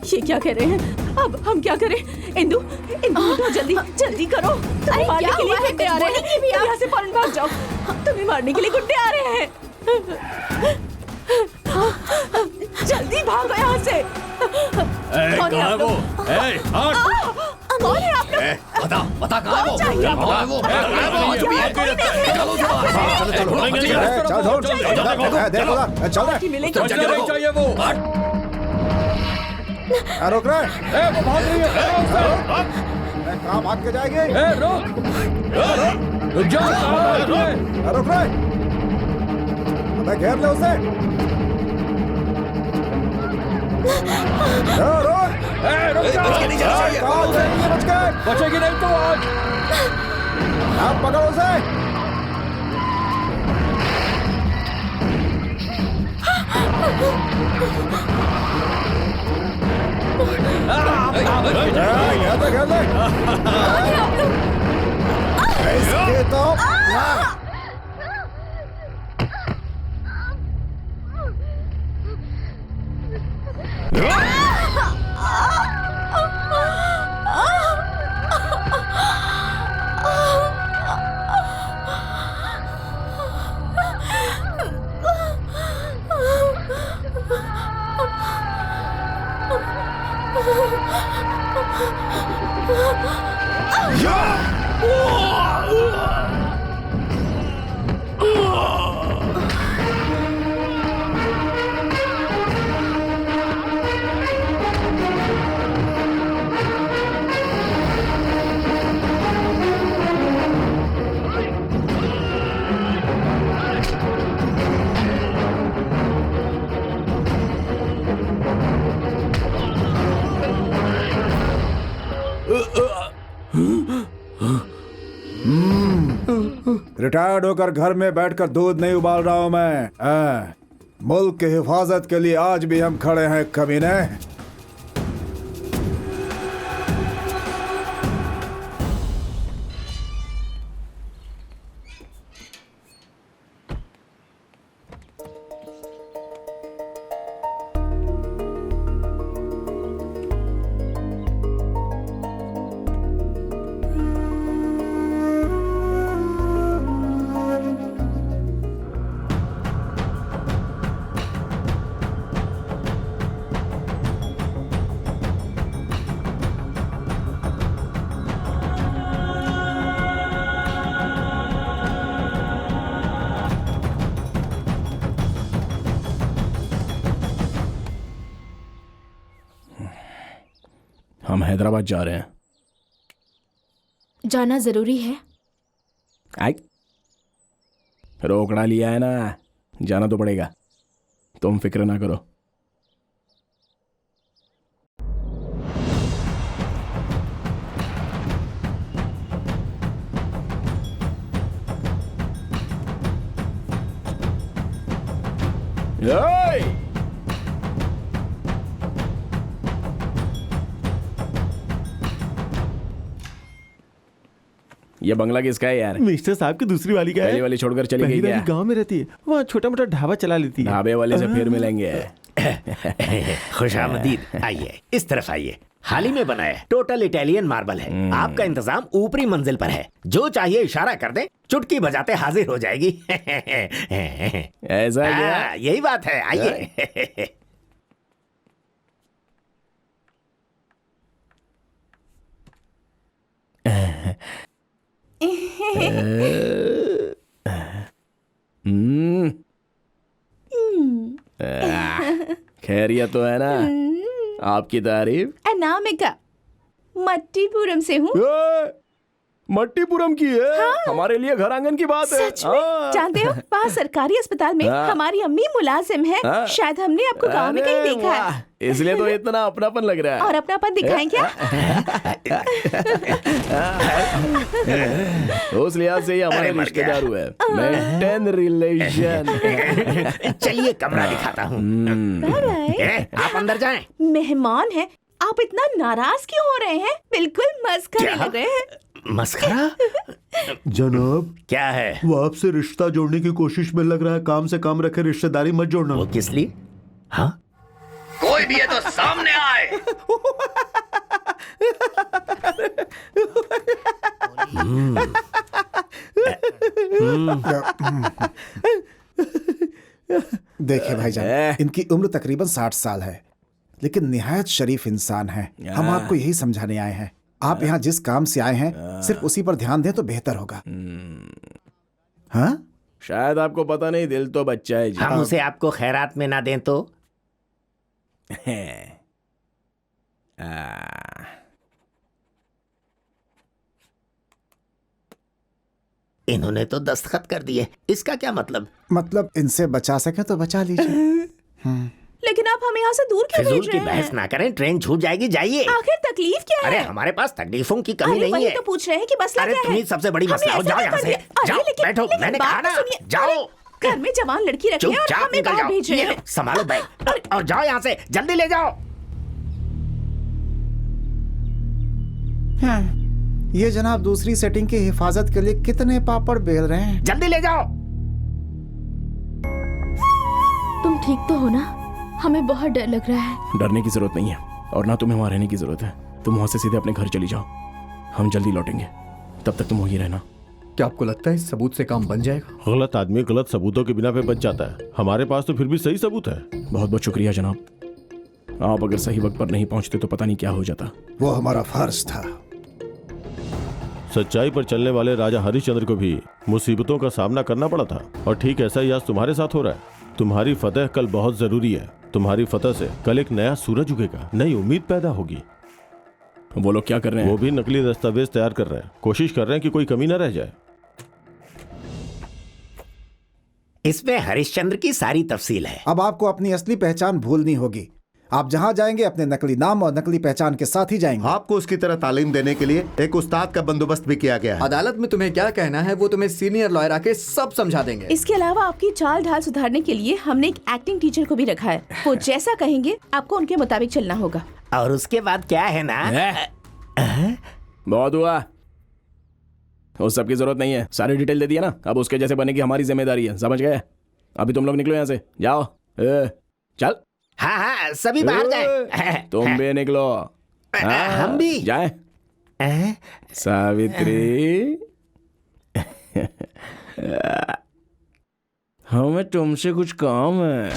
S1: ये क्या कह रहे हैं? अब हम क्या करें? इंदु, उठो, जल्दी जल्दी करो। तुम्हें मारने के लिए गुंडे आ रहे हैं। तुम यहाँ से फौरन भाग जाओ। तुम्हें मारने के लिए गुंडे आ रहे हैं। जल्दी भागो यहाँ से। कौन है आप लोग? कौन है आप लोग?
S5: बता कहाँ है वो?
S9: चाहिए वो। रोक रहा है। वो भाग रही है। कहाँ भाग के जाएगी? रुक जाओ। रोक रहा है। अबे घेर ले उसे।
S5: बचेगी नहीं तो आज।
S9: आप पकड़ो उसे। घेर ले। इसके तो रिटायर्ड होकर घर में बैठकर दूध नहीं उबाल रहा हूं मैं। मुल्क की हिफाजत के लिए आज भी हम खड़े हैं कमीने।
S3: हैदराबाद जा रहे हैं।
S7: जाना जरूरी है।
S3: आई रोकड़ा लिया है ना, जाना तो पड़ेगा, तुम फिक्र ना करो। ये बंगला किसका है यार?
S2: मिस्टर साहब की दूसरी वाली का
S3: पहली
S2: है।
S3: वाली छोड़कर चली गई क्या?
S2: गांव में रहती है, वहाँ छोटा मोटा ढाबा चला लेती है।
S3: ढाबे वाले से फिर मिलेंगे।
S12: खुशामदीद, आइए इस तरफ आइए। हाल ही में बना है, टोटल इटालियन मार्बल है। आपका इंतजाम ऊपरी मंजिल पर है, जो चाहिए इशारा कर दे, चुटकी बजाते हाजिर हो जाएगी।
S3: ऐसा क्या?
S12: यही बात है, आइए।
S3: खैरियत तो है ना? आपकी तारीफ।
S1: अनामिका, मट्टीपुरम से हूँ।
S3: मट्टीपुरम की है?
S1: हाँ।
S3: हमारे लिए घर आंगन की बात है।
S1: सच में? जानते हो, वहाँ सरकारी अस्पताल में
S3: हाँ।
S1: हमारी अम्मी मुलाजिम है।
S3: हाँ।
S1: शायद हमने आपको गांव में कहीं देखा है।
S3: इसलिए तो इतना अपनापन लग रहा है।
S1: और अपनापन दिखाएं क्या?
S3: उस लिहाज से ये हमारे रिश्तेदार हुए। Maintain relation.
S12: चलिए कमरा दिखाता हूँ। आप अंदर जाएं।
S1: मेहमान है, आप इतना नाराज क्यों हो रहे हैं? बिल्कुल मस्खरे लग रहे हैं।
S12: मस्खरा?
S6: जनाब,
S12: क्या है?
S6: वो आपसे रिश्ता जोड़ने की कोशिश में लग रहा है। काम से काम रखे, रिश्तेदारी मत जोड़ना।
S12: वो किस लिए? हाँ,
S14: कोई भी है तो सामने आए।
S9: देखिए भाईजान, इनकी उम्र तकरीबन 60 साल है, लेकिन निहायत शरीफ इंसान है। हम आपको यही समझाने आए हैं। आप यहाँ जिस काम से आए हैं, सिर्फ उसी पर ध्यान दें तो बेहतर होगा। हाँ,
S3: शायद आपको पता नहीं, दिल तो बच्चा है जी।
S12: हम उसे आपको खैरात में ना दें तो? इन्होंने तो दस्तखत कर दिए, इसका क्या मतलब?
S9: मतलब इनसे बचा सके तो बचा लीजिए।
S1: लेकिन आप हमें यहाँ से दूर क्यों
S12: फिजूल
S1: भेज
S12: की
S1: रहे
S12: बहस
S1: हैं?
S12: ना करें, ट्रेन छूट जाएगी, जाइए।
S1: आखिर तकलीफ क्या है?
S12: अरे हमारे पास तकलीफों की कमी
S1: अरे
S12: नहीं
S1: वही
S12: है।
S1: तो पूछ रहे हैं कि मसला
S12: अरे
S1: क्या
S12: तुम ही
S1: है?
S12: सबसे बड़ी
S1: हमें
S12: मसला हो।
S1: ऐसा
S12: जाओ
S1: नहीं
S12: यहाँ
S1: कर
S12: से,
S1: दिया। अरे
S12: जाओ, बैठो,
S1: लेकिन
S12: मैंने
S1: बात
S12: कहा
S1: तो
S12: ना,
S1: सुनिए।
S12: जाओ।
S1: घर में जवान लड़की रखी है और
S12: चुपचाप
S1: हमें
S12: निकल
S1: बाहर
S12: जाओ।
S1: भेज रहे
S12: ये
S1: हैं।
S12: लो, संभालो बैग और जाओ यहाँ से, जल्दी ले जाओ।
S9: हाँ, ये जनाब दूसरी सेटिंग की हिफाजत के लिए कितने पापड़ बेल रहे हैं।
S12: जल्दी ले जाओ।
S7: तुम ठीक तो हो ना? हमें बहुत डर लग रहा है।
S3: डरने की जरूरत नहीं है, और ना तुम्हें वहां रहने की जरूरत है। तुम वहां से सीधे अपने घर चली जाओ, हम जल्दी लौटेंगे, तब तक तुम वहीं रहना।
S5: क्या आपको लगता है इस सबूत से काम बन जाएगा?
S2: गलत आदमी गलत सबूतों के बिना पे बच जाता है। हमारे पास तो फिर भी सही सबूत है।
S3: बहुत बहुत शुक्रिया जनाब। आप अगर सही वक्त पर नहीं पहुंचते तो पता नहीं क्या हो जाता।
S9: वो हमारा फर्ज था।
S2: सच्चाई पर चलने वाले राजा हरिश्चंद्र को भी मुसीबतों का सामना करना पड़ा था, और ठीक ऐसा ही आज तुम्हारे साथ हो रहा है। तुम्हारी फतह कल बहुत जरूरी है। तुम्हारी फतह से कल एक नया सूरज उगेगा, नई उम्मीद पैदा होगी।
S3: वो लोग क्या कर रहे हैं?
S2: वो भी नकली दस्तावेज तैयार कर रहे हैं, कोशिश कर रहे हैं कि कोई कमी न रह जाए।
S12: इसमें हरिश्चंद्र की सारी तफसील है।
S9: अब आपको अपनी असली पहचान भूलनी होगी। आप जहाँ जाएंगे अपने नकली नाम और नकली पहचान के साथ ही जाएंगे।
S6: आपको उसकी तरह तालीम देने के लिए एक उस्ताद का बंदोबस्त भी किया गया है।
S5: अदालत में तुम्हें क्या कहना है वो तुम्हें सीनियर लॉयर आके सब समझा देंगे।
S1: इसके अलावा आपकी चाल ढाल सुधारने के लिए हमने एक एक्टिंग टीचर को भी रखा है। वो जैसा कहेंगे आपको उनके मुताबिक चलना होगा।
S12: और उसके बाद क्या है ना?
S3: बहुत हुआ, उस सब की जरूरत नहीं है। सारी डिटेल दे दिया ना, अब उसके जैसे बनने की हमारी जिम्मेदारी है, समझ गए? अभी तुम लोग निकलो यहाँ से, जाओ। चल।
S12: हाँ हाँ, सभी बाहर जाए।
S3: तुम भी निकलो।
S12: हम भी
S3: जाए। सावित्री, हमें तुमसे कुछ काम है।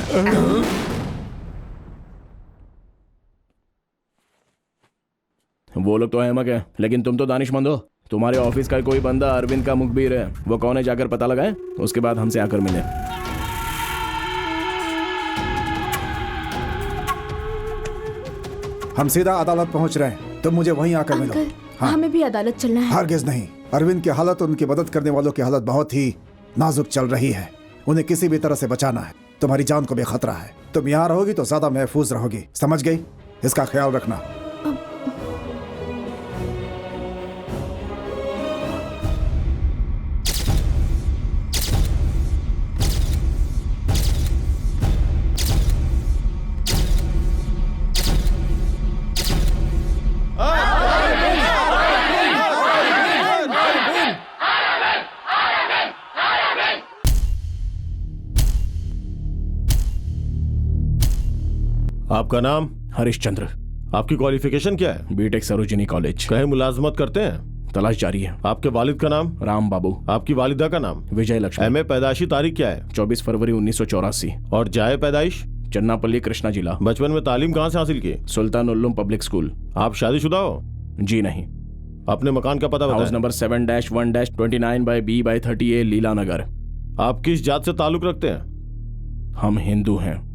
S3: वो लोग तो अहमक है, लेकिन तुम तो दानिशमंद हो। तुम्हारे ऑफिस का कोई बंदा अरविंद का मुखबिर है, वो कौन है जाकर पता लगाए, उसके बाद हमसे आकर मिले।
S9: हम सीधा अदालत पहुंच रहे हैं। तुम मुझे वहीं आकर मिलो।
S7: अंकल,
S9: हाँ।
S7: हमें भी अदालत चलना है।
S9: हरगिज नहीं। अरविंद की हालत और उनकी मदद करने वालों की हालत बहुत ही नाजुक चल रही है। उन्हें किसी भी तरह से बचाना है। तुम्हारी जान को भी खतरा है। तुम यहाँ रहोगी तो ज्यादा महफूज रहोगी, समझ गई? इसका ख्याल रखना।
S2: आपका नाम?
S3: हरिश्चंद्र।
S2: आपकी क्वालिफिकेशन क्या है?
S3: BTech Sarojini college.
S2: कहीं मुलाजमत करते हैं?
S3: तलाश जारी है।
S2: आपके वालिद का नाम?
S3: राम बाबू।
S2: आपकी वालिदा का नाम?
S3: विजय लक्ष्मी।
S2: एमए पैदाइशी तारीख क्या है?
S3: 24 फरवरी 1984।
S2: और जाए पैदाइश?
S3: चन्नापल्ली, कृष्णा जिला।
S2: बचपन में तालीम कहाँ से हासिल की?
S3: सुल्तान उल्लूम पब्लिक स्कूल।
S2: आप शादीशुदा हो?
S3: जी नहीं।
S2: अपने मकान का पता बताएं।
S3: हाउस नंबर 7-1-29/B/30A लीला नगर।
S2: आप किस जात से ताल्लुक रखते हैं?
S3: हम हिंदू हैं।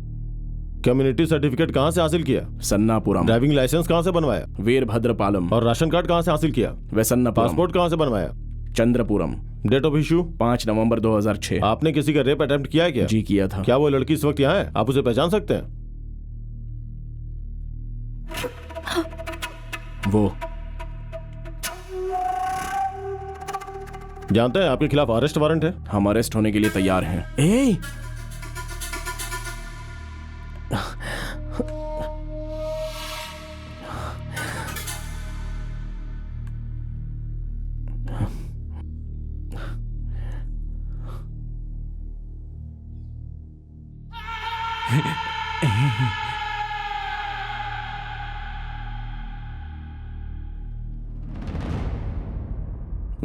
S2: कम्युनिटी सर्टिफिकेट कहाँ से हासिल किया?
S3: सन्नापुरम।
S2: ड्राइविंग लाइसेंस कहाँ से बनवाया?
S3: वीरभद्रपालम।
S2: और राशन कार्ड कहाँ से हासिल किया?
S3: वैसन्नापुरम।
S2: पासपोर्ट कहाँ से बनवाया?
S3: चंद्रपुरम।
S2: Date of issue?
S3: 5 नवंबर 2006।
S2: आपने किसी का रेप अटेम्प्ट किया है क्या?
S3: जी किया था।
S2: क्या वो लड़की इस वक्त यहाँ है? आप उसे पहचान सकते हैं?
S3: वो
S2: जानते हैं आपके खिलाफ अरेस्ट वारंट है।
S3: हम अरेस्ट होने के लिए तैयार हैं। ए!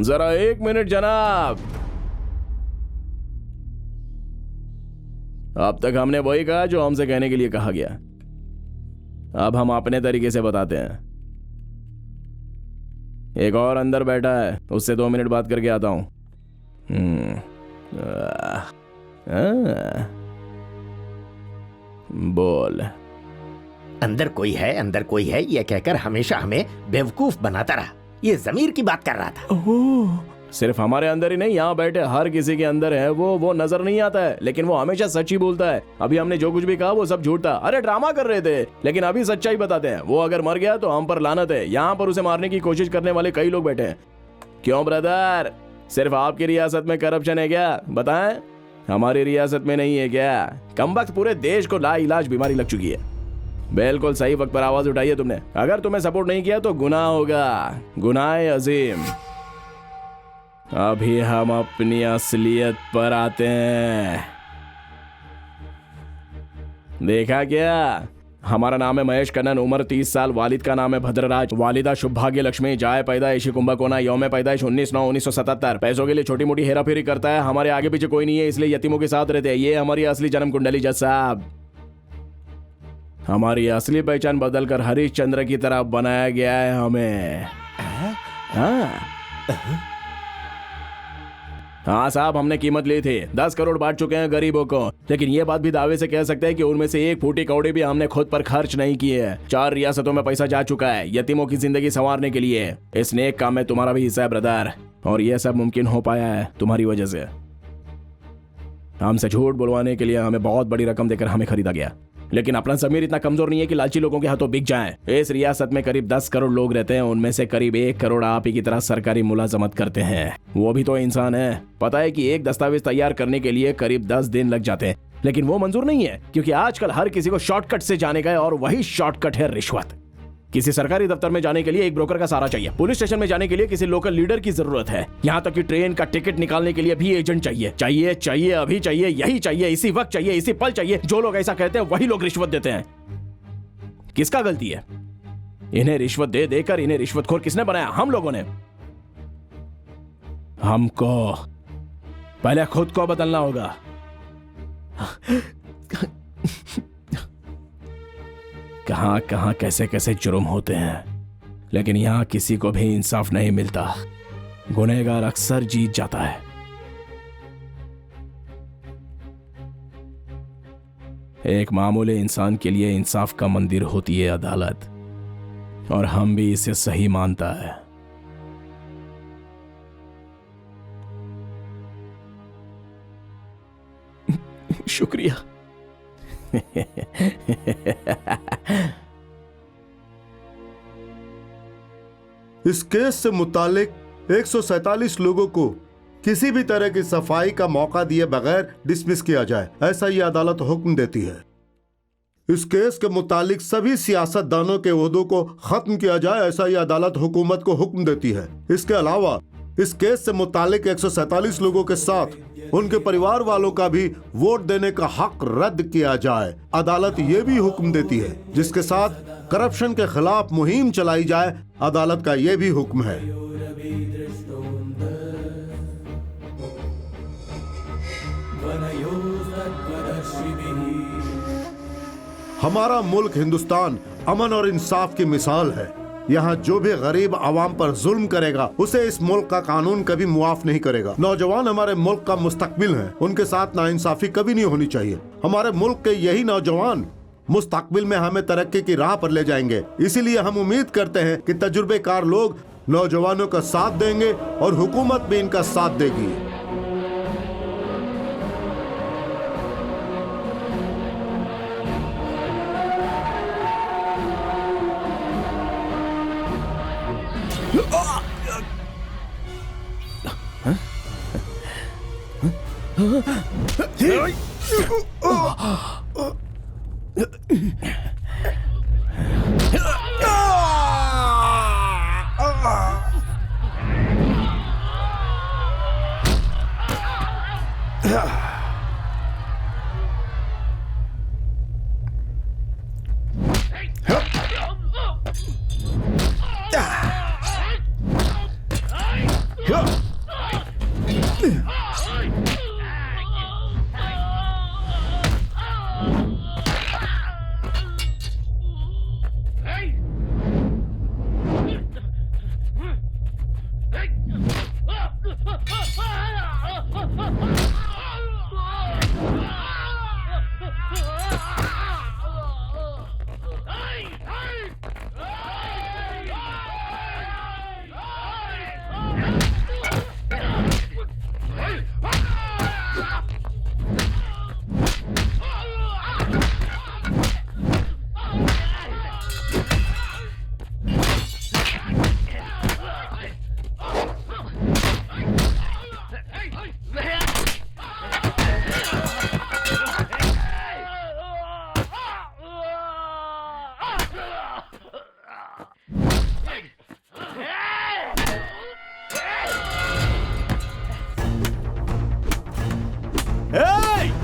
S3: जरा 1 मिनट जनाब। अब तक हमने वही कहा जो हमसे कहने के लिए कहा गया। अब हम अपने तरीके से बताते हैं। एक और अंदर बैठा है, उससे 2 मिनट बात करके आता हूं। बोल।
S12: अंदर कोई है, अंदर कोई है, यह कहकर हमेशा हमें बेवकूफ बनाता रहा। ये जमीर की बात कर रहा था।
S3: सिर्फ हमारे अंदर ही नहीं, यहाँ बैठे हर किसी के अंदर है वो नजर नहीं आता है, लेकिन वो हमेशा सच ही बोलता है। अभी हमने जो कुछ भी कहा वो सब झूठ था। अरे ड्रामा कर रहे थे, लेकिन अभी सच्चाई बताते हैं। वो अगर मर गया तो हम पर लानत है। यहाँ पर उसे मारने की कोशिश करने वाले कई लोग बैठे हैं। क्यों ब्रदर, सिर्फ आपकी रियासत में करप्शन है क्या? बताएं, हमारी रियासत में नहीं है क्या? कमबख्त पूरे देश को लाइलाज बीमारी लग चुकी है। बिल्कुल सही वक्त पर आवाज उठाई है तुमने। अगर तुम्हें सपोर्ट नहीं किया तो गुनाह होगा, गुनाह अजीम। अभी हम अपनी असलियत पर आते हैं। देखा क्या? हमारा नाम है महेश कन्नन, उम्र 30 साल, वालिद का नाम है भद्रराज, वालिदा शुभभाग्य लक्ष्मी, जाए पैदाइश कुंभकोना, यौम पैदाइश 19/9/1977। पैसों के लिए छोटी मोटी हेराफेरी करता है। हमारे आगे पीछे कोई नहीं है, इसलिए यतीमों के साथ रहते हैं। ये हमारी असली जन्म कुंडली जज साहब। हमारी असली पहचान बदलकर हरिश्चंद्र की तरह बनाया गया है हमें। हाँ साहब, हमने कीमत ली थी। 10 करोड़ बांट चुके हैं गरीबों को, लेकिन ये बात भी दावे से कह सकते हैं कि उनमें से 1 फूटी कौड़ी भी हमने खुद पर खर्च नहीं की है। 4 रियासतों में पैसा जा चुका है यतीमों की जिंदगी संवारने के लिए। इस नेक काम में तुम्हारा भी हिस्सा है ब्रदर, और यह सब मुमकिन हो पाया है तुम्हारी वजह से। हमसे झूठ बुलवाने के लिए हमें बहुत बड़ी रकम देकर हमें खरीदा गया, लेकिन अपना ज़मीर इतना कमजोर नहीं है कि लालची लोगों के हाथों बिक जाएं। इस रियासत में करीब 10 करोड़ लोग रहते हैं, उनमें से करीब 1 करोड़ आप ही की तरह सरकारी मुलाजमत करते हैं। वो भी तो इंसान है। पता है कि एक दस्तावेज तैयार करने के लिए करीब 10 दिन लग जाते हैं, लेकिन वो मंजूर नहीं है, क्योंकि आजकल हर किसी को शॉर्टकट से जाने का है, और वही शॉर्टकट है रिश्वत। किसी सरकारी दफ्तर में जाने के लिए एक ब्रोकर का सहारा चाहिए, पुलिस स्टेशन में जाने के लिए किसी लोकल लीडर की जरूरत है, यहाँ तक कि ट्रेन का टिकट निकालने के लिए भी एजेंट चाहिए। चाहिए चाहिए अभी चाहिए, यही चाहिए, इसी वक्त चाहिए, इसी पल चाहिए। जो लोग ऐसा कहते हैं वही लोग रिश्वत देते हैं। किसका गलती है? इन्हें रिश्वत दे देकर इन्हें रिश्वतखोर किसने बनाया? हम लोगों ने। हमको पहले खुद को बदलना होगा। कहां कहां कैसे कैसे जुर्म होते हैं, लेकिन यहां किसी को भी इंसाफ नहीं मिलता। गुनहगार अक्सर जीत जाता है। एक मामूली इंसान के लिए इंसाफ का मंदिर होती है अदालत, और हम भी इसे सही मानता है। शुक्रिया।
S6: इस केस से मुतालिक 147 लोगों को किसी भी तरह की सफाई का मौका दिए बगैर डिसमिस किया जाए, ऐसा ये अदालत हुक्म देती है। इस केस के मुतालिक सभी सियासतदानों के ओहदों को खत्म किया जाए, ऐसा ये अदालत हुकूमत को हुक्म देती है। इसके अलावा इस केस से मुतालिक 147 लोगों के साथ उनके परिवार वालों का भी वोट देने का हक रद्द किया जाए। अदालत ये भी हुक्म देती है जिसके साथ करप्शन के खिलाफ मुहिम चलाई जाए, अदालत का ये भी हुक्म है। हमारा मुल्क हिंदुस्तान अमन और इंसाफ की मिसाल है। यहाँ जो भी गरीब आवाम पर जुल्म करेगा उसे इस मुल्क का कानून कभी मुआफ नहीं करेगा। नौजवान हमारे मुल्क का मुस्तकबिल हैं, उनके साथ नाइंसाफी कभी नहीं होनी चाहिए। हमारे मुल्क के यही नौजवान मुस्तकबिल में हमें तरक्की की राह पर ले जाएंगे। इसीलिए हम उम्मीद करते हैं कि तजुर्बेकार लोग नौजवानों का साथ देंगे और हुकूमत भी इनका साथ देगी।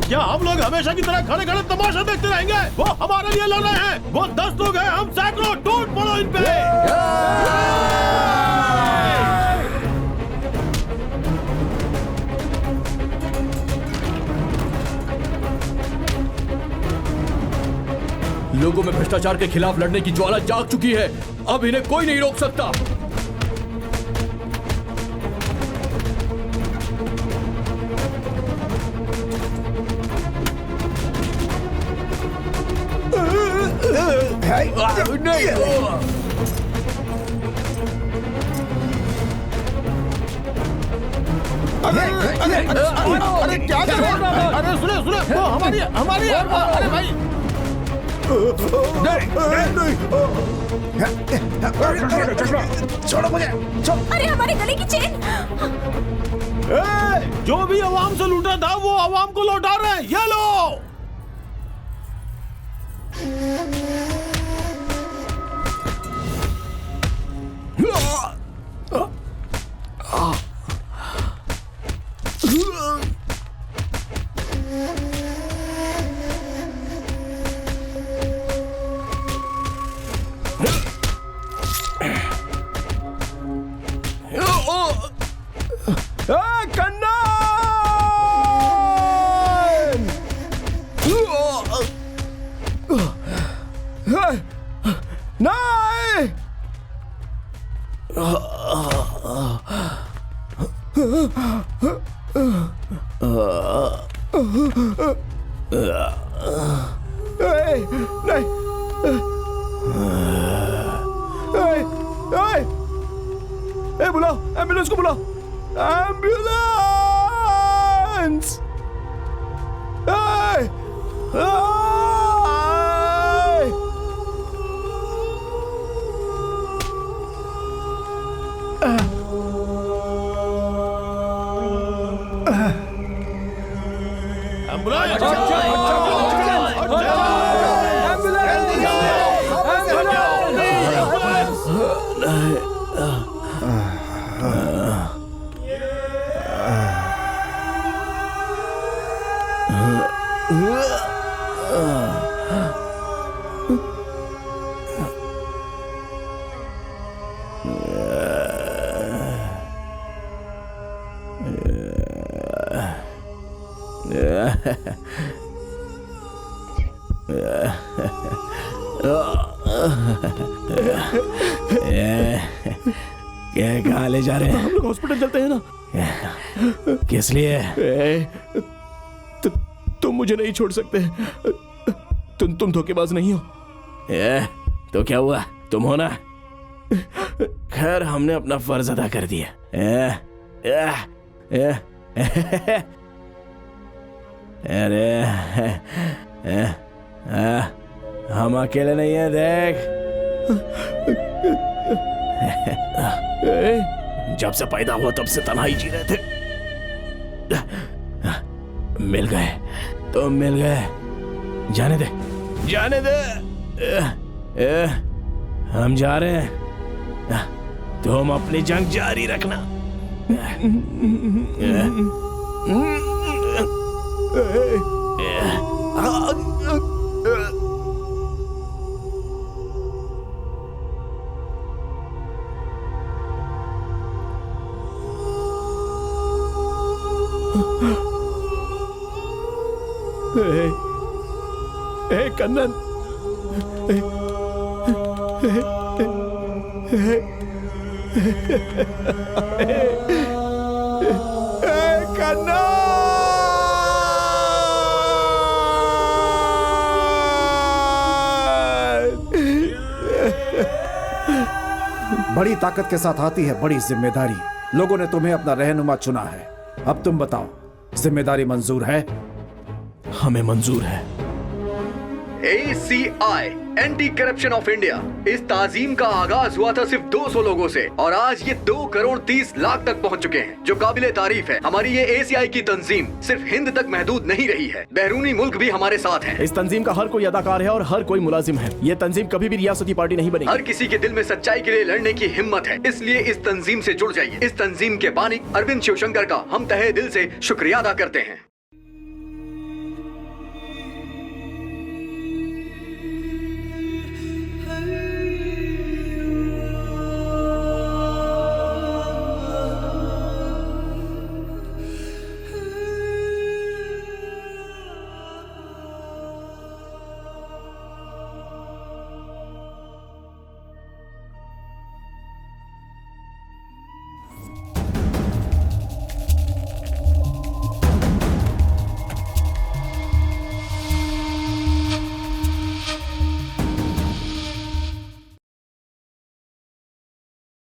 S2: क्या हम लोग हमेशा की तरह खड़े खड़े तमाशा देखते रहेंगे? वो हमारे लिए लड़ रहे हैं। वो 10 लोग हैं, हम सैकड़ों। टूट पड़ो इन पे।
S5: लोगों में भ्रष्टाचार के खिलाफ लड़ने की ज्वाला जाग चुकी है। अब इन्हें कोई नहीं रोक सकता।
S2: अरे क्या कर रहे हो? अरे सुनो वो हमारी अरे भाई
S9: छोड़ो मुझे।
S7: अरे हमारे गले की चेन।
S2: जो भी आवाम से लूटा था वो आवाम को लौटा रहे हैं। ये लो।
S3: ए बुलाओ, एम्बुलेंस को बुलाओ, एम्बुलेंस। ए!
S15: कहाँ ले जा रहे हैं?
S3: हम लोग हॉस्पिटल चलते हैं ना।
S15: किस लिए?
S3: तुम मुझे नहीं छोड़ सकते। तुम धोखेबाज नहीं हो।
S15: तो क्या हुआ, तुम हो ना? खैर हमने अपना फर्ज अदा कर दिया। अरे हम अकेले नहीं हैं, देख। जब से पैदा हुआ तब से तन्हाई जी रहे थे। मिल गए, तुम मिल गए। जाने दे, जाने दे। हम जा रहे हैं, तुम अपनी जंग जारी रखना।
S3: कन्नन,
S9: बड़ी ताकत के साथ आती है बड़ी जिम्मेदारी। लोगों ने तुम्हें अपना रहनुमा चुना है। अब तुम बताओ, जिम्मेदारी मंजूर है?
S3: हमें मंजूर है।
S4: ACI anti corruption of India, इस ताजीम का आगाज हुआ था सिर्फ 200 लोगों से और आज ये 2 करोड़ 30 लाख तक पहुंच चुके हैं, जो काबिले तारीफ है। हमारी ये ACI की तंजीम सिर्फ हिंद तक महदूद नहीं रही है, बैरूनी मुल्क भी हमारे साथ हैं।
S3: इस तंजीम का हर कोई अदाकार है और हर कोई मुलाजिम है। ये तंजीम कभी भी रियासती पार्टी नहीं बनेगी।
S4: हर किसी के दिल में सच्चाई के लिए लड़ने की हिम्मत है, इसलिए इस तंजीम से जुड़ जाइए। इस तंजीम के बानी अरविंद शिवशंकर का हम तहे दिल से शुक्रिया अदा करते हैं।